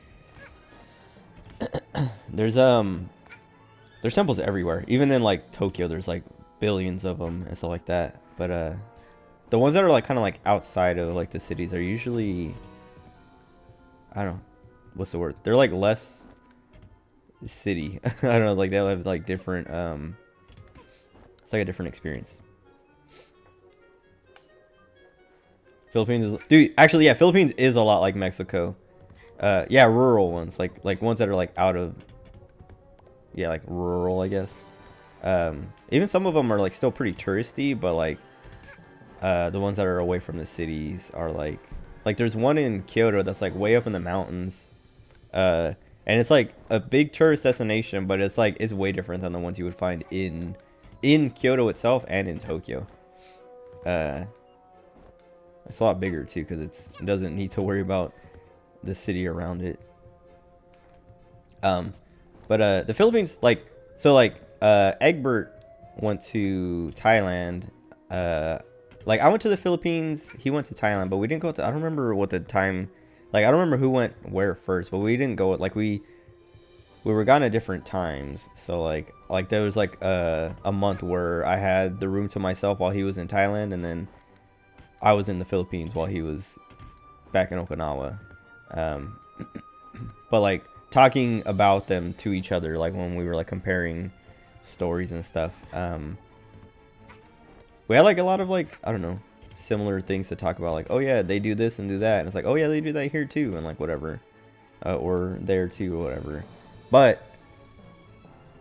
there's temples everywhere. Even in like Tokyo, there's like billions of them and stuff like that. But the ones that are like kind of like outside of like the cities are usually, I don't know, what's the word? They're like less city. I don't know, like they'll have like different it's like a different experience. Philippines is, dude, actually, yeah, Philippines is a lot like Mexico. Yeah, rural ones, like ones that are like out of, yeah, like rural, I guess. Even some of them are like still pretty touristy, but like the ones that are away from the cities are like there's one in Kyoto that's like way up in the mountains, and it's like a big tourist destination, but it's like it's way different than the ones you would find in Kyoto itself and in Tokyo. It's a lot bigger too because it doesn't need to worry about the city around it. But the Philippines, like, so like Egbert went to Thailand. Like I went to the Philippines, he went to Thailand, but we didn't go to, I don't remember what the time, like I don't remember who went where first, but we didn't go, like we were gone at different times. So like there was like a month where I had the room to myself while he was in Thailand, and then I was in the Philippines while he was back in Okinawa. But like talking about them to each other, like when we were like comparing stories and stuff, we had like a lot of like, I don't know, similar things to talk about, like, oh yeah, they do this and do that, and it's like, oh yeah, they do that here too, and like whatever, or there too, or whatever. But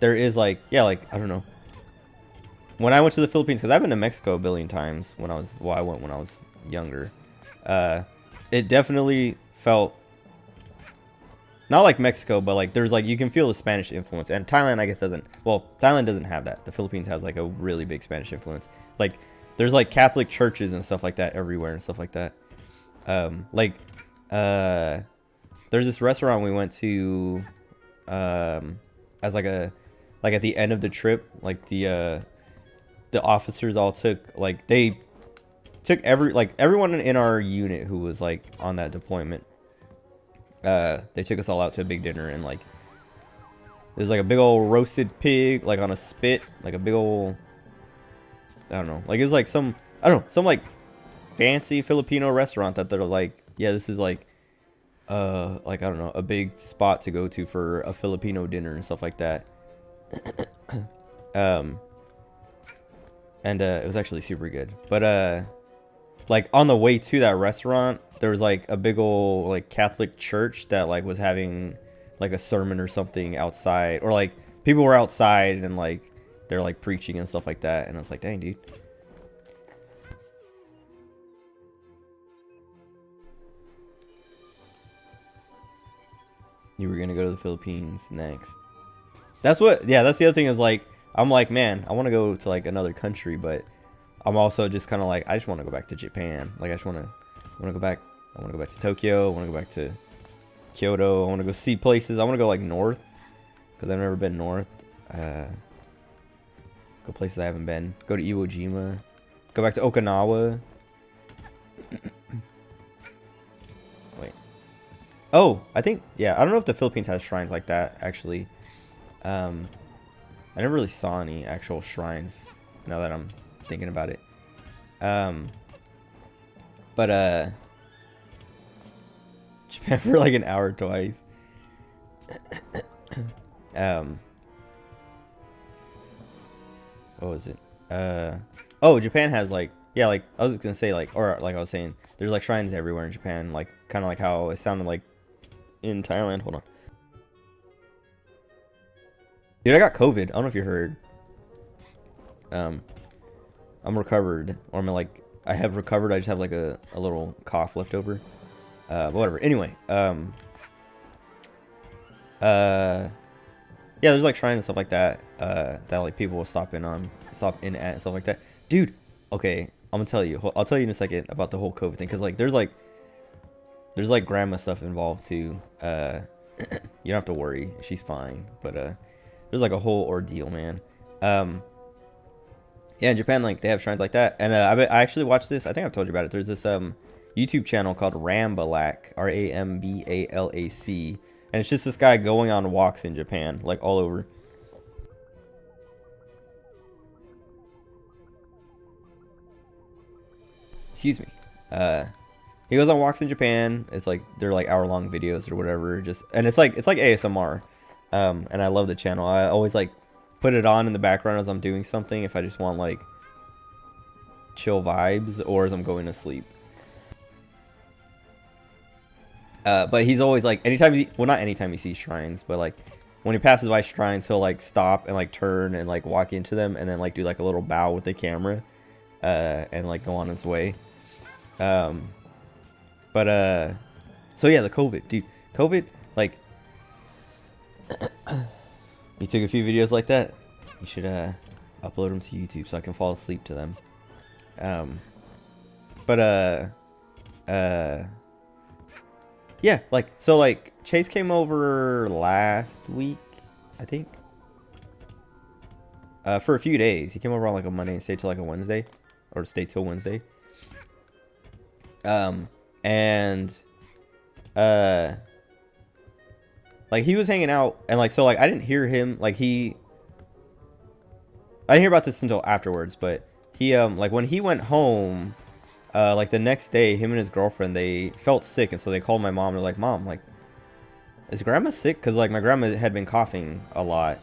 there is like, yeah, like I don't know, when I went to the Philippines, because I've been to Mexico a billion times when I went when I was younger, it definitely felt not like Mexico, but like there's like, you can feel the Spanish influence, and Thailand I guess doesn't, well, Thailand doesn't have that. The Philippines has like a really big Spanish influence. Like there's like Catholic churches and stuff like that everywhere and stuff like that. There's this restaurant we went to as like at the end of the trip, like the officers all took, like they took everyone in our unit who was like on that deployment, they took us all out to a big dinner, and like there's like a big old roasted pig like on a spit, like a big old, I don't know, like it's like some, I don't know, some like fancy Filipino restaurant that they're like, yeah, this is like I don't know, a big spot to go to for a Filipino dinner and stuff like that. And it was actually super good. But like on the way to that restaurant, there was like a big old like Catholic church that like was having like a sermon or something outside, or like people were outside and like they're like preaching and stuff like that, and I was like, dang, dude. You were gonna go to the Philippines next. That's what, yeah, that's the other thing, is like, I'm like, man, I want to go to like another country, but I'm also just kind of like, I just want to go back to Japan. Like I just want to go back. I want to go back to Tokyo. I want to go back to Kyoto. I want to go see places. I want to go like north, because I've never been north. Go places I haven't been. Go to Iwo Jima. Go back to Okinawa. Wait. Oh, I think, yeah, I don't know if the Philippines has shrines like that, actually. I never really saw any actual shrines, now that I'm thinking about it. Japan for like an hour twice. What was it? Oh, Japan has like, yeah, like I was gonna say, like, or like I was saying, there's like shrines everywhere in Japan, like kind of like how it sounded like in Thailand. Hold on. Dude, I got COVID. I don't know if you heard. I'm recovered, or I'm like, I have recovered. I just have like a little cough left over. But whatever. Anyway, yeah, there's like shrines and stuff like that. That like people will stop in at and stuff like that. Dude, okay, I'm gonna tell you. I'll tell you in a second about the whole COVID thing, because like there's like grandma stuff involved too. You don't have to worry, she's fine. But there's like a whole ordeal, man. Yeah, in Japan, like they have shrines like that, and I actually watched this. I think I've told you about it. There's this YouTube channel called Rambalac, Rambalac, and it's just this guy going on walks in Japan, like all over. Excuse me. He goes on walks in Japan. It's like they're like hour-long videos or whatever. And it's like ASMR. And I love the channel. I always like put it on in the background as I'm doing something if I just want like chill vibes or as I'm going to sleep. But he's always like, anytime he, well, not anytime he sees shrines, but like when he passes by shrines, he'll like stop and like turn and like walk into them and then like do like a little bow with the camera, and like go on his way. So yeah, the COVID, dude, COVID, like, he took a few videos like that. You should upload them to YouTube so I can fall asleep to them. Yeah, like, so like Chase came over last week, I think, for a few days. He came over on like a Monday and stayed till like a Wednesday, or stayed till Wednesday. Like he was hanging out and like, so like I didn't hear him, like I didn't hear about this until afterwards, but he like when he went home, like the next day, him and his girlfriend, they felt sick, and so they called my mom. They're like, "Mom, like, is grandma sick?" Because like my grandma had been coughing a lot,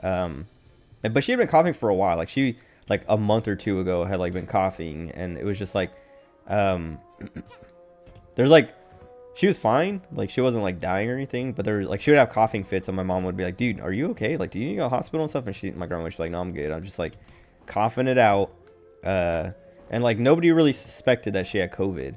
but she had been coughing for a while. Like she, like a month or two ago, had like been coughing, and it was just like, there's like, she was fine, like she wasn't like dying or anything, but there was like, she would have coughing fits, and my mom would be like, "Dude, are you okay? Like, do you need to go to the hospital and stuff?" And my grandma was like, "No, I'm good. I'm just like coughing it out." And like nobody really suspected that she had COVID.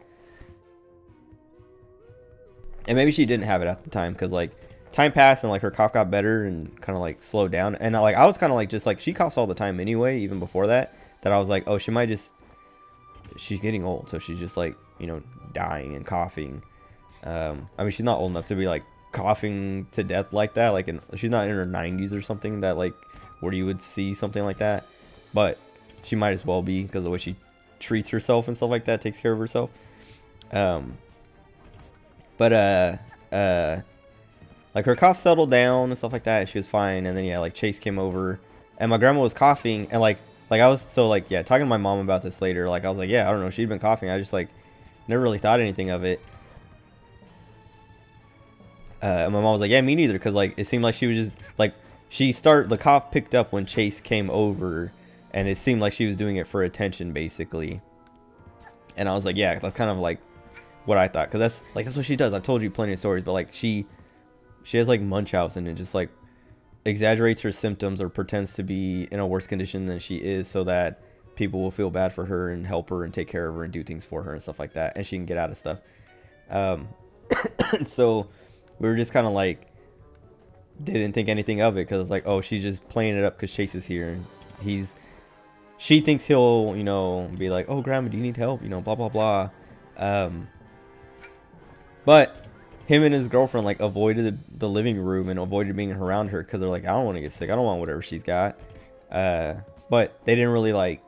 And maybe she didn't have it at the time because like time passed and like her cough got better and kind of like slowed down. And like I was kind of like, just like, she coughs all the time anyway, even before that I was like, oh, she might just, she's getting old, so she's just like, you know, dying and coughing. I mean, she's not old enough to be like coughing to death like that, like she's not in her 90s or something that like where you would see something like that, but she might as well be because of the way she treats herself and stuff like that, takes care of herself. Like her cough settled down and stuff like that, and she was fine. And then yeah, like Chase came over and my grandma was coughing, and like I was, so like, yeah, talking to my mom about this later, like I was like, yeah, I don't know, she'd been coughing, I just like never really thought anything of it. And my mom was like, yeah, me neither, because like it seemed like she was just like, the cough picked up when Chase came over, and it seemed like she was doing it for attention, basically. And I was like, yeah, that's kind of like what I thought, because that's what she does. I've told you plenty of stories, but like she has like Munchausen and just like exaggerates her symptoms or pretends to be in a worse condition than she is, so that people will feel bad for her and help her and take care of her and do things for her and stuff like that, and she can get out of stuff. So we were just kind of like, didn't think anything of it, because it's like, oh, she's just playing it up because Chase is here, and she thinks he'll, you know, be like, oh, grandma, do you need help, you know, blah blah blah. But him and his girlfriend like avoided the living room and avoided being around her because they're like, I don't want to get sick, I don't want whatever she's got. But they didn't really like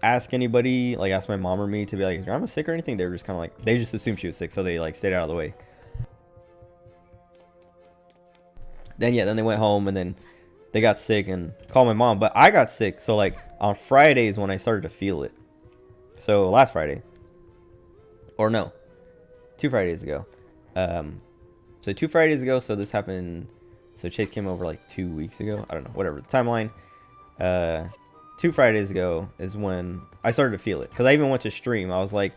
ask anybody, like ask my mom or me to be like, is grandma sick or anything. They were just kind of like, they just assumed she was sick, so they like stayed out of the way. Then they went home, and then they got sick and called my mom. But I got sick, so like on Fridays when I started to feel it. So last Friday, or no, 2 Fridays ago. So 2 Fridays ago, so this happened, so Chase came over like 2 weeks ago, I don't know, whatever the timeline. 2 Fridays ago is when I started to feel it, because I even went to stream. I was like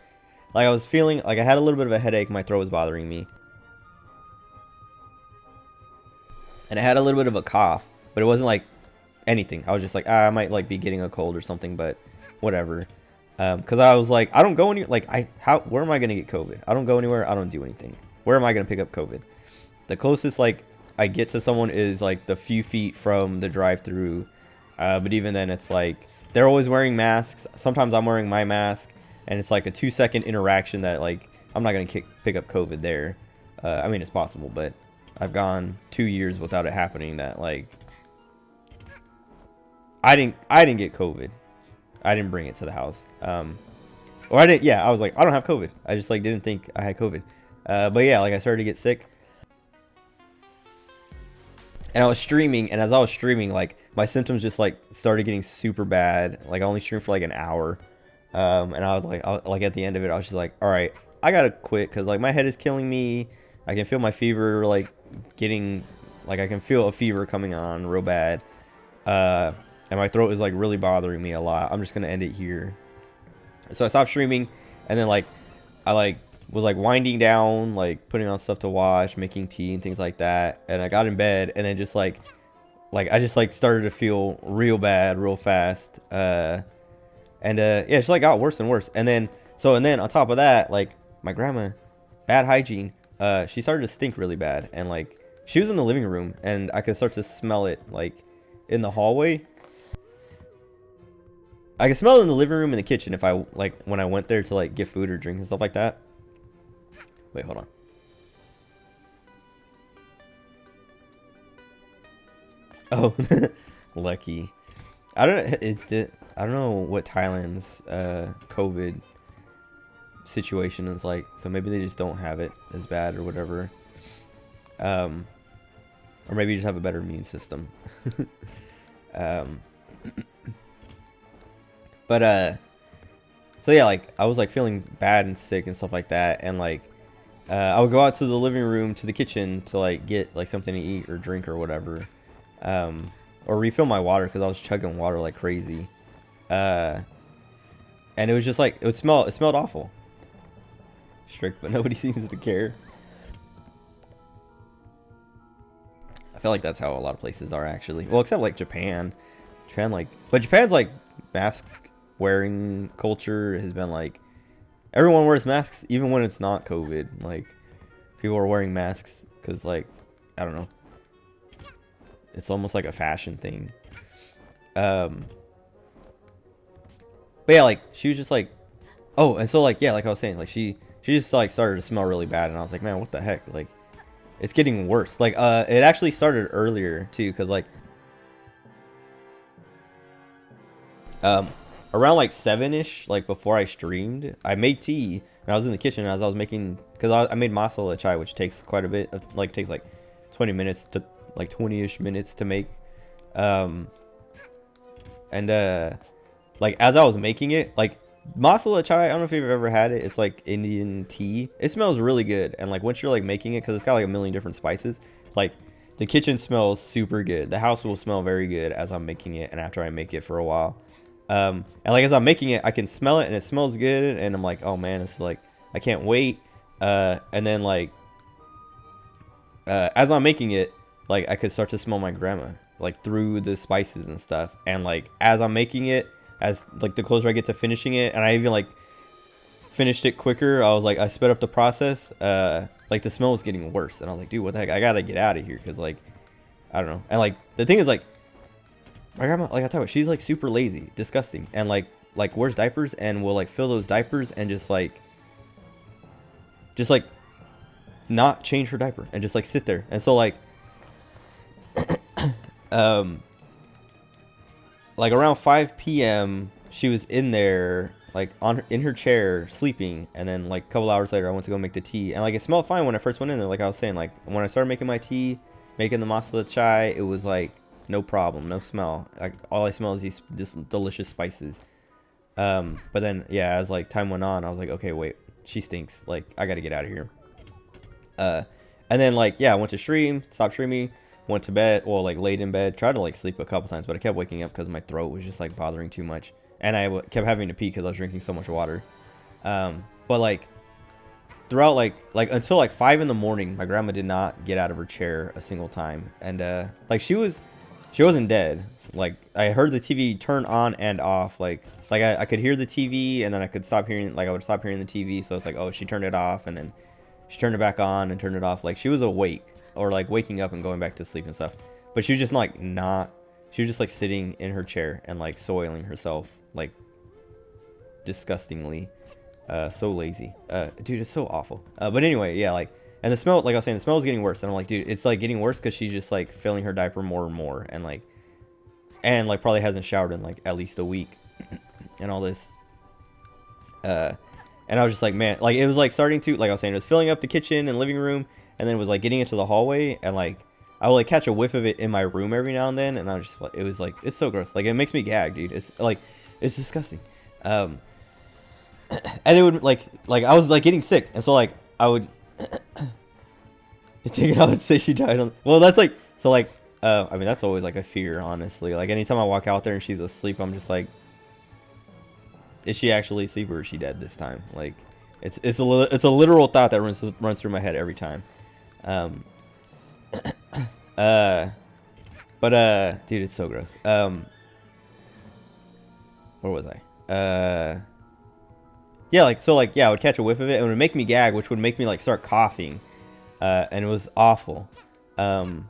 I was feeling like I had a little bit of a headache, my throat was bothering me, and I had a little bit of a cough, but it wasn't like anything. I was just like, I might like be getting a cold or something, but whatever. Because I was like, I don't go anywhere, like where am I gonna get COVID? I don't go anywhere, I don't do anything. Where am I gonna pick up COVID? The closest like I get to someone is like the few feet from the drive-through, but even then it's like they're always wearing masks. Sometimes I'm wearing my mask, and it's like a 2-second interaction that like I'm not gonna pick up COVID there. I mean, it's possible, but I've gone 2 years without it happening. That like I didn't get COVID. I didn't bring it to the house. Or I didn't. Yeah, I was like, I don't have COVID. I just like didn't think I had COVID. But yeah, like I started to get sick, and I was streaming, and as I was streaming, like my symptoms just like started getting super bad. Like I only streamed for like an hour, and I was like at the end of it, I was just like, all right, I gotta quit, because like my head is killing me. I can feel my fever like getting Like I can feel a fever coming on real bad. And my throat is like really bothering me a lot. I'm just gonna end it here. So I stopped streaming, and then like I like was like winding down, like putting on stuff to watch, making tea and things like that. And I got in bed, and then just like I just like started to feel real bad real fast. Yeah, it just like got worse and worse. And then on top of that, like my grandma, bad hygiene. She started to stink really bad, and like she was in the living room, and I could start to smell it like in the hallway. I could smell it in the living room and the kitchen if I like when I went there to like get food or drinks and stuff like that. Wait, hold on. Oh, lucky. I don't know what Thailand's COVID situation is like, so maybe they just don't have it as bad or whatever. Or maybe you just have a better immune system. But so yeah, like I was like feeling bad and sick and stuff like that, and like I would go out to the living room to the kitchen to like get like something to eat or drink or whatever, or refill my water because I was chugging water like crazy, and it was just like it smelled awful. Strict, but nobody seems to care. I feel like that's how a lot of places are actually. Well, except like Japan. But Japan's like mask wearing culture has been like everyone wears masks even when it's not COVID. Like people are wearing masks because like I don't know, it's almost like a fashion thing. But yeah, like she was just like, oh, and so like yeah, like I was saying, like she just like started to smell really bad, and I was like, man, what the heck, like it's getting worse. Like it actually started earlier too, because like around like 7ish, like before I streamed, I made tea, and I was in the kitchen as I was making, because I made masala chai, which takes quite a bit of, like takes like 20 minutes to like 20ish minutes to make. Like as I was making it, like masala chai, I don't know if you've ever had it, it's like Indian tea. It smells really good, and like once you're like making it, because it's got like a million different spices, like the kitchen smells super good. The house will smell very good as I'm making it and after I make it for a while. And like as I'm making it, I can smell it and it smells good, and I'm like, oh man, it's like I can't wait. And then like as I'm making it, like I could start to smell my grandma like through the spices and stuff. And like as I'm making it, as like the closer I get to finishing it, and I even like finished it quicker, I was like, I sped up the process. Like the smell was getting worse, and I was like, dude, what the heck, I gotta get out of here, because like I don't know. And like the thing is, like my grandma, like I tell you, she's like super lazy, disgusting, and like wears diapers and will like fill those diapers and just like not change her diaper and just like sit there. And so like like around 5 p.m. she was in there like in her chair sleeping, and then like a couple hours later I went to go make the tea, and like it smelled fine when I first went in there. Like I was saying, like when I started making my tea, making the masala chai, it was like no problem, no smell. Like all I smell is these delicious spices. But then yeah, as like time went on, I was like, okay, wait, she stinks. Like I gotta get out of here. And then like yeah, I went to stream, stopped streaming, went to bed. Well, like laid in bed, tried to like sleep a couple times, but I kept waking up because my throat was just like bothering too much, and I kept having to pee because I was drinking so much water. But like throughout like until like 5 in the morning, my grandma did not get out of her chair a single time, and like she wasn't dead. Like I heard the TV turn on and off. Like I could hear the TV, and then I could stop hearing. Like I would stop hearing the TV. So it's like, oh, she turned it off, and then she turned it back on and turned it off. Like she was awake, or like waking up and going back to sleep and stuff. But she was just like not. She was just like sitting in her chair and like soiling herself, like disgustingly. So lazy. Dude, it's so awful. But anyway, yeah, like. And the smell, like I was saying, the smell is getting worse. And I'm like, dude, it's like getting worse because she's just like filling her diaper more and more. And like probably hasn't showered in like at least a week and all this. And I was just like, man, like it was like starting to, like I was saying, it was filling up the kitchen and living room. And then it was like getting into the hallway. And like I would like catch a whiff of it in my room every now and then. And I was just like, it was like, it's so gross. Like it makes me gag, dude. It's like, it's disgusting. And it would like I was like getting sick. And so like I would. I would say she died on. Well, that's like So like, I mean, that's always like a fear, honestly. Like anytime I walk out there and she's asleep, I'm just like, is she actually asleep or is she dead this time? Like, it's a literal thought that runs through my head every time. Dude, it's so gross. Where was I? Yeah, like, so like, yeah, I would catch a whiff of it and it would make me gag, which would make me like start coughing. And it was awful. And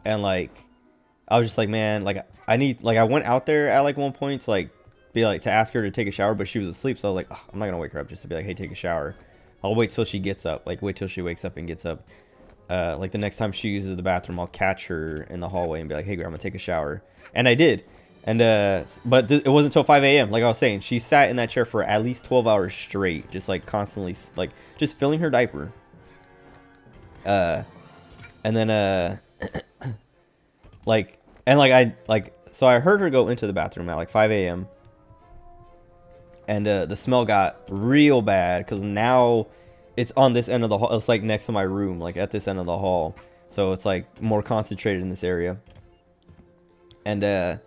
like, I was just like, man, like I need, like I went out there at like one point to like be like to ask her to take a shower, but she was asleep. So I was like, oh, I'm not gonna wake her up just to be like, hey, take a shower. I'll wait till she gets up. Like wait till she wakes up and gets up. Like the next time she uses the bathroom, I'll catch her in the hallway and be like, hey, grandma, take a shower. And I did. And but it wasn't until 5 a.m. Like I was saying, she sat in that chair for at least 12 hours straight, just like constantly, like just filling her diaper. And then so I heard her go into the bathroom at like 5 a.m. And the smell got real bad because now it's on this end of the hall. It's like next to my room, like at this end of the hall. So it's like more concentrated in this area. And I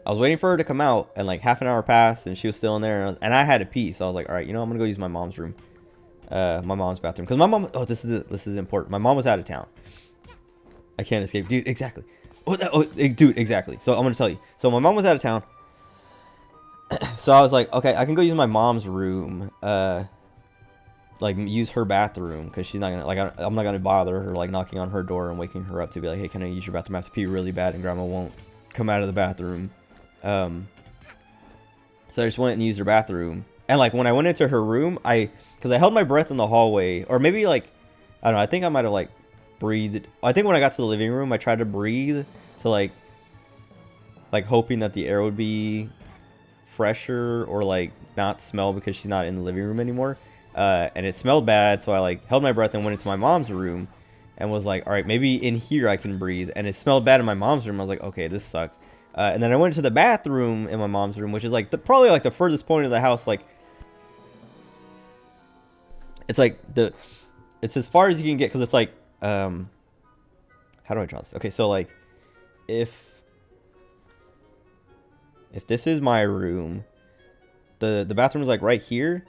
was waiting for her to come out, and like half an hour passed, and she was still in there. And I had to pee, so I was like, all right, you know, I'm gonna go use my mom's room, my mom's bathroom, because my mom. Oh, this is important. My mom was out of town. I can't escape, dude. Exactly. Dude, exactly. So I'm gonna tell you. So my mom was out of town. So I was like, okay, I can go use my mom's room, like use her bathroom, because she's not gonna, like, I'm not gonna bother her like knocking on her door and waking her up to be like, hey, can I use your bathroom? I have to pee really bad, and grandma won't come out of the bathroom. So I just went and used her bathroom, and like when I went into her room, because I held my breath in the hallway, or maybe like, I don't know, I think I might have like breathed. I think when I got to the living room, I tried to breathe to like hoping that the air would be fresher or like not smell, because she's not in the living room anymore. And it smelled bad, so I like held my breath and went into my mom's room and was like, all right, maybe in here I can breathe. And it smelled bad in my mom's room. I was like, okay, this sucks. And then I went to the bathroom in my mom's room, which is like probably like the furthest point of the house. Like it's like it's as far as you can get, because it's like, how do I draw this? Okay, so like if this is my room, the bathroom is like right here.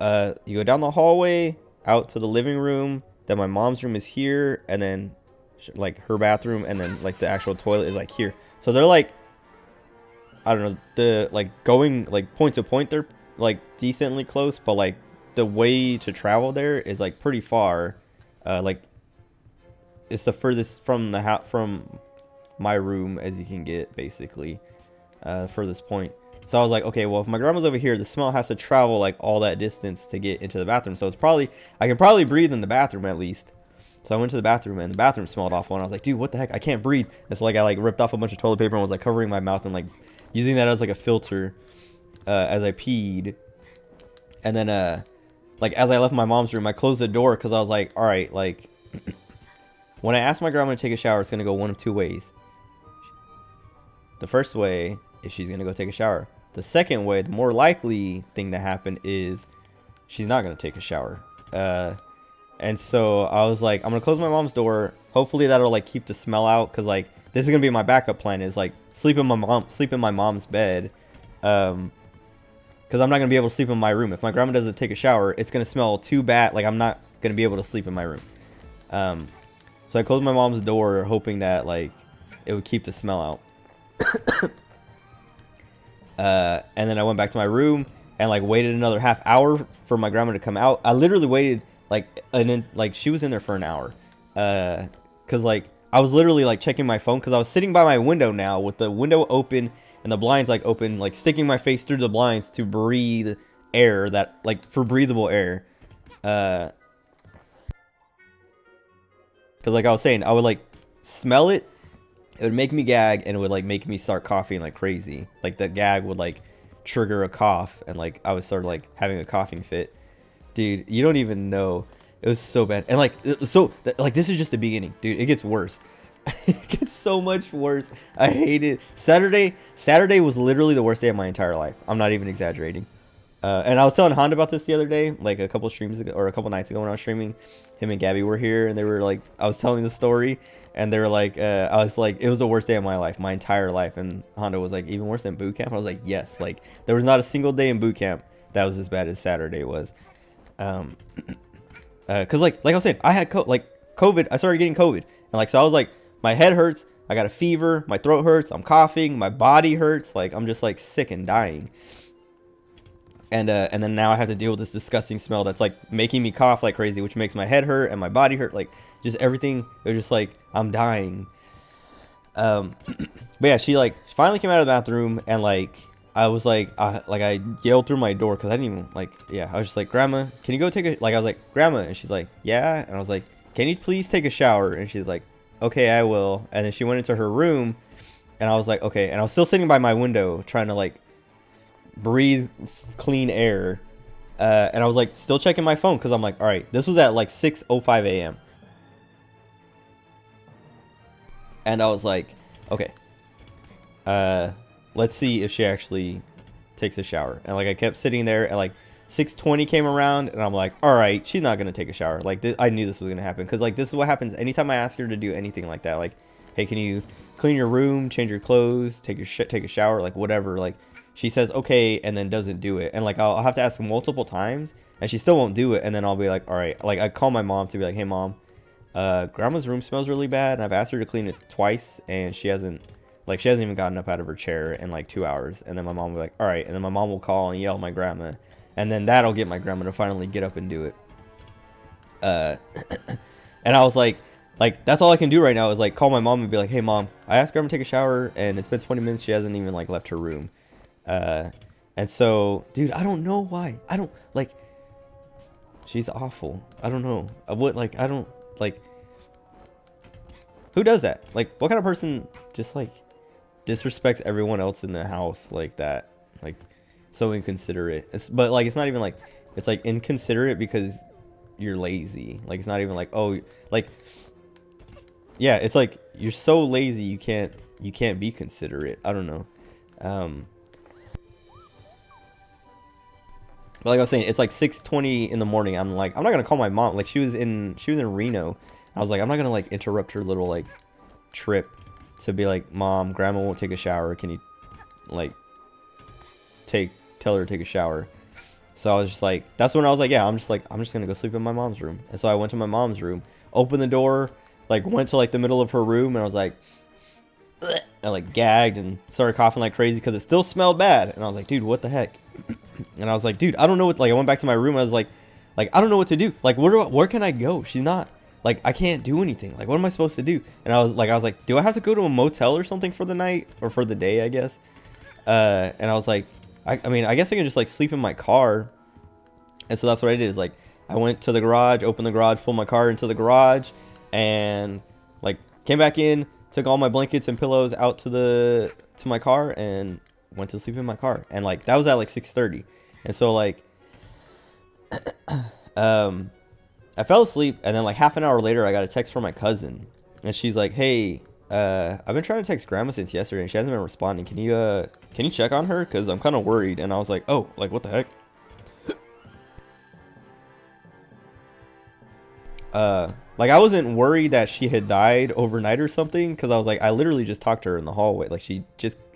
You go down the hallway out to the living room, then my mom's room is here, and then like her bathroom, and then like the actual toilet is like here. So they're like, I don't know, the like going like point to point, they're like decently close, but like the way to travel there is like pretty far. Like it's the furthest from the from my room as you can get, basically, furthest point. So I was like, okay, well, if my grandma's over here, the smell has to travel like all that distance to get into the bathroom. So it's probably, I can probably breathe in the bathroom at least. So I went to the bathroom, and the bathroom smelled awful, and I was like, dude, what the heck? I can't breathe. And so like I like ripped off a bunch of toilet paper and was like covering my mouth and like using that as like a filter as I peed. And then like as I left my mom's room, I closed the door because I was like, all right, like when I asked my grandma to take a shower, it's gonna go one of two ways. The first way is she's gonna go take a shower. The second way, the more likely thing to happen, is she's not gonna take a shower. And so I was like, I'm gonna close my mom's door. Hopefully that'll like keep the smell out, because like this is gonna be my backup plan, is like sleep in my mom's bed, because I'm not gonna be able to sleep in my room. If my grandma doesn't take a shower, it's gonna smell too bad. Like I'm not gonna be able to sleep in my room. So I closed my mom's door, hoping that like it would keep the smell out. And then I went back to my room and like waited another half hour for my grandma to come out. I literally waited like she was in there for an hour, because like I was literally like checking my phone, because I was sitting by my window now with the window open and the blinds like open, like sticking my face through the blinds to breathe air, that like for breathable air, because like I was saying, I would like smell it. It would make me gag, and it would like make me start coughing like crazy. Like the gag would like trigger a cough, and like I would start like having a coughing fit. Dude, you don't even know. It was so bad. And like, like this is just the beginning, dude. It gets worse. It gets so much worse. I hate it. Saturday was literally the worst day of my entire life. I'm not even exaggerating. And I was telling Honda about this the other day, like a couple streams ago or a couple nights ago when I was streaming. Him and Gabby were here, and they were like, I was telling the story, and they were like, I was like, it was the worst day of my life, my entire life. And Honda was like, even worse than boot camp. I was like, yes, like there was not a single day in boot camp that was as bad as Saturday was. Cause like I was saying, I had COVID. I started getting COVID, and like so I was like, my head hurts, I got a fever, my throat hurts, I'm coughing, my body hurts, like I'm just like sick and dying. And then now I have to deal with this disgusting smell that's like making me cough like crazy, which makes my head hurt and my body hurt, like just everything. It was just like I'm dying. But yeah, she like finally came out of the bathroom, and like I was like I yelled through my door because I didn't even like, yeah, I was just like, Grandma, can you go take a, like I was like, Grandma, and she's like, yeah, and I was like, can you please take a shower? And she's like, okay, I will. And then she went into her room, and I was like, okay, and I was still sitting by my window trying to like breathe clean air, and I was like still checking my phone because I'm like, all right, this was at like 6:05 a.m. and I was like, okay, let's see if she actually takes a shower. And like I kept sitting there, and like 6:20 came around, and I'm like, all right, she's not gonna take a shower. Like I knew this was gonna happen, because like this is what happens anytime I ask her to do anything like that, like, hey, can you clean your room, change your clothes, take a shower, like whatever, like she says okay and then doesn't do it. And like I'll have to ask multiple times, and she still won't do it. And then I'll be like, all right, like I call my mom to be like, hey mom, Grandma's room smells really bad, and I've asked her to clean it twice, and she hasn't even gotten up out of her chair in like 2 hours. And then my mom will be like, all right, and then my mom will call and yell at my grandma, and then that'll get my grandma to finally get up and do it. And I was like that's all I can do right now is like call my mom and be like, hey mom, I asked Grandma to take a shower, and it's been 20 minutes, she hasn't even like left her room. And so, dude, I don't know why. I don't like. She's awful. I don't know. I don't like. Who does that? Like, what kind of person just like disrespects everyone else in the house like that? Like, so inconsiderate. But like, it's not even like, it's like inconsiderate because you're lazy. Like, it's not even like, oh, like, yeah, it's like you're so lazy you can't be considerate. I don't know. But like I was saying, it's like 6:20 in the morning. I'm like, I'm not gonna call my mom. Like she was in Reno. I was like, I'm not gonna like interrupt her little like trip to be like, Mom, Grandma won't take a shower. Can you like tell her to take a shower? So I was just like, that's when I was like, yeah, I'm just gonna go sleep in my mom's room. And so I went to my mom's room, opened the door, like went to like the middle of her room, and I was like, ugh, I like gagged and started coughing like crazy because it still smelled bad. And I was like, dude, what the heck? And I was like, dude, I don't know what, like I went back to my room, and I was like I don't know what to do. Like where can I go? She's not, like, I can't do anything. Like, what am I supposed to do? And I was like, do I have to go to a motel or something for the night, or for the day, I guess? And I was like, I mean, I guess I can just like sleep in my car. And so that's what I did, is like I went to the garage, opened the garage, pulled my car into the garage, and like came back in, took all my blankets and pillows out to my car, and went to sleep in my car. And like that was at like 6:30. And so like I fell asleep, and then like half an hour later I got a text from my cousin, and she's like, hey, I've been trying to text Grandma since yesterday, and she hasn't been responding. Can you check on her, because I'm kind of worried? And I was like, oh, like what the heck? Like I wasn't worried that she had died overnight or something, because I was like, I literally just talked to her in the hallway. Like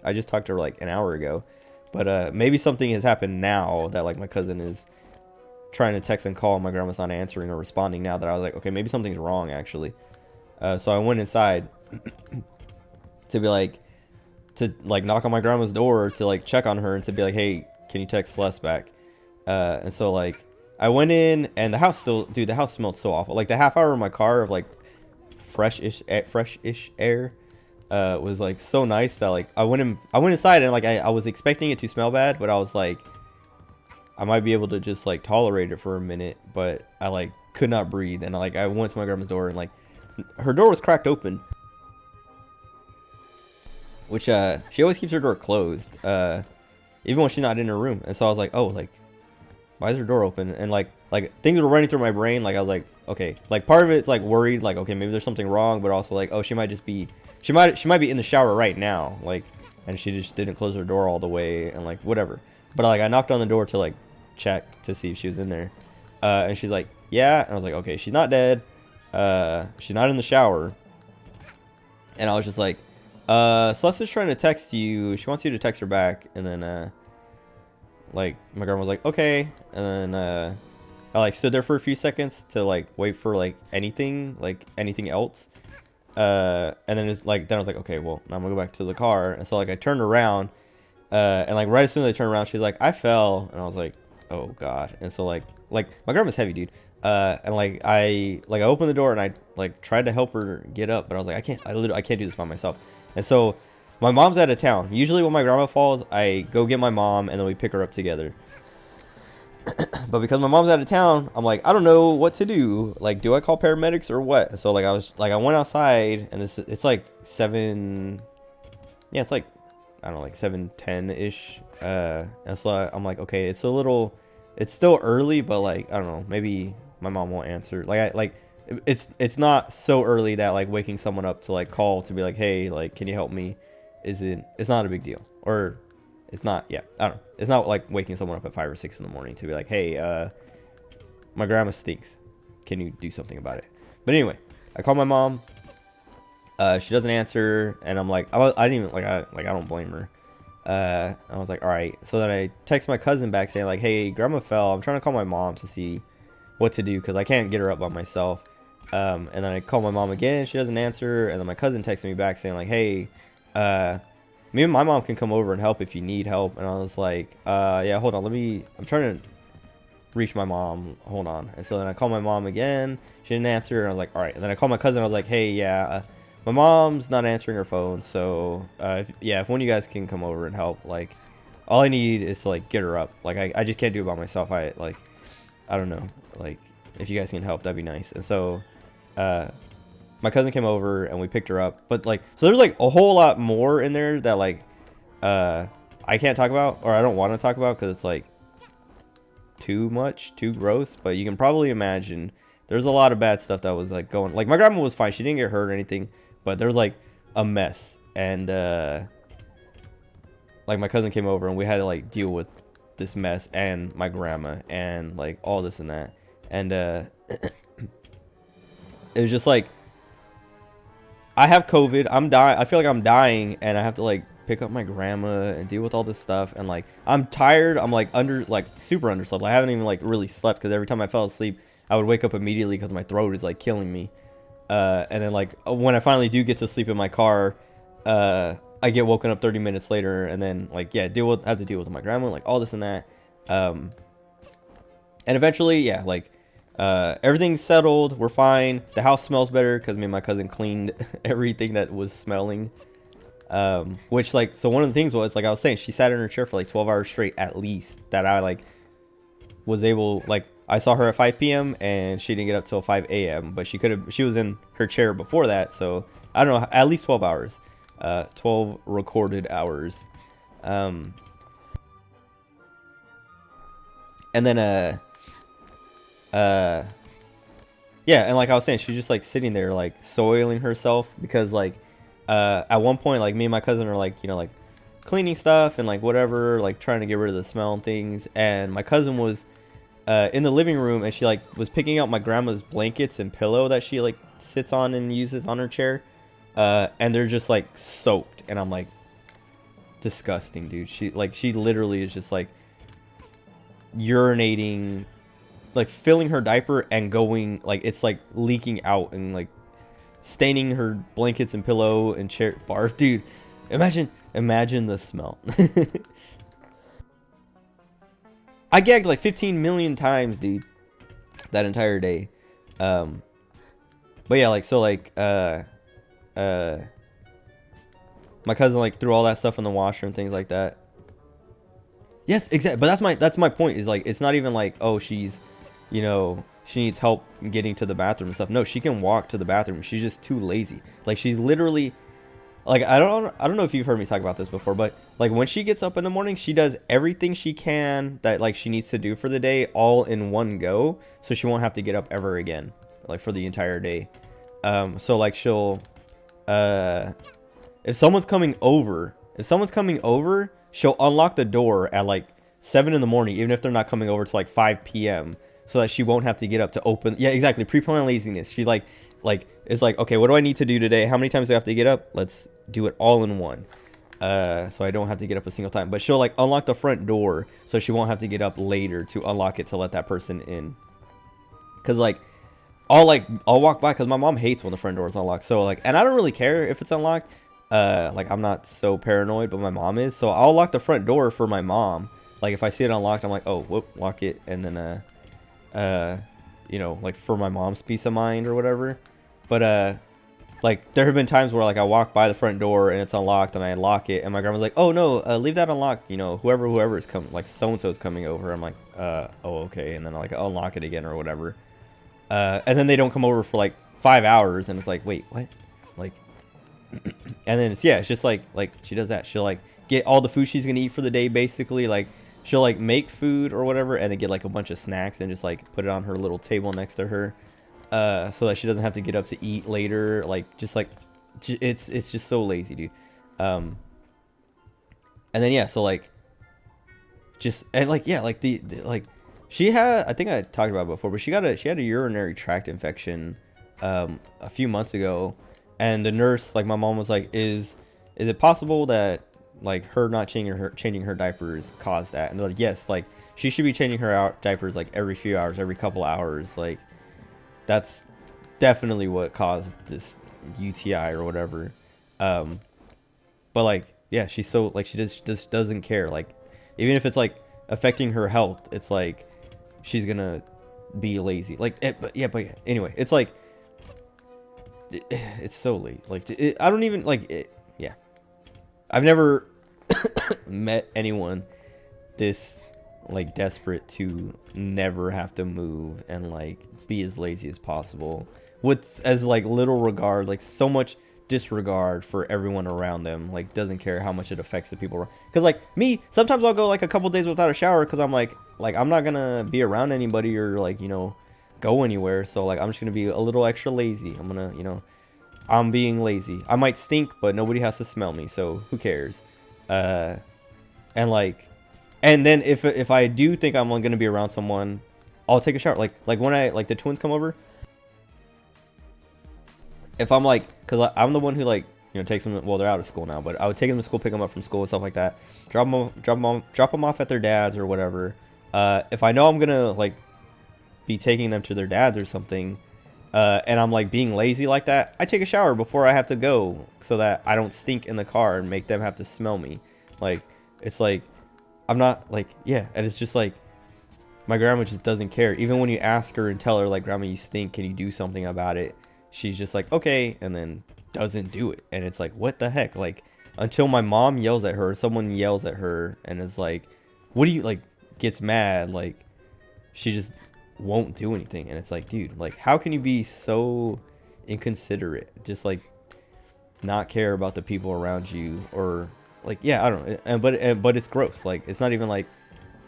I just talked to her like an hour ago. But maybe something has happened now that like my cousin is trying to text and call, and my grandma's not answering or responding now, that I was like, okay, maybe something's wrong actually. So I went inside to knock on my grandma's door to like check on her, and to be like, hey, can you text Celeste back? And so like I went in, and the house the house smelled so awful. Like the half hour in my car of like fresh-ish air was like so nice that like I went inside, and like I was expecting it to smell bad, but I was like, I might be able to just like tolerate it for a minute, but I like could not breathe. And like I went to my grandma's door, and like her door was cracked open, which she always keeps her door closed, even when she's not in her room. And so I was like, oh, like why is her door open? And like things were running through my brain. Like I was like, okay, like part of it's like worried, like, okay, maybe there's something wrong, but also like, oh, she might be in the shower right now, like, and she just didn't close her door all the way, and like whatever. But like I knocked on the door to like check to see if she was in there. And she's like, yeah. And I was like, okay, she's not dead. She's not in the shower. And I was just like, Celeste's trying to text you. She wants you to text her back. And then, like, my grandma was like, okay. And then, I, like, stood there for a few seconds to, like, wait for, like, anything else. And then it's like, then I was like, okay, well, now I'm gonna go back to the car. And so, like, I turned around, and, like, right as soon as I turned around, she's like, I fell. And I was like, oh, God. And so, like, my grandma's heavy, dude. And, like, I opened the door, and I, like, tried to help her get up. But I was like, I can't do this by myself. And so, my mom's out of town. Usually when my grandma falls, I go get my mom, and then we pick her up together. But because my mom's out of town, I'm like, I don't know what to do. Like, do I call paramedics or what? And so, like, I went outside, and it's like 7, yeah, it's like, I don't know, like 7:10-ish. And so I'm like, okay, it's still early, but, like, I don't know, maybe my mom won't answer. It's not so early that, like, waking someone up to, like, call to be like, hey, like, can you help me? It's not a big deal. Or it's not, yeah, I don't know. It's not like waking someone up at 5 or 6 in the morning to be like, hey, my grandma stinks. Can you do something about it? But anyway, I call my mom. She doesn't answer, and I'm like, I didn't even, like, I don't blame her. I was like, all right. So then I text my cousin back saying, like, hey, grandma fell. I'm trying to call my mom to see what to do because I can't get her up by myself. And then I call my mom again. She doesn't answer. And then my cousin texted me back saying, like, hey, me and my mom can come over and help if you need help. And I was like, yeah, hold on. I'm trying to reach my mom. Hold on. And so then I called my mom again. She didn't answer. And I was like, all right. And then I called my cousin. I was like, hey, yeah, my mom's not answering her phone. So, if one of you guys can come over and help, like, all I need is to, like, get her up. Like, I just can't do it by myself. I don't know. Like, if you guys can help, that'd be nice. And so, my cousin came over and we picked her up. But, like, so there's, like, a whole lot more in there that, like, I can't talk about, or I don't want to talk about because it's, like, too gross. But you can probably imagine there's a lot of bad stuff that was, like, going. Like, my grandma was fine. She didn't get hurt or anything. But there was, like, a mess. And, like, my cousin came over and we had to, like, deal with this mess and my grandma and, like, all this and that. And, it was just, like, I have COVID. I'm dying. I feel like I'm dying. And I have to, like, pick up my grandma and deal with all this stuff. And, like, I'm tired. I'm, like, super underslept. I haven't even, like, really slept because every time I fell asleep, I would wake up immediately because my throat is, like, killing me. And then, like, when I finally do get to sleep in my car, I get woken up 30 minutes later, and then, like, yeah, have to deal with my grandma, like, all this and that. And eventually, yeah, like, everything's settled. We're fine. The house smells better because me and my cousin cleaned everything that was smelling. Which, like, so one of the things was, like I was saying, she sat in her chair for, like, 12 hours straight at least, that I, like, was able, like, I saw her at 5 p.m. and she didn't get up till 5 a.m. But she was in her chair before that. So I don't know, at least 12 hours, 12 recorded hours. And then, yeah. And like I was saying, she's just like sitting there, like soiling herself because like, at one point, like me and my cousin are like, you know, like cleaning stuff and like whatever, like trying to get rid of the smell and things. And my cousin was in the living room and she like was picking out my grandma's blankets and pillow that she like sits on and uses on her chair, and they're just like soaked, and I'm like, disgusting, dude. She literally is just like urinating, like filling her diaper and going, like it's like leaking out and like staining her blankets and pillow and chair bar. Dude, imagine the smell. I gagged like 15 million times, dude, that entire day. But yeah, like, so like, my cousin like threw all that stuff in the washer and things like that. Yes, exactly. But that's my point, is like, it's not even like, oh, she's, you know, she needs help getting to the bathroom and stuff. No, she can walk to the bathroom. She's just too lazy. Like, she's literally, like, I don't know if you've heard me talk about this before, but like when she gets up in the morning, she does everything she can that like she needs to do for the day all in one go, so she won't have to get up ever again, like for the entire day. So like she'll, if someone's coming over, she'll unlock the door at like 7 in the morning, even if they're not coming over to like 5 p.m. so that she won't have to get up to open. Yeah, exactly. Pre-planned laziness. She like it's like, okay, what do I need to do today? How many times do I have to get up? Let's do it all in one. So I don't have to get up a single time. But she'll like unlock the front door so she won't have to get up later to unlock it to let that person in. Cause like I'll walk by, cause my mom hates when the front door is unlocked. So like, and I don't really care if it's unlocked. Like I'm not so paranoid, but my mom is. So I'll lock the front door for my mom. Like if I see it unlocked, I'm like, oh, whoop, lock it, and then you know, like for my mom's peace of mind or whatever. But like there have been times where like I walk by the front door and it's unlocked and I lock it, and my grandma's like, oh no, leave that unlocked, you know, whoever is coming, like so and so's coming over. I'm like, oh okay, and then I like unlock it again or whatever. And then they don't come over for like 5 hours, and it's like, wait, what? Like, and then it's, yeah, it's just like she does that. She'll like get all the food she's gonna eat for the day, basically. Like she'll like make food or whatever, and then get like a bunch of snacks and just like put it on her little table next to her, so that she doesn't have to get up to eat later. Like just like it's just so lazy, dude. And then yeah, so like just, and like yeah, like the like she had, I think I talked about it before, but she had a urinary tract infection a few months ago, and the nurse, like my mom was like, is it possible that like her not changing her diapers caused that? And they're like, yes, like she should be changing her diapers like every few hours, every couple hours. Like that's definitely what caused this UTI or whatever. But like yeah, she's so like she just doesn't care. Like even if it's like affecting her health, it's like she's gonna be lazy. Like but yeah, anyway, it's like it's so late. Like I don't even like it. Yeah, I've never met anyone this like desperate to never have to move and like be as lazy as possible with as like little regard, like so much disregard for everyone around them. Like doesn't care how much it affects the people. Because like me, sometimes I'll go like a couple days without a shower because I'm like I'm not gonna be around anybody or like, you know, go anywhere. So like I'm just gonna be a little extra lazy. I'm gonna, you know, I'm being lazy. I might stink, but nobody has to smell me, so who cares? And like, and then if I do think I'm gonna be around someone, I'll take a shower. Like when like the twins come over, if I'm like, cause I'm the one who like, you know, takes them. Well, they're out of school now, but I would take them to school, pick them up from school and stuff like that. Drop them off at their dad's or whatever. If I know I'm gonna like be taking them to their dad's or something, and I'm like being lazy like that, I take a shower before I have to go so that I don't stink in the car and make them have to smell me. Like it's like I'm not like, yeah, and it's just like my grandma just doesn't care. Even when you ask her and tell her like, grandma, you stink, can you do something about it? She's just like, okay, and then doesn't do it. And it's like, what the heck? Like until my mom yells at her, someone yells at her and is like, what do you, like gets mad, like she just won't do anything. And it's like, dude, like how can you be so inconsiderate, just like not care about the people around you? Or like, yeah, I don't know. But it's gross. Like it's not even like,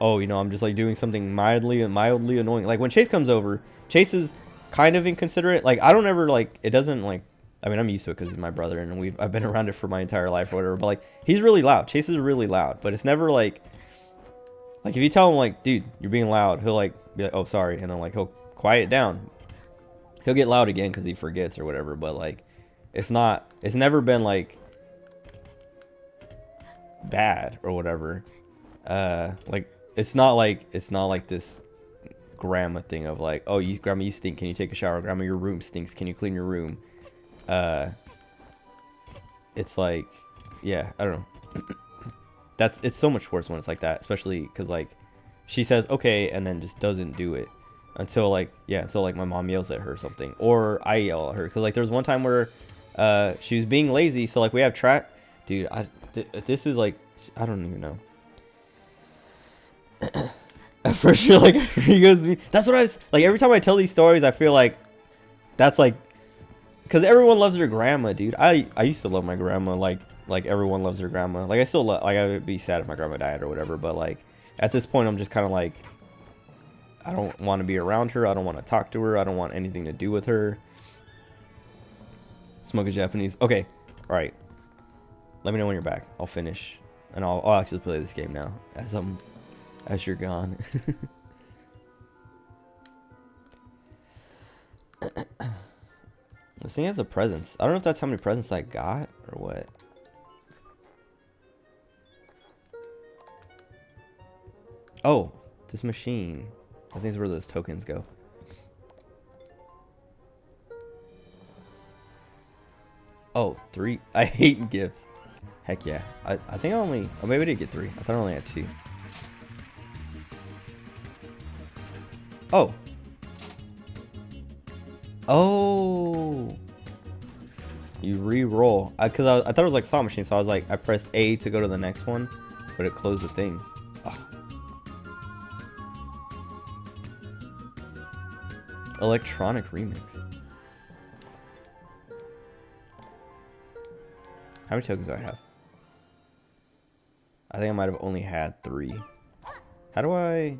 oh, you know, I'm just like doing something mildly annoying. Like when Chase comes over, Chase is kind of inconsiderate. Like I don't ever like, it doesn't like, I mean, I'm used to it because he's my brother and I've been around it for my entire life or whatever, but like he's really loud. Chase is really loud, but it's never like if you tell him like, dude, you're being loud, he'll like be like, oh sorry, and then like he'll quiet down. He'll get loud again because he forgets or whatever, but like it's never been like bad or whatever. Like it's not like this grandma thing of like, oh, grandma, you stink, can you take a shower? Grandma, your room stinks, can you clean your room? It's like, yeah, I don't know. It's so much worse when it's like that, especially because like she says okay and then just doesn't do it until like my mom yells at her or something, or I yell at her. Because like there was one time where she was being lazy, so like we have track, dude, this is like, I don't even know. At first you're like, that's what I was like, every time I tell these stories I feel like that's like, because everyone loves their grandma, dude. I used to love my grandma like everyone loves their grandma. Like I still like I would be sad if my grandma died or whatever, but like at this point I'm just kind of like, I don't want to be around her, I don't want to talk to her, I don't want anything to do with her. Smoke a Japanese. Okay, all right, let me know when you're back. I'll finish and I'll actually play this game now as I'm as you're gone. This thing has a presence. I don't know if that's how many presents I got or what. Oh, this machine. I think is where those tokens go. Oh, 3. I hate gifts. Heck yeah. I think I only... Oh, maybe I did get 3. I thought I only had 2. Oh. Oh. You re-roll. Because I thought it was like slot machine, so I was like, I pressed A to go to the next one, but it closed the thing. Oh. Electronic remix. How many tokens do I have? I think I might have only had 3. How do I...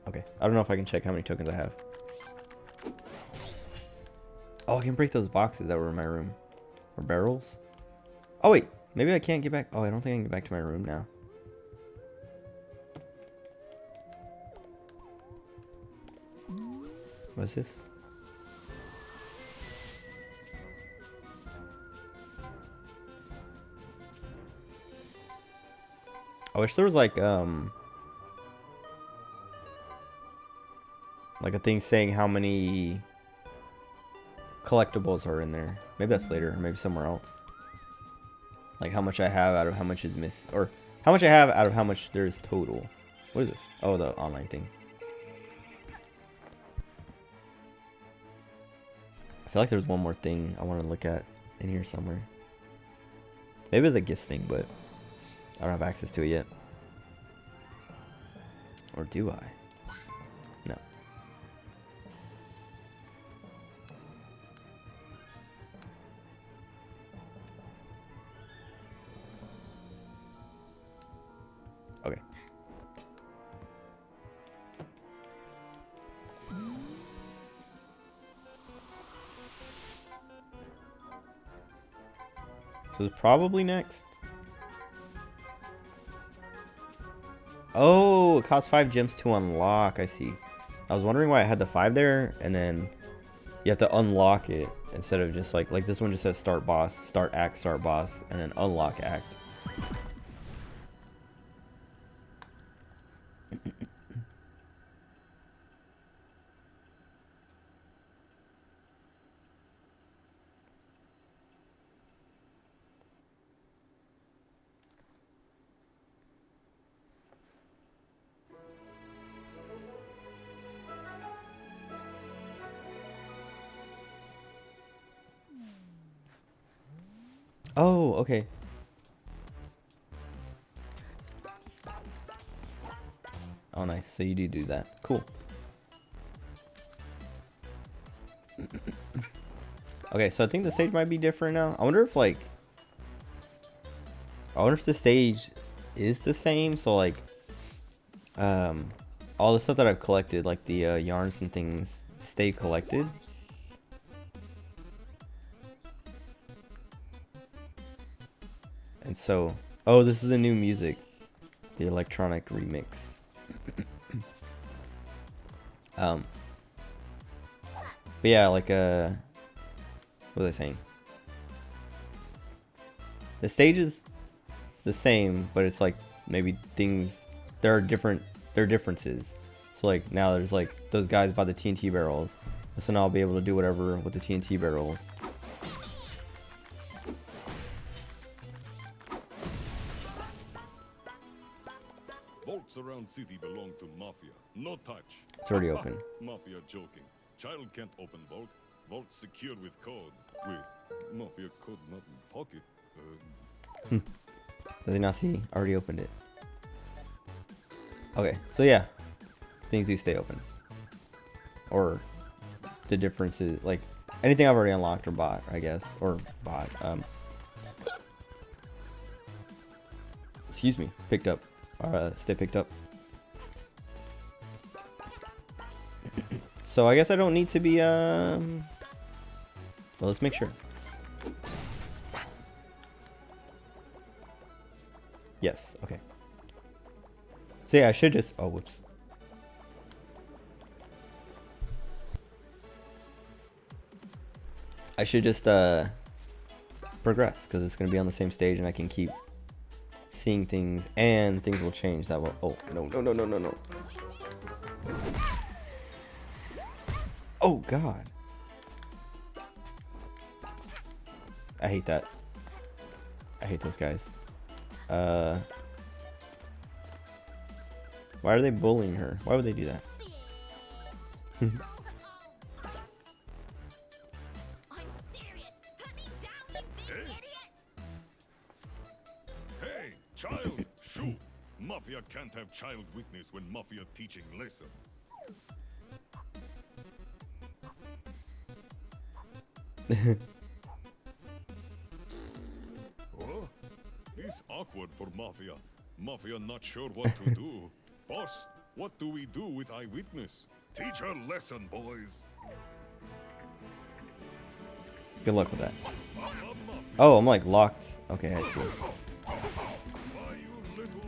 Okay, I don't know if I can check how many tokens I have. Oh, I can break those boxes that were in my room. Or barrels. Oh wait, maybe I can't get back. Oh, I don't think I can get back to my room now. What's this? I wish there was like a thing saying how many collectibles are in there. Maybe that's later, or maybe somewhere else. Like how much I have out of how much is missed, or how much I have out of how much there is total. What is this? Oh, the online thing. I feel like there's one more thing I want to look at in here somewhere. Maybe it's a gift thing, but I don't have access to it yet. Or do I? No. Okay. So it's probably next. Oh, it costs 5 gems to unlock. I see. I was wondering why I had the 5 there, and then you have to unlock it instead of just like this one just says start boss, start act, start boss, and then unlock act. Oh, okay. Oh, nice. So you do that. Cool. Okay, so I think the stage might be different now. I wonder if the stage is the same. So like, all the stuff that I've collected, like the yarns and things, stay collected. And so, oh, this is the new music, the electronic remix. But yeah, like what was I saying? The stage is the same, but it's like maybe things there are differences. So like now there's like those guys by the TNT barrels, so now I'll be able to do whatever with the TNT barrels. Vaults around city belong to Mafia. No touch. It's already open. Mafia joking. Child can't open vault. Vault secured with code. Wait, Mafia code not in pocket. Does he not see? Already opened it. Okay, so yeah, things do stay open. Or the difference is like anything I've already unlocked or bought, I guess, or bought. Excuse me, picked up. Stay picked up. So I guess I don't need to be well, let's make sure. Yes, okay. So yeah, I should just... Oh, whoops. I should just progress, because it's going to be on the same stage and I can keep seeing things and things will change. That will... Oh, no, no, no, no, no, no. Oh, God. I hate that. I hate those guys. Why are they bullying her? Why would they do that? I'm serious. Put me down, you big idiot. Hey, child, shoo! Mafia can't have child witness when Mafia teaching lesson. Oh, this awkward for Mafia. Mafia not sure what to do. Boss, what do we do with eyewitness? Teach her lesson, boys. Good luck with that. Papa Mafia, Oh, I'm like locked. Okay, I see. why you little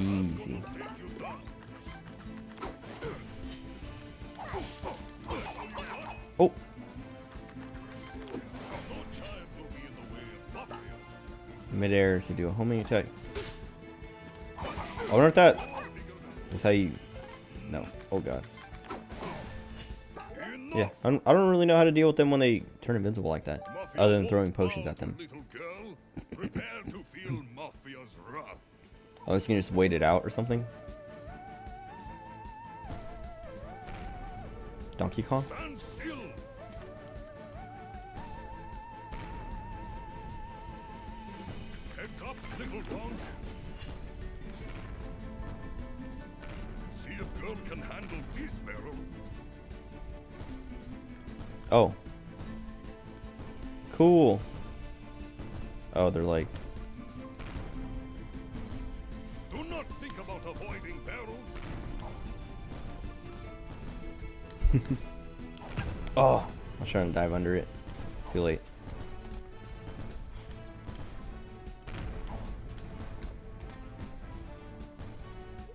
Easy. take you down? Oh, No child will be in the way of Mafia. midair to do a homing attack. I wonder if that is how you... No. Oh, God. Yeah, I don't really know how to deal with them when they turn invincible like that. Mafia Other than won't throwing potions bow, at them. Little girl, prepare to feel Mafia's wrath. Oh, so you can just wait it out or something? Donkey Kong? Stand still. Heads up, little punk. See if girl can handle this barrel. Oh. Cool. Oh, they're like... Do not think about avoiding barrels. Oh, I was trying to dive under it. Too late.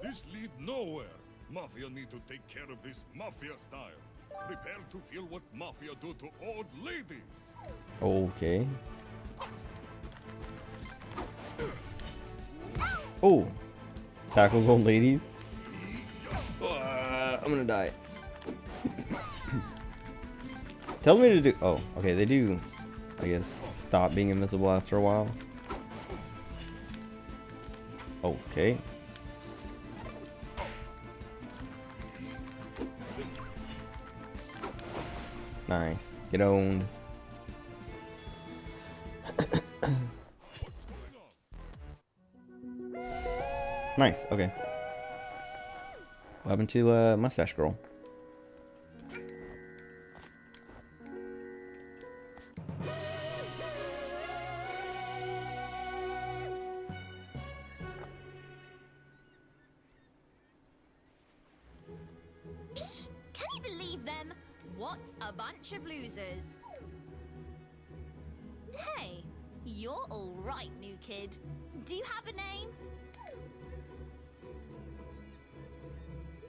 This lead nowhere. Mafia need to take care of this Mafia style. Prepare to feel what Mafia do to old ladies. Okay. Oh. Tackles old ladies. I'm gonna die. Tell me to do... Oh, okay, they do, I guess, stop being invincible after a while. Okay. Nice. Get owned. Nice, okay. What happened to Mustache Girl? Psh, can you believe them? What a bunch of losers. Hey, you're all right, new kid. Do you have a name?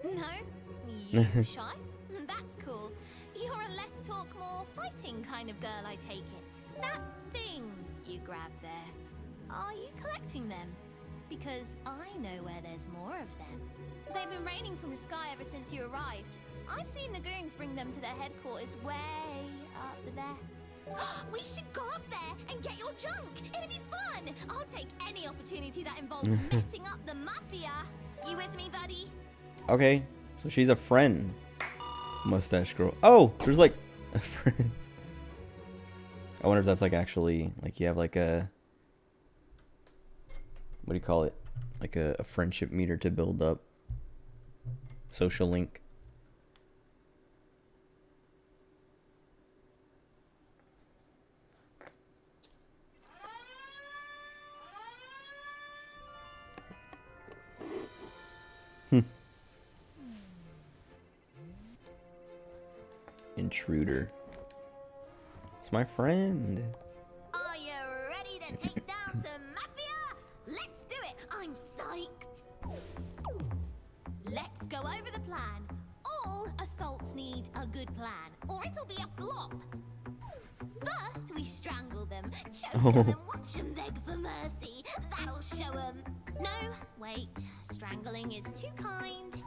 No? You shy? That's cool. You're a less talk, more fighting kind of girl, I take it. That thing you grabbed there, are you collecting them? Because I know where there's more of them. They've been raining from the sky ever since you arrived. I've seen the goons bring them to their headquarters way up there. We should go up there and get your junk. It'll be fun. I'll take any opportunity that involves messing up the Mafia. You with me, buddy? Okay, so she's a friend. Mustache Girl. Oh, there's like friends. I wonder if that's like actually like you have like a... What do you call it? Like a friendship meter to build up. Social link. Intruder. It's my friend. Are you ready to take I'm psyched. Let's go over the plan. All assaults need a good plan, or it'll be a flop. First, we strangle them, choke them, and watch them beg for mercy. That'll show them. No, wait. Strangling is too kind.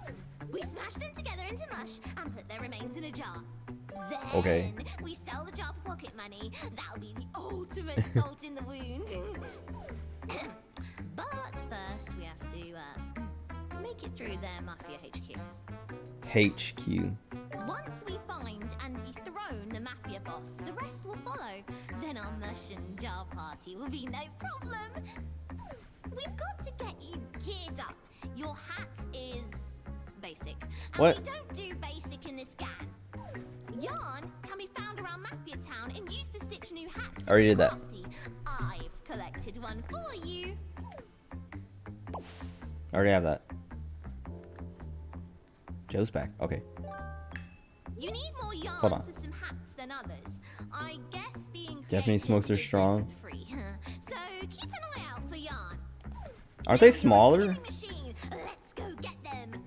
We smash them together into mush and put their remains in a jar. Then Okay. we sell the jar for pocket money. That'll be the ultimate salt in the wound. But first, we have to make it through their Mafia HQ. HQ. Once we find and dethrone the Mafia boss, the rest will follow. Then our mush and jar party will be no problem. We've got to get you geared up. Your hat is basic. And What? we don't do basic in this gang. Yarn can be found around Mafia Town and used to stitch new hats. I already did that. Crafty. I've collected one for you. I already have that. Joe's back. Okay. You need more yarn Hold on. for some hats than others. I guess being Japanese creative smokes are isn't strong. free. So keep an eye out for yarn. Aren't they You're a smaller? killing machine. Let's go get them.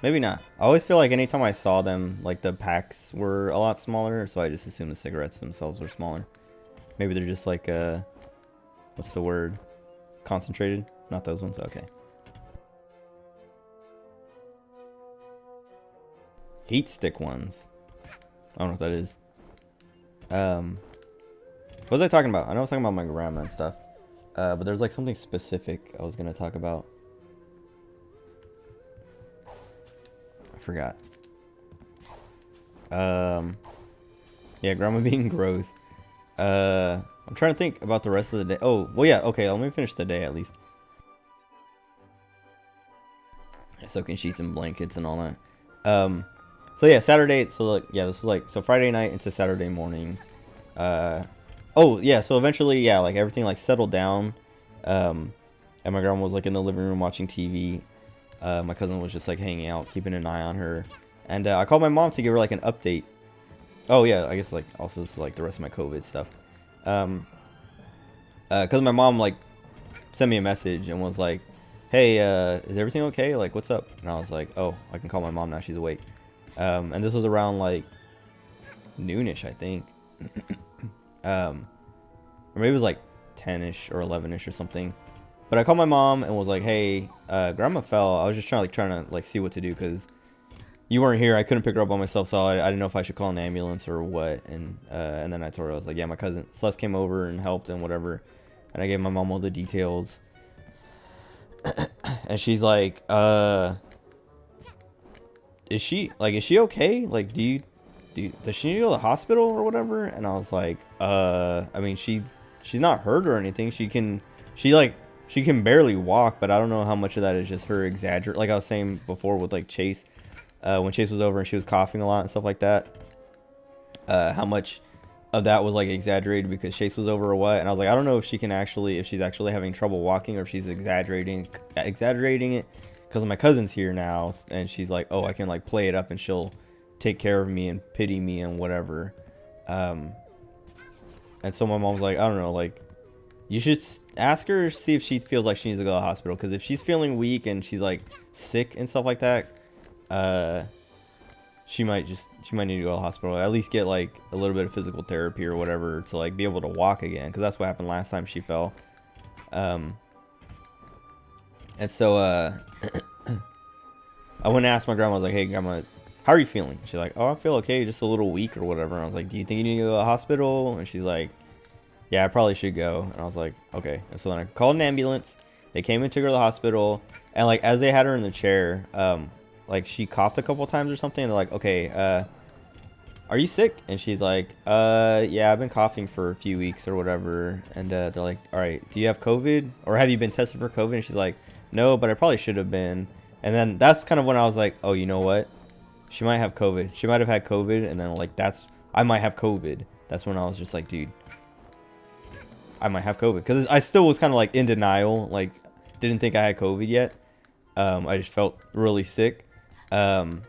Maybe not. I always feel like anytime I saw them, like the packs were a lot smaller, so I just assumed the cigarettes themselves were smaller. Maybe they're just like what's the word? Concentrated? Not those ones? Okay. Heat stick ones. I don't know what that is. What was I talking about? I know I was talking about my grandma and stuff. But there's like something specific I was gonna talk about. I forgot. Yeah, grandma being gross. I'm trying to think about the rest of the day. Oh, well, yeah, okay, let me finish the day at least. Soaking sheets and blankets and all that. So yeah, Saturday, so like, yeah, this is like, so Friday night into Saturday morning. Oh, yeah, so eventually, yeah, like everything like settled down. And my grandma was like in the living room watching TV. My cousin was just like hanging out, keeping an eye on her. And I called my mom to give her like an update. Oh yeah, I guess like also this is like the rest of my COVID stuff. Cause my mom like sent me a message and was like, "Hey, is everything okay? Like, what's up?" And I was like, "Oh, I can call my mom now. She's awake." And this was around like noonish, I think. Or maybe it was like 10ish or 11ish or something. But I called my mom and was like, "Hey, grandma fell. I was just trying to see what to do because you weren't here. I couldn't pick her up by myself, so I didn't know if I should call an ambulance or what." And then I told her, I was like, "Yeah, my cousin Celeste came over and helped and whatever." And I gave my mom all the details. And she's like, is she okay? Like, does she need to go to the hospital or whatever?" And I was like, I mean, she's not hurt or anything. She can barely walk, but I don't know how much of that is just her exaggerate. Like I was saying before with like Chase, when Chase was over and she was coughing a lot and stuff like that. How much of that was like exaggerated because Chase was over or what? And I was like, I don't know if she's actually having trouble walking or if she's exaggerating it because my cousin's here now and she's like, oh, I can like play it up and she'll take care of me and pity me and whatever. And so my mom's like, I don't know, like you should ask her, see if she feels like she needs to go to the hospital, because if she's feeling weak and she's like sick and stuff like that, she might need to go to the hospital, at least get like a little bit of physical therapy or whatever to like be able to walk again, because that's what happened last time she fell. And so I went and asked my grandma. I was like, "Hey grandma, how are you feeling?" She's like, "Oh, I feel okay, just a little weak or whatever." And I was like, "Do you think you need to go to the hospital?" And she's like, "Yeah, I probably should go." And I was like, "Okay." And so then I called an ambulance. They came and took her to the hospital, and like as they had her in the chair, like she coughed a couple times or something, and they're like, "Okay, are you sick?" And she's like, "Yeah, I've been coughing for a few weeks or whatever." And they're like, "All right, do you have COVID or have you been tested for COVID?" And she's like, "No, but I probably should have been." And then that's kind of when I was like, "Oh, you know what? She might have COVID. She might have had COVID." And then like I might have COVID. That's when I was just like, dude, I might have COVID, because I still was kind of like in denial, like didn't think I had COVID yet. I just felt really sick. And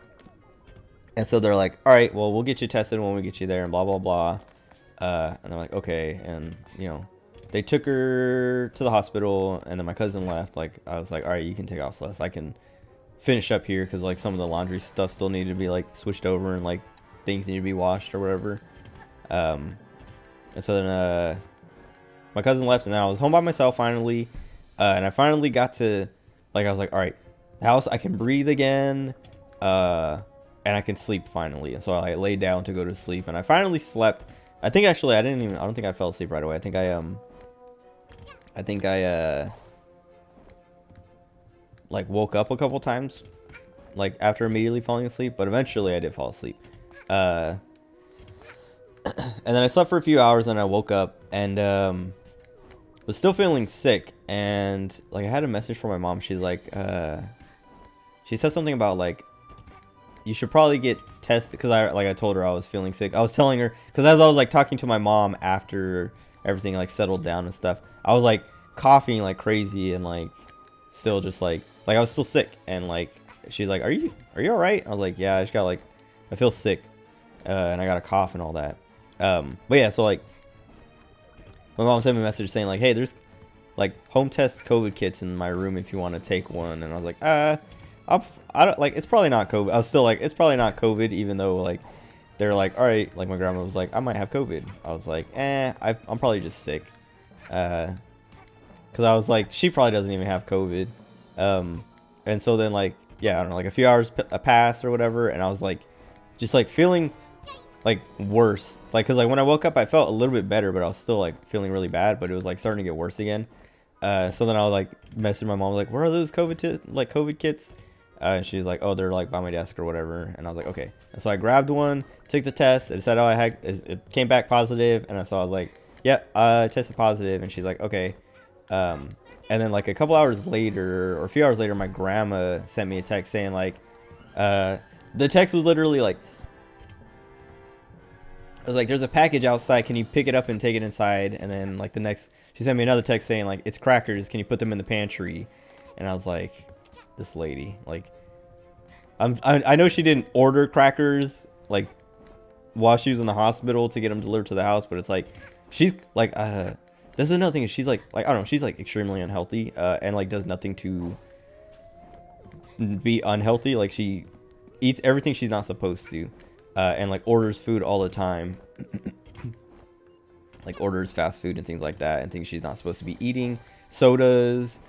so they're like, "All right, well, we'll get you tested when we get you there," and blah blah blah. And they're like, "Okay," and you know, they took her to the hospital, and then my cousin left. Like, I was like, all right, you can take off, Celeste. I can finish up here because like some of the laundry stuff still needed to be like switched over, and like things need to be washed or whatever. And so then my cousin left, and then I was home by myself finally, and I finally got to, like, I was like, all right, the house, I can breathe again, and I can sleep finally. And so I laid down to go to sleep, and I finally slept. I think actually I don't think I fell asleep right away. I think I like woke up a couple times, like after immediately falling asleep, but eventually I did fall asleep. And then I slept for a few hours, and I woke up and was still feeling sick, and like I had a message from my mom. She's like, she said something about like, you should probably get tested, because I told her I was feeling sick. I was telling her, because as I was like talking to my mom after everything like settled down and stuff, I was like coughing like crazy, and like still just like I was still sick, and like she's like, are you all right? I was like, yeah, I just got like, I feel sick, and I got a cough and all that. But yeah, so like my mom sent me a message saying like, hey, there's like home test COVID kits in my room if you want to take one. And I was like, I don't, like, it's probably not COVID. I was still like, it's probably not COVID, even though like they're like, all right, like my grandma was like, I might have COVID. I was like, I'm probably just sick, because I was like, she probably doesn't even have COVID. And so then like, yeah, I don't know, like a few hours passed or whatever, and I was like just like feeling like worse, like, because like when I woke up I felt a little bit better, but I was still like feeling really bad, but it was like starting to get worse again. So then I was like messaging my mom like, where are those COVID kits? And she's like, oh, they're like by my desk or whatever. And I was like, okay. And so I grabbed one, took the test. It said, oh, it came back positive. And so I was like, yep, I tested positive. And she's like, okay. And then like a couple hours later, or a few hours later, my grandma sent me a text saying like, the text was literally like, I was like, there's a package outside, can you pick it up and take it inside? And then like the next, she sent me another text saying like, it's crackers, can you put them in the pantry? And I was like, this lady, like, I know she didn't order crackers like while she was in the hospital to get them delivered to the house, but it's like, she's like, this is another thing, is she's like I don't know, she's like extremely unhealthy, and like does nothing to be unhealthy. Like she eats everything she's not supposed to, and like orders food all the time, like orders fast food and things like that, and things she's not supposed to be eating, sodas.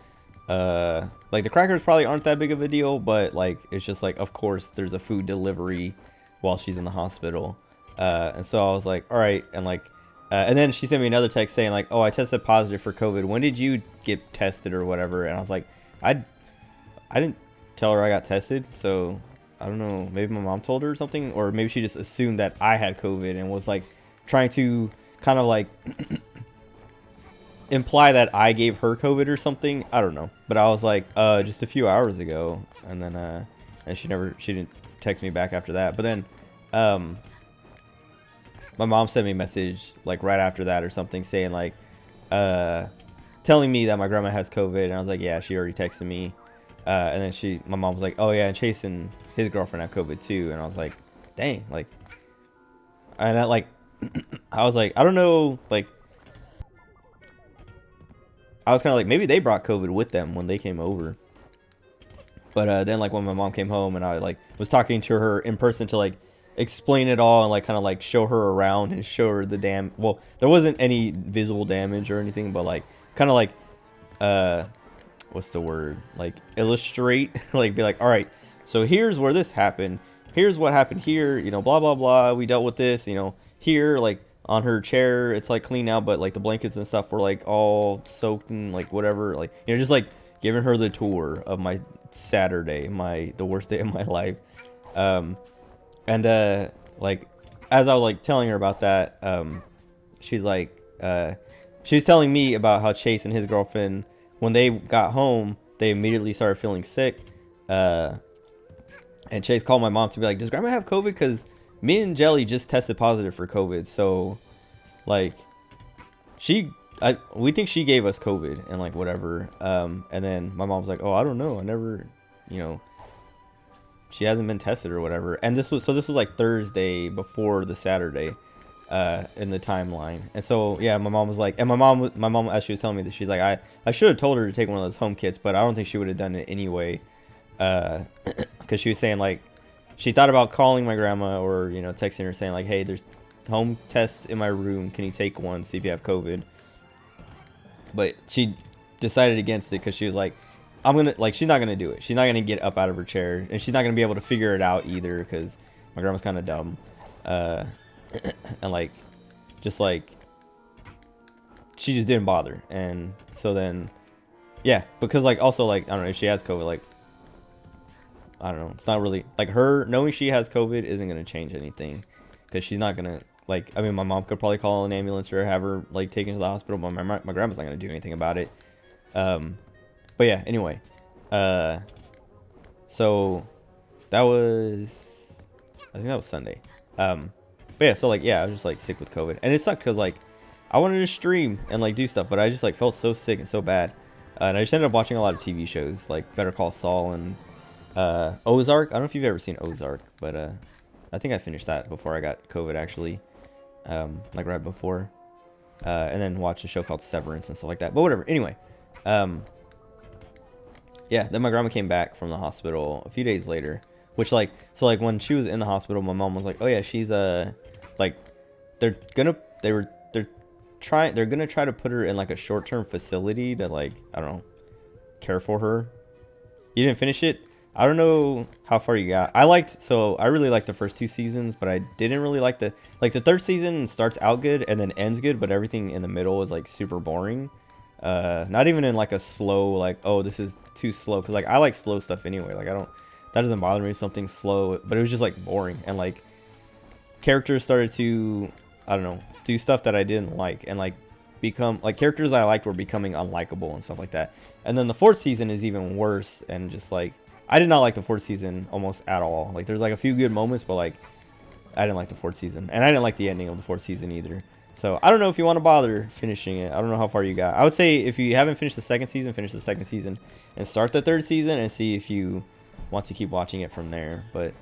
Like the crackers probably aren't that big of a deal, but like it's just like, of course there's a food delivery while she's in the hospital, and so I was like, all right. And like and then she sent me another text saying like, oh, I tested positive for COVID, when did you get tested or whatever? And I was like, I didn't tell her I got tested, so I don't know, maybe my mom told her or something, or maybe she just assumed that I had COVID and was like trying to kind of like imply that I gave her COVID or something. I don't know, but I was like, just a few hours ago. And then and she didn't text me back after that. But then my mom sent me a message like right after that or something saying like, telling me that my grandma has COVID, and I was like, yeah, she already texted me. And then my mom was like, oh yeah, and Chase and his girlfriend have COVID too. And I was like, dang, like, and I like I was like, I don't know, like I was kind of like, maybe they brought COVID with them when they came over. But then like when my mom came home and I like was talking to her in person to like explain it all and like kind of like show her around and show her the well, there wasn't any visible damage or anything, but like kind of like what's the word, like illustrate, like be like, all right, so here's where this happened, here's what happened here, you know, blah blah blah, we dealt with this, you know, here, like on her chair it's like clean now, but like the blankets and stuff were like all soaked and like whatever, like, you know, just like giving her the tour of my Saturday, the worst day of my life. And like as I was like telling her about that, she's like she's telling me about how Chase and his girlfriend, when they got home, they immediately started feeling sick, and Chase called my mom to be like, does grandma have COVID? Because me and Jelly just tested positive for COVID, so like we think she gave us COVID and like whatever. And then my mom's like, oh, I don't know, I never, you know, she hasn't been tested or whatever. And this was like Thursday before the Saturday. in the timeline. And so yeah, my mom was like, and my mom as she was telling me that, she's like, I should have told her to take one of those home kits, but I don't think she would have done it anyway, because she was saying like she thought about calling my grandma or, you know, texting her saying like, hey, there's home tests in my room, can you take one, see if you have COVID. But she decided against it because she was like, she's not gonna do it. She's not gonna get up out of her chair, and she's not gonna be able to figure it out either because my grandma's kind of dumb, and like, just like, she just didn't bother. And so then, yeah, because like also like, I don't know if she has COVID, like, I don't know, it's not really like her knowing she has COVID isn't gonna change anything because she's not gonna, like, I mean, my mom could probably call an ambulance or have her like taken to the hospital, but my grandma's not gonna do anything about it. But yeah, anyway, so that was, I think that was Sunday. But yeah, so like, yeah, I was just like sick with COVID, and it sucked because like I wanted to stream and like do stuff, but I just like felt so sick and so bad, and I just ended up watching a lot of TV shows like Better Call Saul and Ozark. I don't know if you've ever seen Ozark, but I think I finished that before I got COVID actually, like right before, and then watched a show called Severance and stuff like that. But whatever. Anyway, yeah, then my grandma came back from the hospital a few days later, which like, so like when she was in the hospital, my mom was like, oh yeah, she's like they're gonna try to put her in like a short-term facility to like, I don't know, care for her. You didn't finish it? I don't know how far you got. I really liked the first 2 seasons, but I didn't really like the third season starts out good and then ends good, but everything in the middle is like super boring. Not even in like a slow, like, oh, this is too slow, because like I like slow stuff anyway. Like that doesn't bother me if something's slow, but it was just like boring, and like characters started to, I don't know, do stuff that I didn't like, and like become like characters I liked were becoming unlikable and stuff like that. And then the 4th season is even worse, and just like I did not like the 4th season almost at all. Like there's like a few good moments, but like I didn't like the 4th season, and I didn't like the ending of the 4th season either. So I don't know if you want to bother finishing it. I don't know how far you got. I would say if you haven't finished the 2nd season, finish the 2nd season and start the 3rd season and see if you want to keep watching it from there. But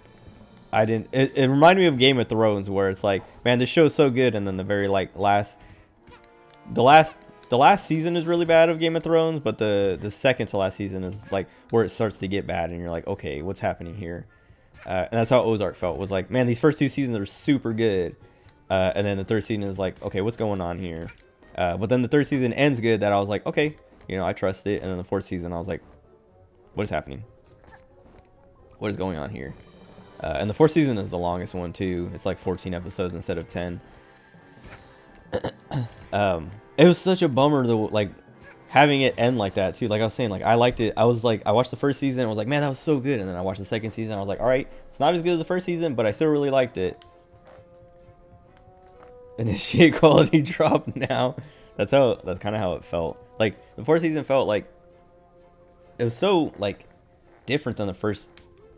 I didn't. It reminded me of Game of Thrones, where it's like, man, this show is so good, and then the very like the last season is really bad of Game of Thrones, but the second to last season is like where it starts to get bad, and you're like, okay, what's happening here? And that's how Ozark felt. Was like, man, these first 2 seasons are super good. And then the 3rd season is like, okay, what's going on here? But then the 3rd season ends good, that I was like, okay, you know, I trust it. And then the 4th season, I was like, what is happening? What is going on here? And the 4th season is the longest one too. It's like 14 episodes instead of 10. It was such a bummer though, like having it end like that too. Like I was saying, like I liked it. I was like, I watched the 1st season, and I was like, man, that was so good. And then I watched the 2nd season, I was like, all right, it's not as good as the 1st season, but I still really liked it. Initiate quality drop now. That's kind of how it felt. Like the 4th season felt like it was so like different than the first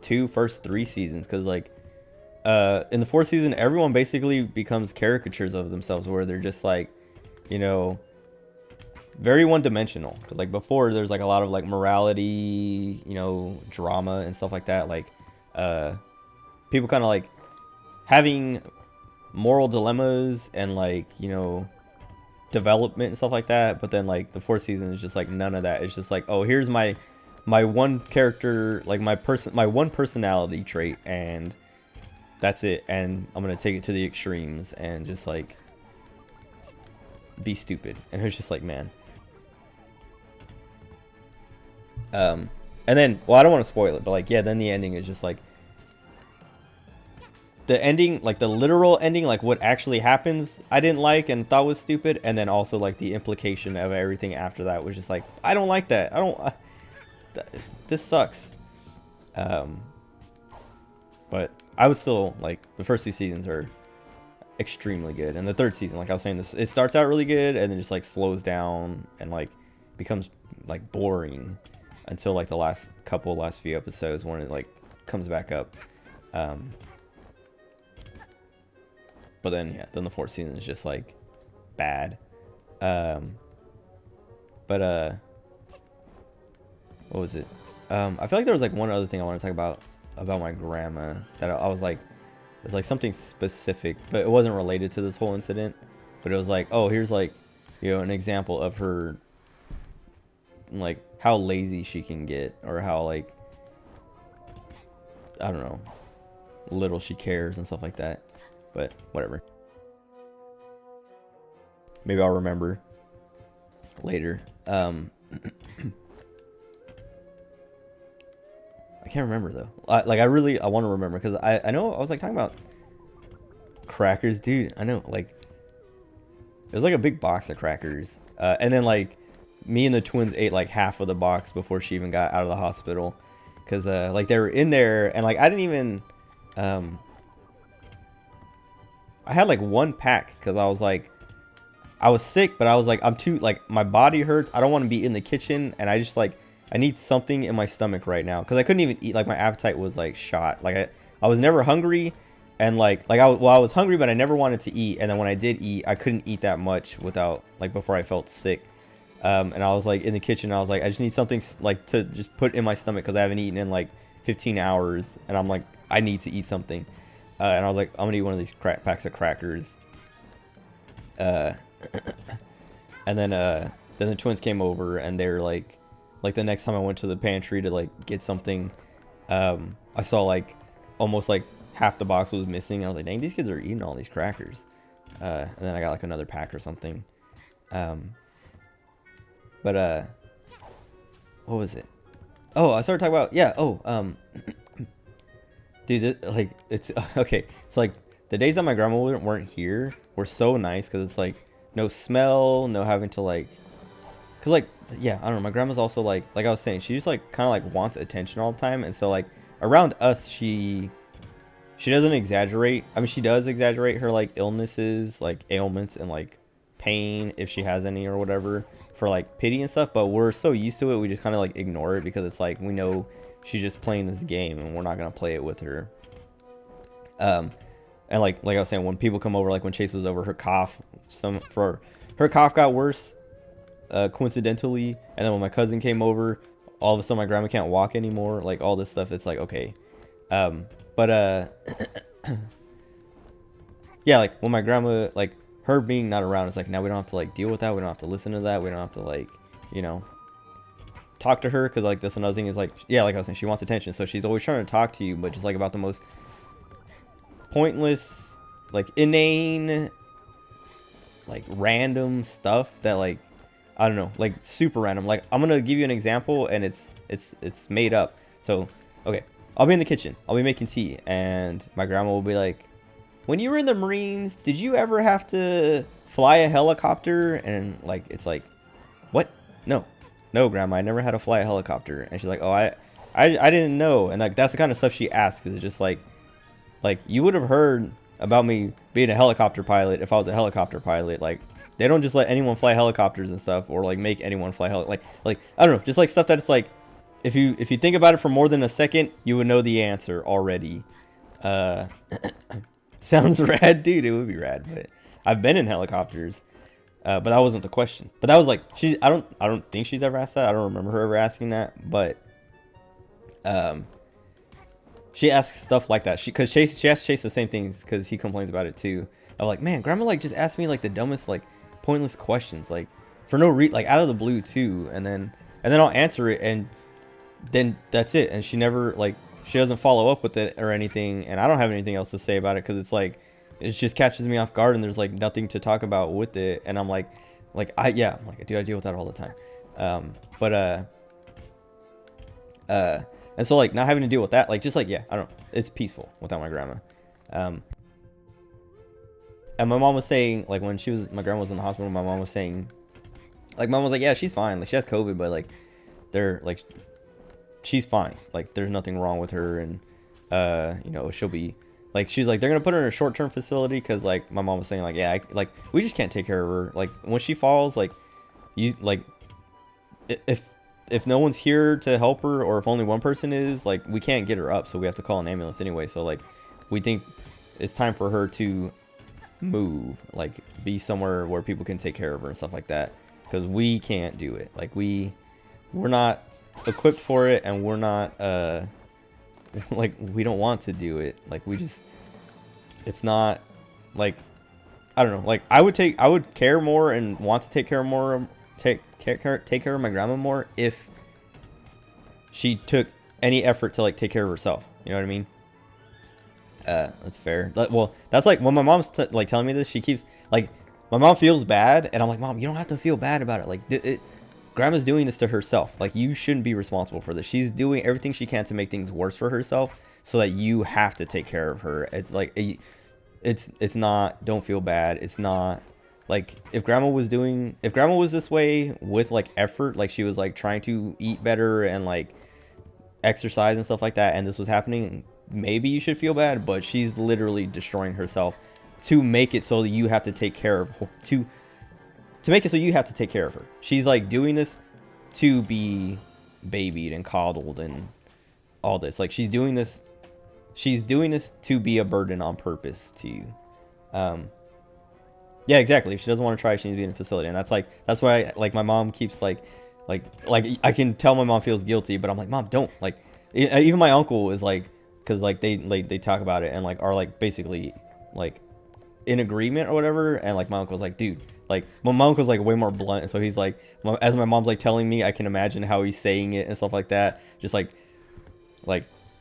3 seasons, because like in the 4th season everyone basically becomes caricatures of themselves, where they're just like, you know, very one-dimensional. Because like before there's like a lot of like morality, you know, drama and stuff like that, like people kind of like having moral dilemmas and like, you know, development and stuff like that. But then like the 4th season is just like none of that. It's just like, oh, here's my one character, like my one personality trait, and that's it, and I'm gonna take it to the extremes and just like be stupid. And it was just like, man. And then, well, I don't want to spoil it, but like, yeah, then the ending is just like, the ending, like the literal ending, like what actually happens, I didn't like and thought was stupid. And then also like the implication of everything after that was just like, I don't like that. This sucks. But I would still like, the first 2 seasons are extremely good, and the 3rd season, like I was saying, this, it starts out really good and then just like slows down and like becomes like boring until like the last few episodes when it like comes back up. But then, yeah, then the 4th season is just like bad. But what was it? I feel like there was like one other thing I want to talk about my grandma that I was like was like something specific, but it wasn't related to this whole incident. But it was like, oh, here's like, you know, an example of her, like how lazy she can get, or how like, I don't know, little she cares and stuff like that. But whatever. Maybe I'll remember later. I can't remember though. I want to remember, because I know I was like talking about crackers, dude. I know, like it was like a big box of crackers, and then like me and the twins ate like half of the box before she even got out of the hospital, because like they were in there, and like I didn't even I had like one pack, because I was like, I was sick, but I was like, I'm too, like, my body hurts. I don't want to be in the kitchen, and I just like, I need something in my stomach right now, because I couldn't even eat. Like, my appetite was like shot. Like I was never hungry, and I was hungry, but I never wanted to eat. And then when I did eat, I couldn't eat that much without, like, before I felt sick. And I was like in the kitchen, I was like, I just need something like to just put in my stomach, because I haven't eaten in like 15 hours, and I'm like, I need to eat something. And I was like, I'm gonna eat one of these packs of crackers. And then the twins came over, and they're like the next time I went to the pantry to like get something, I saw like almost like half the box was missing. And I was like, dang, these kids are eating all these crackers. And then I got like another pack or something. But what was it? Oh, I started talking about, yeah. Oh, dude, like, it's okay. So like the days that my grandma weren't here were so nice, because it's like no smell, no having to like, because like, yeah, I don't know, my grandma's also like I was saying, she just like kind of like wants attention all the time. And so like around us, she doesn't exaggerate. I mean, she does exaggerate her like illnesses, like ailments, and like pain if she has any or whatever, for like pity and stuff. But we're so used to it, we just kind of like ignore it, because it's like we know she's just playing this game, and we're not gonna play it with her. And like I was saying, when people come over, like when Chase was over, her cough got worse, coincidentally. And then when my cousin came over, all of a sudden my grandma can't walk anymore. Like all this stuff, it's like, okay. But yeah, like when my grandma, like her being not around, it's like now we don't have to like deal with that. We don't have to listen to that. We don't have to like, you know, talk to her, because like that's another thing is like, yeah, like I was saying, she wants attention, so she's always trying to talk to you, but just like about the most pointless, like inane, like random stuff that like, I don't know, like super random. Like I'm gonna give you an example, and it's made up. So okay, I'll be in the kitchen, I'll be making tea, and my grandma will be like, when you were in the Marines, did you ever have to fly a helicopter? And like, it's like, what? No, grandma, I never had to fly a helicopter. And she's like, oh, I didn't know. And like, that's the kind of stuff she asks. Is just like you would have heard about me being a helicopter pilot if I was a helicopter pilot. Like, they don't just let anyone fly helicopters and stuff, or like make anyone fly like I don't know, just like stuff that it's like, if you think about it for more than a second, you would know the answer already. Sounds rad, dude. It would be rad, but I've been in helicopters. But that wasn't the question. But that was like, I don't think she's ever asked that. I don't remember her ever asking that. But she asks stuff like that. She asks Chase the same things, because he complains about it too. I'm like, man, grandma like just asked me like the dumbest, like pointless questions, like for no reason, like out of the blue too. And then I'll answer it, and then that's it. And she never like, she doesn't follow up with it or anything. And I don't have anything else to say about it, because it's like, it just catches me off guard, and there's like nothing to talk about with it. And I'm like, I'm like, dude, I deal with that all the time. And so like not having to deal with that, like just like, yeah, I don't know, it's peaceful without my grandma. And my mom was saying, like when my grandma was in the hospital, my mom was saying, like, mom was like, yeah, she's fine, like she has COVID, but like they're like, she's fine, like there's nothing wrong with her. And you know, she'll be like, she's like, they're gonna put her in a short-term facility, because like my mom was saying, like, yeah, like we just can't take care of her. Like when she falls, like you, like if no one's here to help her, or if only one person is, like we can't get her up, so we have to call an ambulance anyway. So like we think it's time for her to move, like be somewhere where people can take care of her and stuff like that, because we can't do it. Like we're not equipped for it, and we're not like we don't want to do it. Like we just, it's not like, I don't know, like I would care more and want to take care of my grandma more if she took any effort to like take care of herself. You know what I mean? That's fair. Well, that's like when my mom's like telling me this, she keeps like, my mom feels bad and I'm like, Mom, you don't have to feel bad about it. Like grandma's doing this to herself. Like you shouldn't be responsible for this. She's doing everything she can to make things worse for herself so that you have to take care of her. It's like, it's not, don't feel bad. It's not like if grandma was this way with like effort, like she was like trying to eat better and like exercise and stuff like that, and this was happening, maybe you should feel bad, but she's literally destroying herself to make it so that you have to take care of her, to make it so you have to take care of her. She's like doing this to be babied and coddled and all this. Like she's doing this to be a burden on purpose to you. Yeah, exactly. If she doesn't want to try, she needs to be in a facility. And that's why like my mom keeps like I can tell my mom feels guilty, but I'm like, Mom, don't. Like even my uncle is like, because like they talk about it and like are like basically like in agreement or whatever, and like my uncle's like, dude, like my uncle's like way more blunt, and so he's like, as my mom's like telling me, I can imagine how he's saying it and stuff like that, just like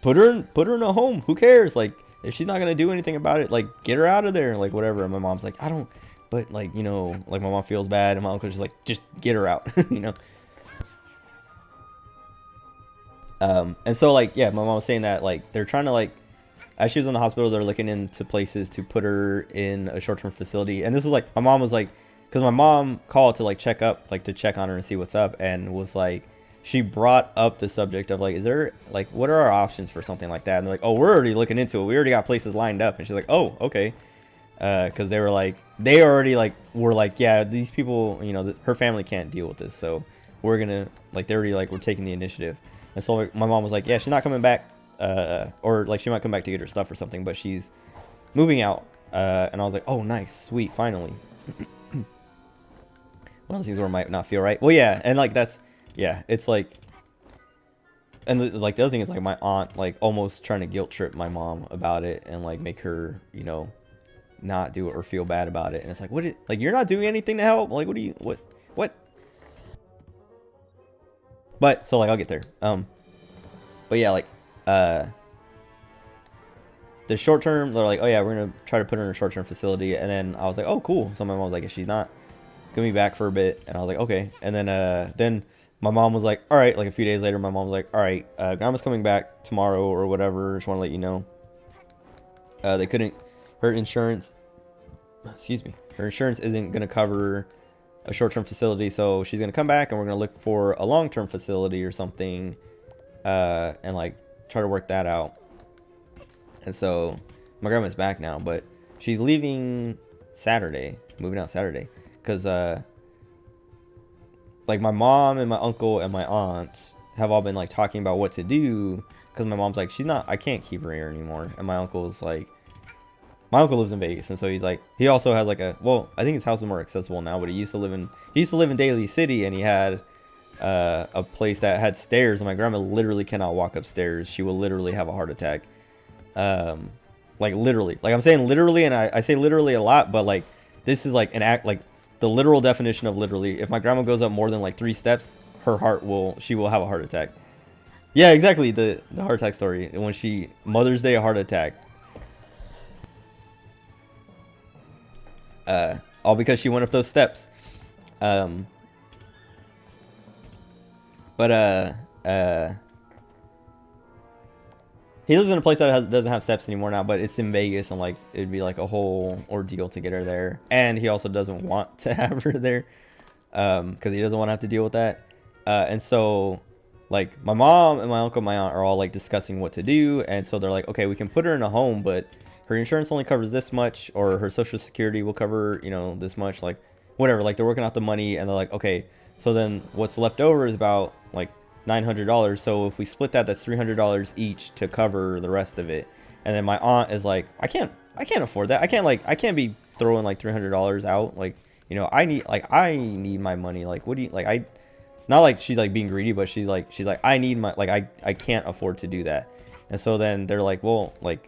put her in a home, who cares, like if she's not gonna do anything about it, like get her out of there, like whatever. And my mom's like, I don't, but like, you know, like my mom feels bad, and my uncle's just like, just get her out. You know. And so like, yeah, my mom was saying that like they're trying to like, as she was in the hospital, they're looking into places to put her in a short-term facility. And this was like, my mom was like, because my mom called to like check up, like to check on her and see what's up, and was like, she brought up the subject of like, is there like, what are our options for something like that? And they're like, oh, we're already looking into it, we already got places lined up. And she's like, oh, okay. Because they were like, they already like were like, yeah, these people, you know, her family can't deal with this, so we're gonna like, they're already like, we're taking the initiative. And so like, my mom was like, yeah, she's not coming back, or like she might come back to get her stuff or something, but she's moving out. And I was like, oh, nice, sweet, finally. One of those things where I might not feel right. Well, yeah, and like that's, yeah, it's like, and like the other thing is like my aunt like almost trying to guilt trip my mom about it and like make her, you know, not do it or feel bad about it. And it's like, like you're not doing anything to help. Like, what? But so like I'll get there. But yeah, like the short term, they're like, oh yeah, we're gonna try to put her in a short term facility. And then I was like, oh cool. So my mom was like, if she's not gonna be back for a bit, and I was like, okay. And then my mom was like, all right. Like a few days later, my mom was like, all right, grandma's coming back tomorrow or whatever. Just want to let you know. They couldn't. Her insurance. Excuse me. Her insurance isn't gonna cover a short-term facility, so she's gonna come back and we're gonna look for a long-term facility or something, and like try to work that out. And so my grandma's back now, but she's leaving Saturday, moving out Saturday, because like my mom and my uncle and my aunt have all been like talking about what to do, because my mom's like, I can't keep her here anymore, and my uncle's like, my uncle lives in Vegas, and so he's like, he also has like well, I think his house is more accessible now, but he used to live in Daly City, and he had a place that had stairs, and my grandma literally cannot walk upstairs. She will literally have a heart attack. Like literally, like I'm saying literally, and I say literally a lot, but like this is like an act, like the literal definition of literally. If my grandma goes up more than like 3 steps, she will have a heart attack. Yeah, exactly, the heart attack story, when she Mother's Day, a heart attack. All because she went up those steps. He lives in a place that doesn't have steps anymore now, but it's in Vegas, and like it'd be like a whole ordeal to get her there. And he also doesn't want to have her there, because he doesn't want to have to deal with that. And so like my mom and my uncle and my aunt are all like discussing what to do, and so they're like, okay, we can put her in a home, but her insurance only covers this much, or her social security will cover, you know, this much, like whatever. Like they're working out the money, and they're like, okay, so then what's left over is about like $900. So if we split that, that's $300 each to cover the rest of it. And then my aunt is like, I can't afford that. I can't be throwing like $300 out. Like, you know, I need my money. Like, what do you like? Not like she's like being greedy, but she's like, I need my, like, I can't afford to do that. And so then they're like, well, like,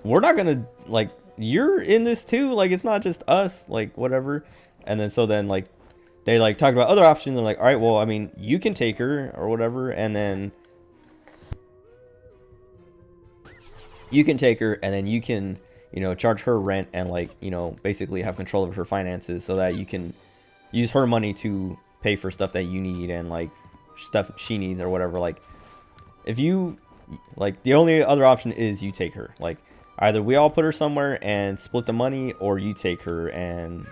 we're not gonna like you're in this too. Like, it's not just us, like, whatever. And then, so then, like, they, like, talked about other options. And like, all right, well, I mean, you can take her or whatever. And then you can take her, and then you can, you know, charge her rent and, like, you know, basically have control of her finances so that you can use her money to pay for stuff that you need and, like, stuff she needs or whatever. Like, if you, like, the only other option is you take her. Like, either we all put her somewhere and split the money, or you take her and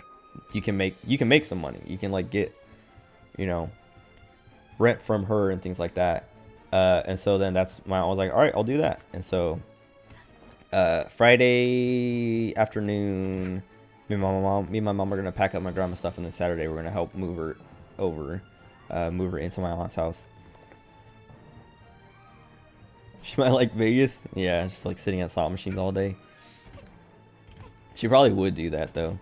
you can make some money. You can, like, get, you know, rent from her and things like that. And so then I was like, all right, I'll do that. And so Friday afternoon, me and my mom are gonna pack up my grandma's stuff, and then Saturday we're gonna help move her over, move her into my aunt's house. She might like Vegas. Yeah, just like sitting at slot machines all day. She probably would do that though.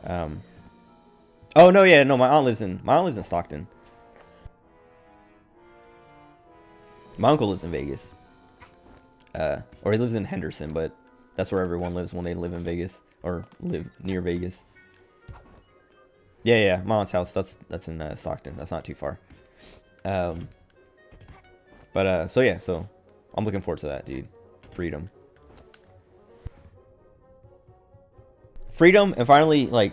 Oh no, yeah, no, my aunt lives in Stockton. My uncle lives in Vegas. Or he lives in Henderson, but that's where everyone lives when they live in Vegas or live near Vegas. Yeah, my aunt's house, that's in Stockton. That's not too far. But so yeah, so I'm looking forward to that, dude. Freedom, and finally, like,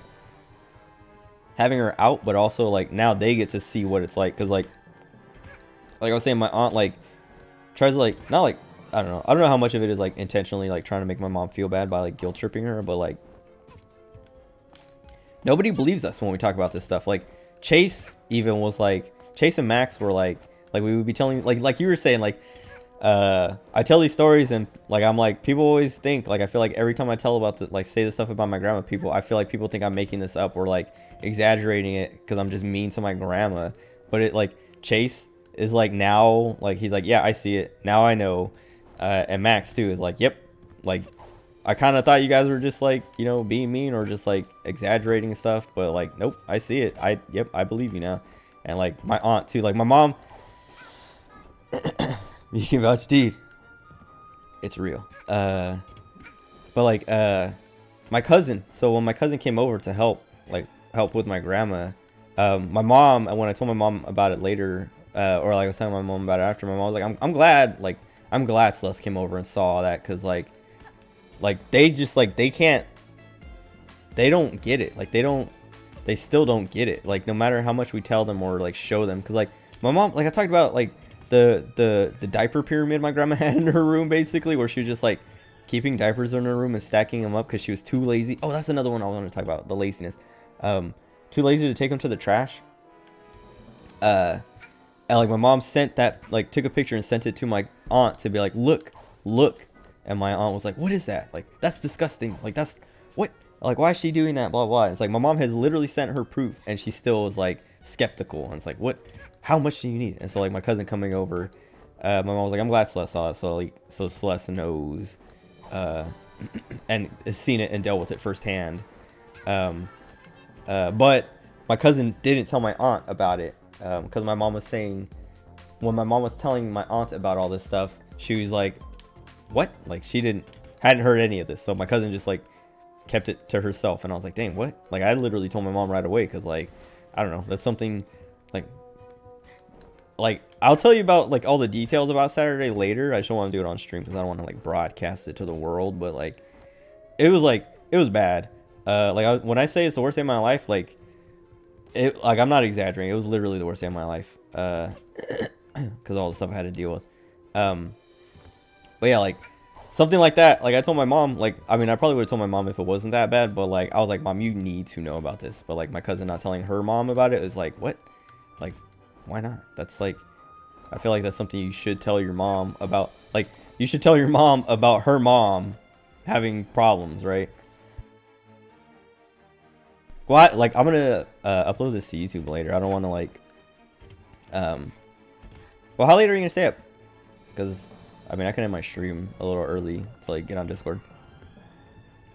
having her out, but also, like, now they get to see what it's like, because like I was saying, my aunt, like, tries to, like, not like, I don't know how much of it is, like, intentionally, like, trying to make my mom feel bad by, like, guilt tripping her, but, like, nobody believes us when we talk about this stuff. Like, Chase even was like, Chase and Max were like we would be telling, like you were saying, like, I tell these stories, and, like, I'm like, people always think, like, I feel like every time I tell about the, like, say the stuff about my grandma, I feel like people think I'm making this up or, like, exaggerating it because I'm just mean to my grandma. But it, like, Chase is like, now, like, he's like, yeah, I see it now, I know. And Max too is like, yep, like, I kind of thought you guys were just, like, you know, being mean or just, like, exaggerating stuff, but, like, nope, I see it. Yep, I believe you now. And, like, my aunt too, like, my mom, you can vouch, dude, it's real. But, like, my cousin, so when my cousin came over to help with my grandma, my mom, and when I told my mom about it later, or, like, I was telling my mom about it after, my mom was like, I'm glad Celeste came over and saw all that, because, like, they just, like, they don't get it. Like, they still don't get it. Like, no matter how much we tell them or, like, show them. Because, like, my mom, like, I talked about, like, the diaper pyramid my grandma had in her room, basically, where she was just, like, keeping diapers in her room and stacking them up because she was too lazy. Oh, that's another one I wanted to talk about, the laziness. Too lazy to take them to the trash. And, like, my mom sent that, like, took a picture and sent it to my aunt to be like, look. And my aunt was like, what is that? Like, that's disgusting. Like, that's, what? Like, why is she doing that? Blah, blah. It's like, my mom has literally sent her proof, and she still was, like, skeptical. And it's like, what? How much do you need? And so, like, my cousin coming over, my mom was like, I'm glad Celeste saw it. So, like, so Celeste knows, and has seen it and dealt with it firsthand. But my cousin didn't tell my aunt about it, because my mom was saying, when my mom was telling my aunt about all this stuff, she was like, what? Like, she hadn't heard any of this. So my cousin just, like, kept it to herself, and I was like, dang, what? Like, I literally told my mom right away, because, like, I don't know, that's something, like I'll tell you about, like, all the details about Saturday later. I just don't want to do it on stream because I don't want to, like, broadcast it to the world. But, like, it was bad. When I say it's the worst day of my life, like, I'm not exaggerating. It was literally the worst day of my life, because all the stuff I had to deal with. But yeah, like, something like that, like, I told my mom, like, I mean, I probably would have told my mom if it wasn't that bad, but, like, I was like, Mom, you need to know about this. But, like, my cousin not telling her mom about it is like, what? Like, why not? That's, like, I feel like that's something you should tell your mom about. Like, you should tell your mom about her mom having problems, right? Well, like, I'm gonna upload this to YouTube later. I don't want to, like, well, how late are you gonna stay up? Because, I mean, I can end my stream a little early to, like, get on Discord.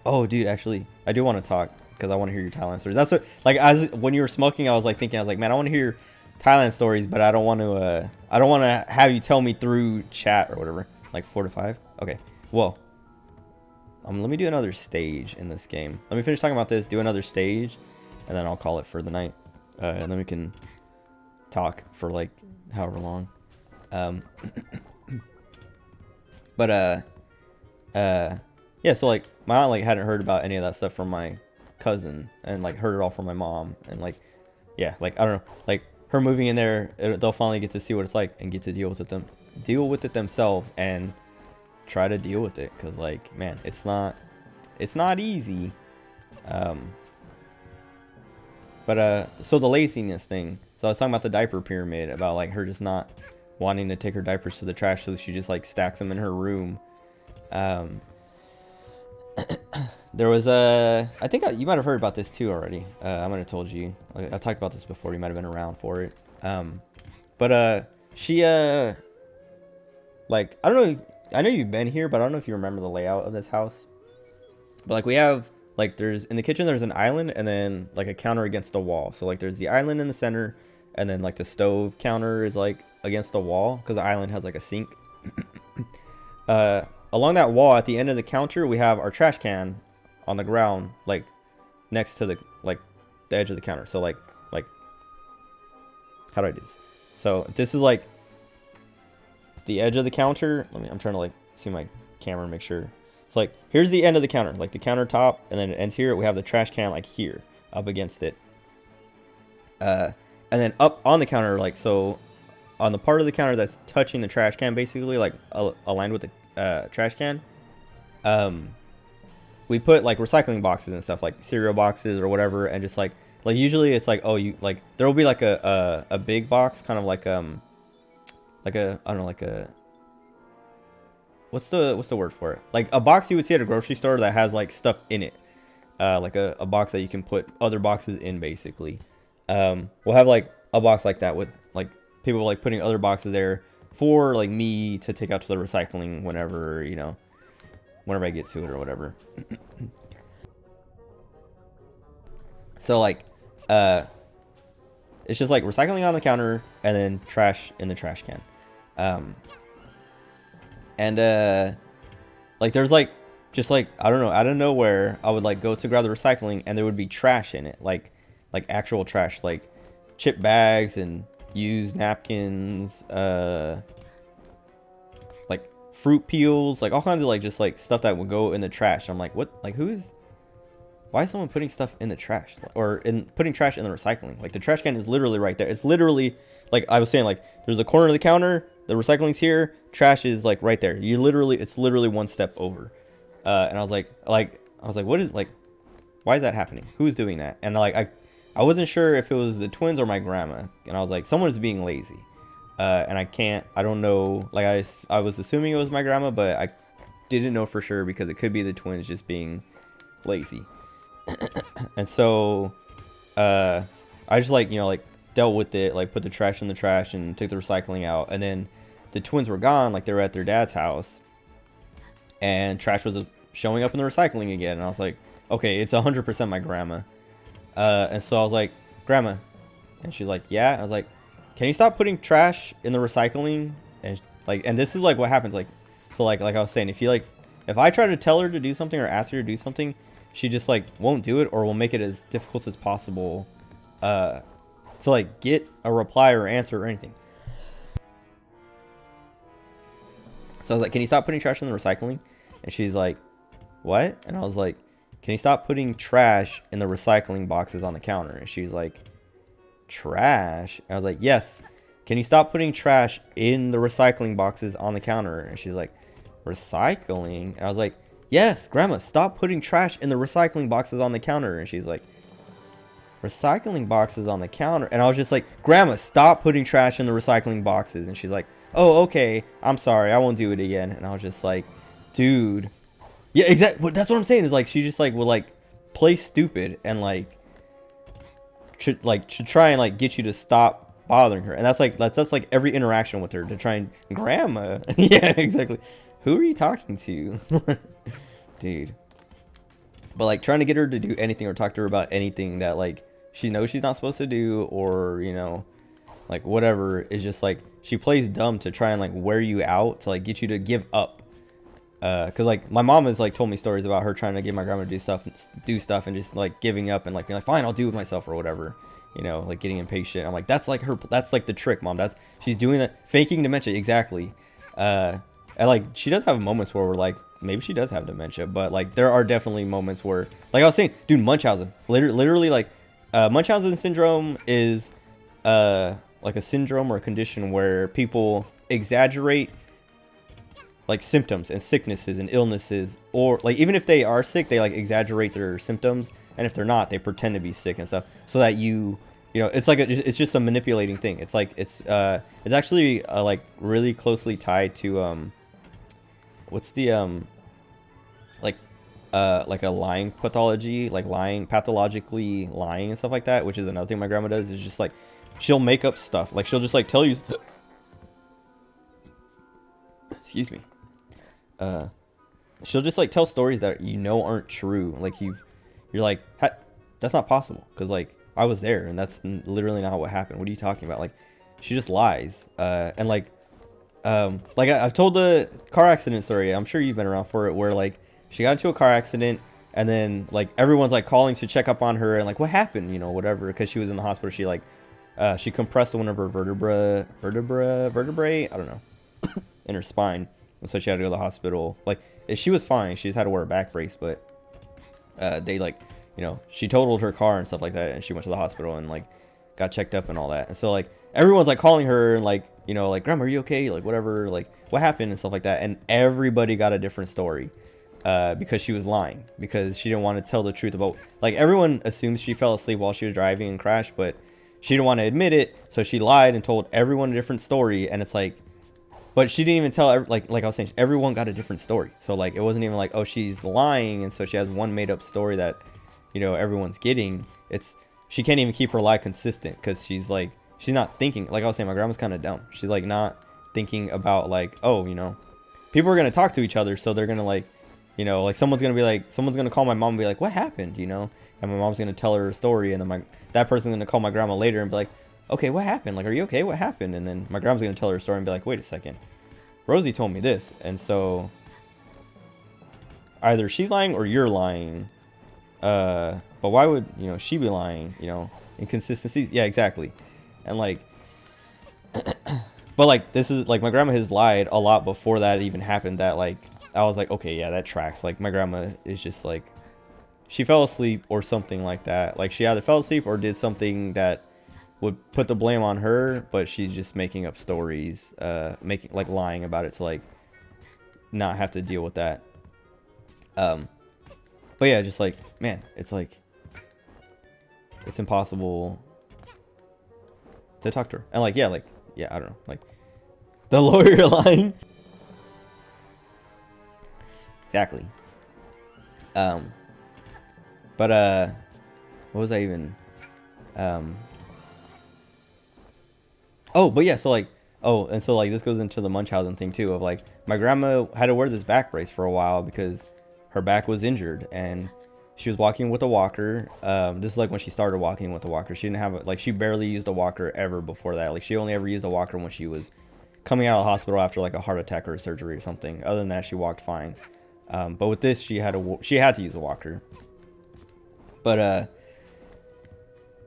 Oh, dude, actually, I do want to talk because I want to hear your Thailand stories. That's what, like, when you were smoking, I was, like, thinking, I was like, man, I want to hear Thailand stories, but I don't want to have you tell me through chat or whatever. Like 4 to 5. Okay. Well, let me do another stage in this game. Let me finish talking about this, do another stage, and then I'll call it for the night. And then we can talk for like however long. But yeah, so like my aunt like hadn't heard about any of that stuff from my cousin, and like heard it all from my mom, and like yeah, like I don't know, like her moving in there, they'll finally get to see what it's like and get to deal with it themselves and try to deal with it, because like, man, it's not easy. But so the laziness thing, so I was talking about the diaper pyramid, about like her just not wanting to take her diapers to the trash, so she just like stacks them in her room. There was I think you might have heard about this too already. I might have told you, like, I've talked about this before, you might have been around for it. But she like, I don't know, I know you've been here, but I don't know if you remember the layout of this house. But like, we have like, there's in the kitchen there's an island, and then like a counter against a wall. So like there's the island in the center, and then like the stove counter is like against a wall, because the island has like a sink. Along that wall at the end of the counter, we have our trash can on the ground, like next to the edge of the counter. So like how do I do this? So this is like the edge of the counter. I'm trying to like see my camera and make sure. It's like, here's the end of the counter, like the countertop, and then it ends here. We have the trash can like here up against it. And then up on the counter, like, so on the part of the counter that's touching the trash can, basically like aligned with the trash can, we put like recycling boxes and stuff, like cereal boxes or whatever, and just like usually it's like, oh, you like, there will be like a big box, kind of like a, I don't know, like a, what's the word for it, like a box you would see at a grocery store that has like stuff in it, like a box that you can put other boxes in, basically. We'll have like a box like that with like people like putting other boxes there for like me to take out to the recycling whenever, you know, whenever I get to it or whatever. So like it's just like recycling on the counter and then trash in the trash can. And like there's like, just like, I don't know, out of nowhere I would like go to grab the recycling and there would be trash in it, like actual trash, like chip bags and used napkins, like fruit peels, like all kinds of like just like stuff that would go in the trash. I'm like, what, like why is someone putting stuff in the trash, or putting trash in the recycling? Like the trash can is literally right there. It's literally like I was saying, like there's the corner of the counter, the recycling's here, trash is like right there. It's literally one step over. And I was like, what is, like, why is that happening? Who's doing that? And like I wasn't sure if it was the twins or my grandma, and I was like, someone's being lazy. And I don't know, like I was assuming it was my grandma, but I didn't know for sure because it could be the twins just being lazy. And so I just like, you know, like dealt with it, like put the trash in the trash and took the recycling out. And then the twins were gone, like they were at their dad's house, and trash was showing up in the recycling again. And I was like, okay, it's 100% my grandma. And so I was like, Grandma, and she's like, yeah. And I was like, can you stop putting trash in the recycling? And like, and this is like what happens, like, so like I was saying, if I try to tell her to do something or ask her to do something, she just like won't do it, or will make it as difficult as possible to like get a reply or answer or anything. So I was like, can you stop putting trash in the recycling? And she's like, what? And I was like, can you stop putting trash in the recycling boxes on the counter? And she's like, trash? And I was like, yes. Can you stop putting trash in the recycling boxes on the counter? And she's like, recycling? And I was like, yes, Grandma, stop putting trash in the recycling boxes on the counter. And she's like, recycling boxes on the counter? And I was just like, Grandma, stop putting trash in the recycling boxes. And she's like, oh, okay, I'm sorry, I won't do it again. And I was just like, dude. Yeah, exactly. That's what I'm saying, is like, she just like will like play stupid and like should try and like get you to stop bothering her. And that's like every interaction with her, to try and, Grandma. Yeah, exactly. Who are you talking to? Dude. But like trying to get her to do anything or talk to her about anything that like she knows she's not supposed to do, or, you know, like whatever, is just like she plays dumb to try and like wear you out, to like get you to give up. Cause like my mom has like told me stories about her trying to get my grandma to do stuff and just like giving up and like being like, fine, I'll do it myself or whatever, you know, like getting impatient. I'm like, that's like the trick, mom. She's doing that, faking dementia. Exactly. And like she does have moments where we're like, maybe she does have dementia, but like there are definitely moments where, like I was saying, dude, Munchausen, literally like Munchausen syndrome is like a syndrome or a condition where people exaggerate like symptoms and sicknesses and illnesses, or like even if they are sick, they like exaggerate their symptoms, and if they're not, they pretend to be sick and stuff, so that you know, it's like it's just a manipulating thing. It's like it's actually like really closely tied to what's the like a lying pathology, like pathologically lying and stuff like that, which is another thing my grandma does, is just like she'll make up stuff. Like she'll just like tell you excuse me, she'll just like tell stories that you know aren't true. Like you're like, that's not possible, because like I was there and that's literally not what happened. What are you talking about? Like she just lies. And like I've told the car accident story, I'm sure you've been around for it, where like she got into a car accident and then like everyone's like calling to check up on her and like what happened, you know, whatever, because she was in the hospital. She like she compressed one of her vertebrae, I don't know, in her spine, and so she had to go to the hospital. Like she was fine, she just had to wear a back brace, but they like, you know, she totaled her car and stuff like that, and she went to the hospital and like got checked up and all that. And so like everyone's like calling her and like, you know, like, grandma, are you okay, like whatever, like what happened and stuff like that, and everybody got a different story because she was lying, because she didn't want to tell the truth about, like, everyone assumes she fell asleep while she was driving and crashed, but she didn't want to admit it, so she lied and told everyone a different story. And it's like, but she didn't even tell, like I was saying, everyone got a different story. So like it wasn't even like, oh, she's lying and so she has one made up story that, you know, everyone's getting. It's, she can't even keep her lie consistent, because she's like, she's not thinking, like I was saying, my grandma's kind of dumb. She's like not thinking about like, oh, you know, people are gonna talk to each other, so they're gonna like, you know, like someone's gonna call my mom and be like, what happened, you know, and my mom's gonna tell her a story, and then that person's gonna call my grandma later and be like, okay, what happened, like, are you okay, what happened? And then my grandma's gonna tell her a story and be like, wait a second, Rosie told me this. And so either she's lying or you're lying, but why would, you know, she be lying, you know, inconsistencies. Yeah, exactly. And like but like this is like, my grandma has lied a lot before that even happened, that like I was like, okay, yeah, that tracks. Like my grandma is just like, she fell asleep or something like that. Like she either fell asleep or did something that would put the blame on her, but she's just making up stories, making, like, lying about it to like not have to deal with that. But yeah, just like, man, it's like, it's impossible to talk to her. And like, yeah, I don't know, like the lawyer lying. Exactly. But what was I even, oh, but yeah, so like, oh, and so like this goes into the Munchausen thing too, of like, my grandma had to wear this back brace for a while because her back was injured, and she was walking with a walker. This is like when she started walking with a walker. She didn't have like, she barely used a walker ever before that. Like she only ever used a walker when she was coming out of the hospital after like a heart attack or a surgery or something. Other than that, she walked fine. But with this, she had to use a walker. But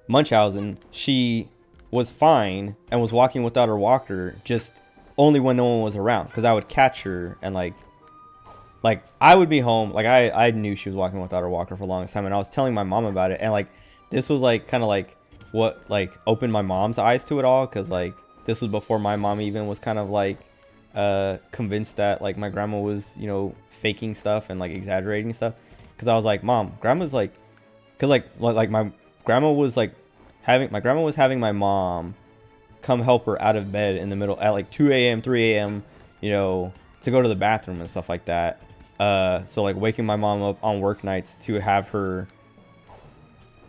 Munchausen, she was fine and was walking without her walker, just only when no one was around, because I would catch her and like I would be home, like I knew she was walking without her walker for the longest time, and I was telling my mom about it, and like this was like kind of like what like opened my mom's eyes to it all, because like this was before my mom even was kind of like convinced that like my grandma was, you know, faking stuff and like exaggerating stuff. Because I was like, Mom, grandma's like, because like my grandma was having my mom come help her out of bed in the middle at like 2 a.m 3 a.m, you know, to go to the bathroom and stuff like that. So like waking my mom up on work nights to have her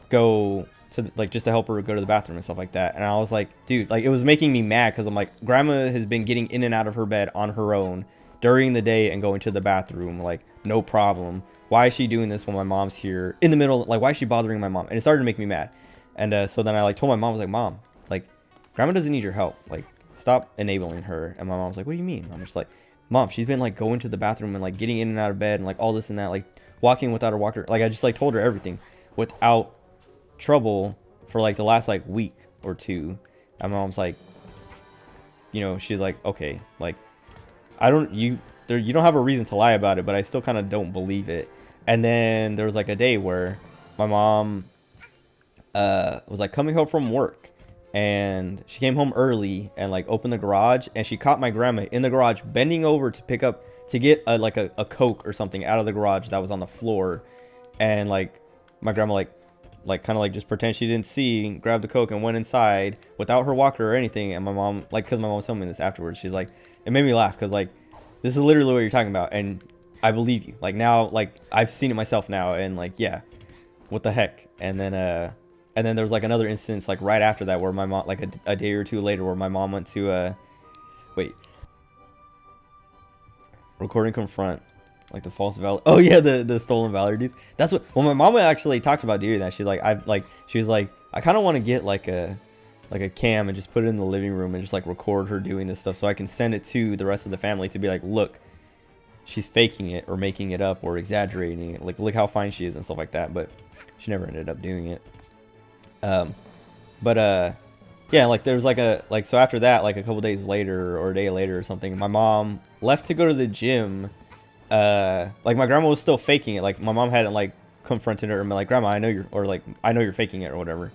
go to, like, just to help her go to the bathroom and stuff like that. And I was like, dude, like it was making me mad, because I'm like, grandma has been getting in and out of her bed on her own during the day and going to the bathroom, like, no problem. Why is she doing this when my mom's here in the middle? Like, why is she bothering my mom? And it started to make me mad. And so then I like told my mom, I was like, Mom, like, grandma doesn't need your help, like, stop enabling her. And my mom's like, what do you mean? I'm just like, Mom, she's been like going to the bathroom and like getting in and out of bed and like all this and that, like walking without her walker. Like I just like told her everything without trouble for like the last like week or two. And my mom's like, you know, she's like, okay, like you don't have a reason to lie about it, but I still kind of don't believe it. And then there was like a day where my mom was like coming home from work, and she came home early and like opened the garage, and she caught my grandma in the garage bending over to get a Coke or something out of the garage that was on the floor. And like my grandma like kind of like just pretend she didn't see, grabbed the Coke and went inside without her walker or anything. And my mom, like, because my mom was telling me this afterwards, she's like, it made me laugh because like this is literally what you're talking about, and I believe you. Like now, like I've seen it myself now, and like, yeah, what the heck. And then there was like another instance like right after that where my mom, like a day or two later, where my mom went to recording confront, like the false valor. Oh yeah, the stolen valor dudes. That's what. Well, my mom actually talked about doing that. She's like, she was like, I kind of want to get like a cam and just put it in the living room and just like record her doing this stuff so I can send it to the rest of the family to be like, look, she's faking it or making it up or exaggerating it. Like, look how fine she is and stuff like that. But she never ended up doing it. Yeah, like there was so after that, like a couple days later or a day later or something, my mom left to go to the gym. Like my grandma was still faking it. Like my mom hadn't like confronted her and been like, Grandma, I know you're faking it or whatever.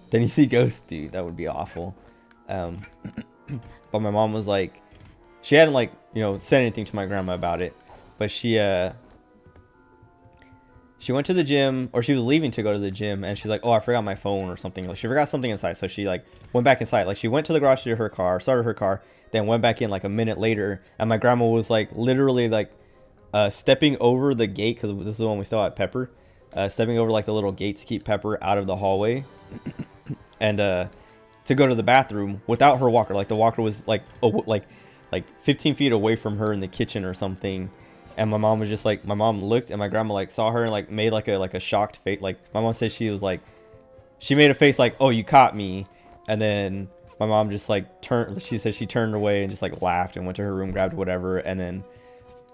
Then you see ghosts, dude. That would be awful. But my mom was like, she hadn't like, you know, said anything to my grandma about it, but she went to the gym, or she was leaving to go to the gym, and she's like, oh, I forgot my phone or something. Like she forgot something inside, so she like went back inside. Like she went to the garage to her car, started her car, then went back in like a minute later, and my grandma was like literally like stepping over the gate, because this is the one we saw at Pepper, stepping over like the little gate to keep Pepper out of the hallway. And to go to the bathroom without her walker. Like the walker was like 15 feet away from her in the kitchen or something. And my mom was just like, my mom looked and my grandma like saw her and like made like a shocked face. Like my mom said she was like, she made a face like, oh, you caught me. And then my mom just like turned, she said she turned away and just like laughed and went to her room, grabbed whatever, and then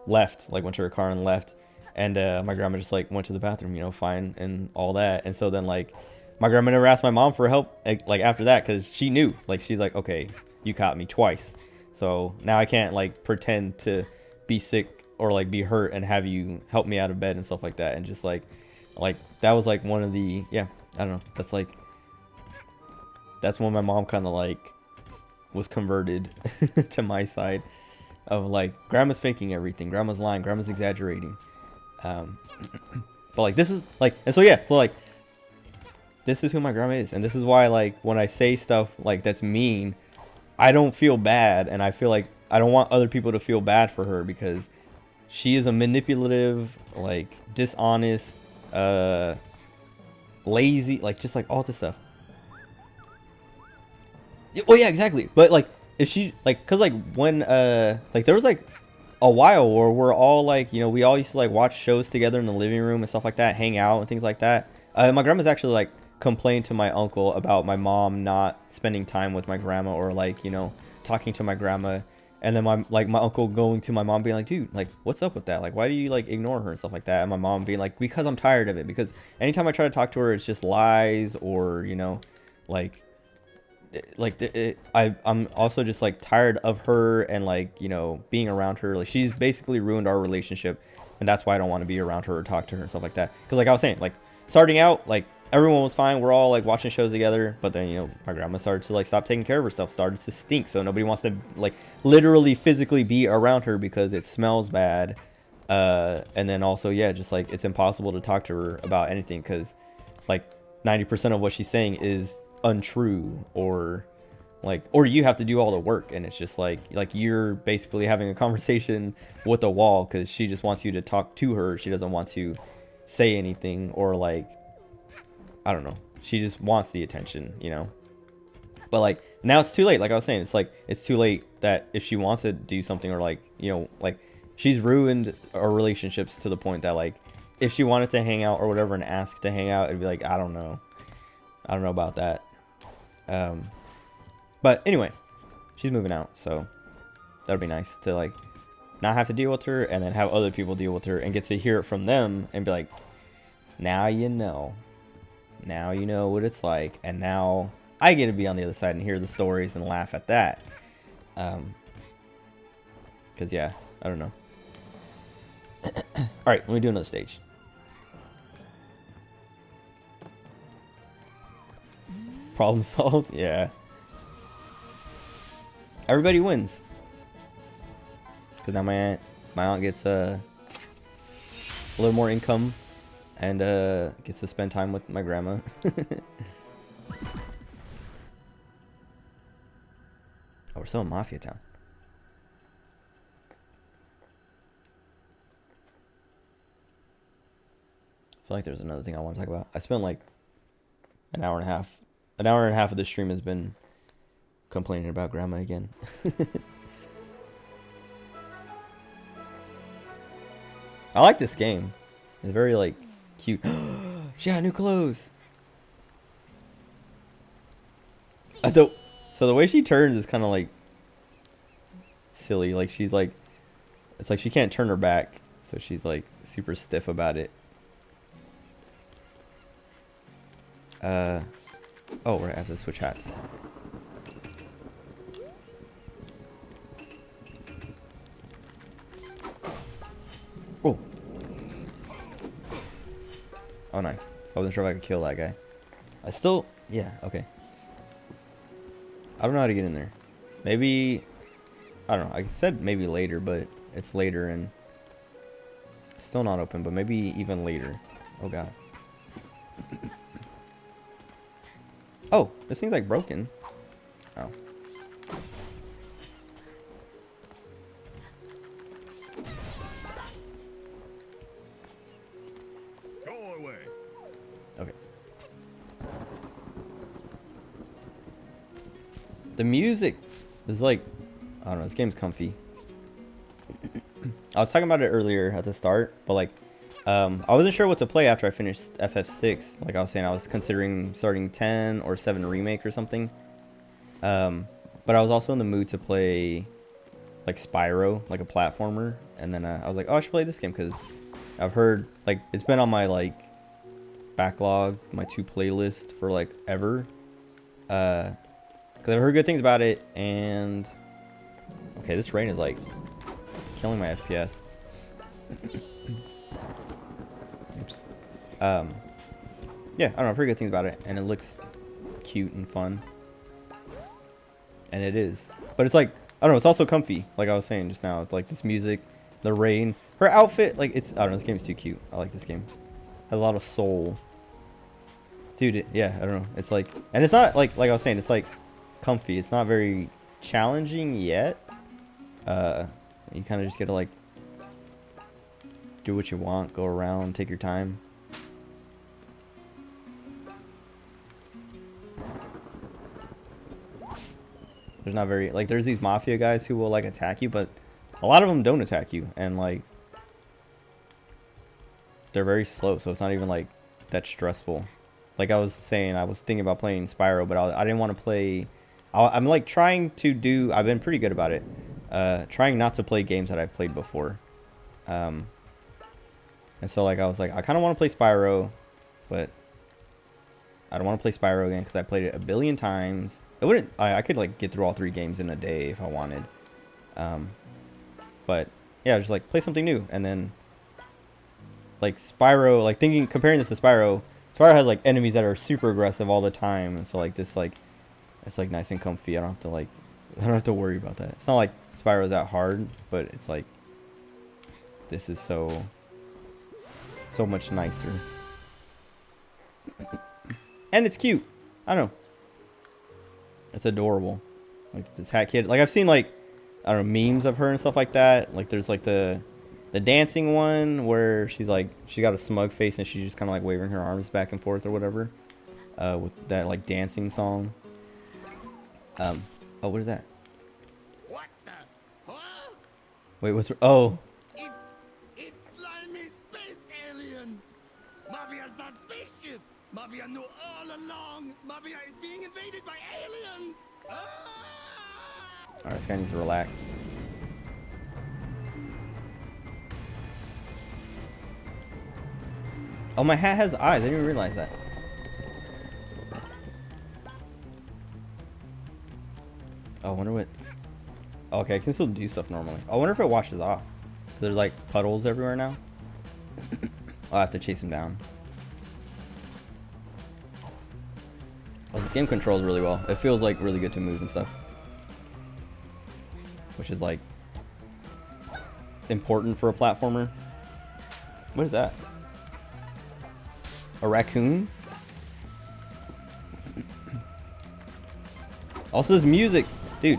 left, like went to her car and left. And my grandma just like went to the bathroom, you know, fine and all that. And so then like my grandma never asked my mom for help like after that, because she knew, like she's like, okay, you caught me twice, so now I can't like pretend to be sick or like be hurt and have you help me out of bed and stuff like that. And just like that was like one of the, yeah, I don't know, that's when my mom kind of like was converted to my side of like, grandma's faking everything, grandma's lying, grandma's exaggerating. But like this is like, and so yeah, so like this is who my grandma is, and this is why like when I say stuff like that's mean, I don't feel bad, and I feel like I don't want other people to feel bad for her, because she is a manipulative, like dishonest, lazy, like just like all this stuff. Well, yeah, exactly. But like if she like, cause like when like there was like a while where we're all like, you know, we all used to like watch shows together in the living room and stuff like that, hang out and things like that. My grandma's actually like complained to my uncle about my mom not spending time with my grandma, or like, you know, talking to my grandma. And then my uncle going to my mom being like, dude, like what's up with that, like why do you like ignore her and stuff like that. And my mom being like, because I'm tired of it, because anytime I try to talk to her it's just lies, or you know, I'm also just like tired of her, and like, you know, being around her. Like she's basically ruined our relationship, and that's why I don't want to be around her or talk to her and stuff like that. Because like I was saying, like starting out, like everyone was fine, we're all like watching shows together, but then, you know, my grandma started to like stop taking care of herself, started to stink, so nobody wants to like literally physically be around her because it smells bad. And then also, yeah, just like it's impossible to talk to her about anything, because like 90% of what she's saying is untrue, or you have to do all the work, and it's just like you're basically having a conversation with a wall, because she just wants you to talk to her. She doesn't want to say anything, or like, I don't know, she just wants the attention, you know. But like now it's too late. Like I was saying, it's like it's too late that if she wants to do something, or like, you know, like she's ruined our relationships to the point that like if she wanted to hang out or whatever and ask to hang out, it'd be like, I don't know about that. But anyway, she's moving out, so that'd be nice to like not have to deal with her, and then have other people deal with her and get to hear it from them and be like, now you know. Now you know what it's like, and now I get to be on the other side and hear the stories and laugh at that. Because, yeah, I don't know. Alright, let me do another stage. Problem solved? Yeah. Everybody wins. So now my aunt gets a little more income and gets to spend time with my grandma. Oh, we're still in Mafia Town. I feel like there's another thing I want to talk about. I spent like an hour and a half. An hour and a half of the stream has been complaining about grandma again. I like this game. It's very like cute. She got new clothes. So the way she turns is kind of like silly. Like she's like, it's like she can't turn her back, so she's like super stiff about it. Oh, we're gonna have to switch hats. Oh. Oh, nice. I wasn't sure if I could kill that guy. Yeah, okay. I don't know how to get in there. Maybe, I don't know. I said maybe later, but it's later and it's still not open, but maybe even later. Oh, God. Oh, this thing's like broken. Oh. Go away. Okay. The music is like, I don't know, this game's comfy. I was talking about it earlier at the start, but like, I wasn't sure what to play after I finished FF6. Like I was saying, I was considering starting 10 or 7 Remake or something. But I was also in the mood to play like Spyro, like a platformer. And then I was like, oh, I should play this game because I've heard, like, it's been on my like backlog, my to playlist for like ever. Because I've heard good things about it. And okay, this rain is like killing my FPS. Oops. Yeah, I don't know, I've heard good things about it, and it looks cute and fun. And it is. But it's like, I don't know, it's also comfy, like I was saying just now. It's like this music, the rain, her outfit, like it's, I don't know, this game's too cute. I like this game. Has a lot of soul. Dude, yeah, I don't know. It's like, and it's not like I was saying, it's like comfy. It's not very challenging yet. You kind of just get to like do what you want, go around, take your time. There's not very, like, there's these mafia guys who will like attack you, but a lot of them don't attack you, and like they're very slow, so it's not even like that stressful. Like I was saying, I was thinking about playing Spyro, but I didn't want to play. I'm like trying to do, I've been pretty good about it, trying not to play games that I've played before. And so like I was like, I kind of want to play Spyro, but I don't want to play Spyro again because I played it a billion times. It wouldn't, I could like get through all 3 games in a day if I wanted. But yeah, just like play something new. And then like Spyro, like comparing this to Spyro has like enemies that are super aggressive all the time. And so like this, like, it's like nice and comfy. I don't have to worry about that. It's not like Spyro's that hard, but it's like, this is so much nicer. And it's cute. I don't know. It's adorable. Like this hat kid. Like I've seen like, I don't know, memes of her and stuff like that. Like there's like the dancing one where she's like, she got a smug face and she's just kind of like waving her arms back and forth or whatever. With that like dancing song. Oh, what is that? What the? Huh? Wait, what's, oh. It's slimy space alien. Mafia's a spaceship. Mafia knew all along. Mafia is being invaded by aliens. Ah! Alright, this guy needs to relax. Oh, my hat has eyes. I didn't even realize that. Oh, I wonder what... Okay, I can still do stuff normally. I wonder if it washes off. There's like puddles everywhere now. I'll have to chase him down. Oh, this game controls really well. It feels like really good to move and stuff. Which is like important for a platformer. What is that? A raccoon? Also, this music, dude.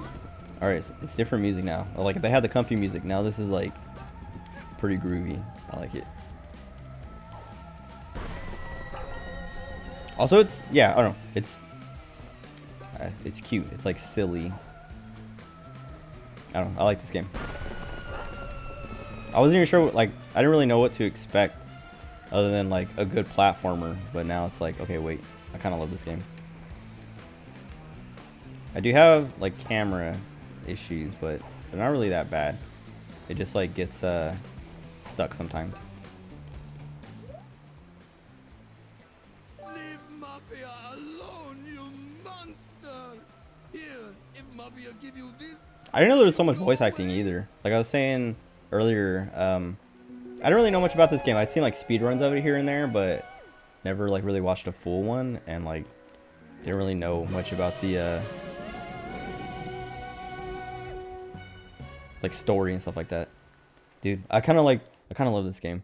All right, it's different music now. Like they had the comfy music. Now this is like pretty groovy. I like it. Also, it's yeah. I don't know. It's cute. It's like silly. I don't know. I like this game. I wasn't even sure. Like I didn't really know what to expect, other than like a good platformer. But now it's like, okay, wait. I kind of love this game. I do have like camera issues, but they're not really that bad. It just like gets stuck sometimes. Leave Mafia alone, you monster! Here, if Mafia give you this. I didn't know there was so much voice acting either. Like I was saying earlier, I don't really know much about this game. I've seen like speedruns of it here and there, but never like really watched a full one, and like didn't really know much about the like story and stuff like that. Dude, I kind of love this game.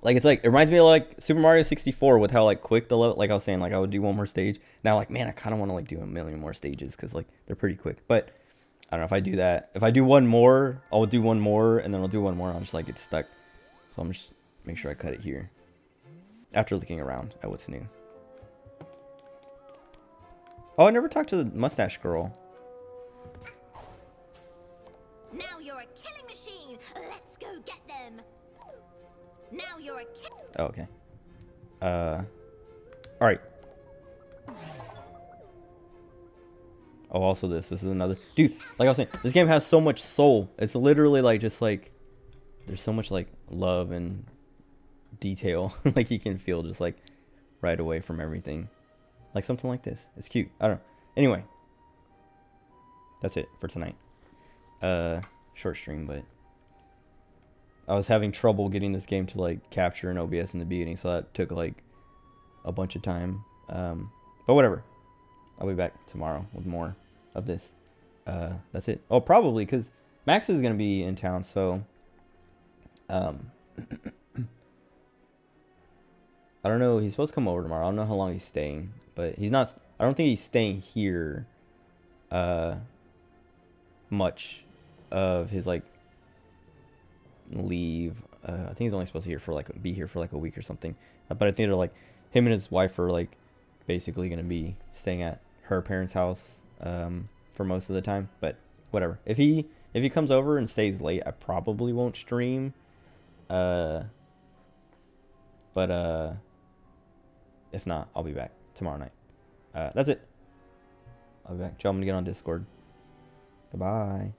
Like it's like it reminds me of like Super Mario 64 with how like quick the level, like I was saying, like I would do one more stage. Now like, man, I kind of want to like do a million more stages because like they're pretty quick. But I don't know if I do that. If I do one more, I'll do one more and then I'll do one more. I'll just like get stuck. So I'm just make sure I cut it here. After looking around at what's new. Oh, I never talked to the mustache girl. Now you're a killing machine. Let's go get them. Now you're a Oh, okay. Alright. Oh, also this is another... Dude, like I was saying, this game has so much soul. It's literally like just like... There's so much like love and detail. Like you can feel just like right away from everything. Like something like this. It's cute. I don't know. Anyway. That's it for tonight. Short stream, but... I was having trouble getting this game to like capture an OBS in the beginning, so that took like a bunch of time. But whatever. I'll be back tomorrow with more of this. That's it. Oh, probably because Max is gonna be in town, so I don't know. He's supposed to come over tomorrow. I don't know how long he's staying, but he's not. I don't think he's staying here. Much of his like leave. I think he's only supposed to be here for like a week or something. But I think they're like him and his wife are like basically gonna be staying at her parents' house for most of the time. But whatever. If he comes over and stays late, I probably won't stream. But if not, I'll be back tomorrow night. That's it. I'll be back. Tell them to get on Discord. Goodbye.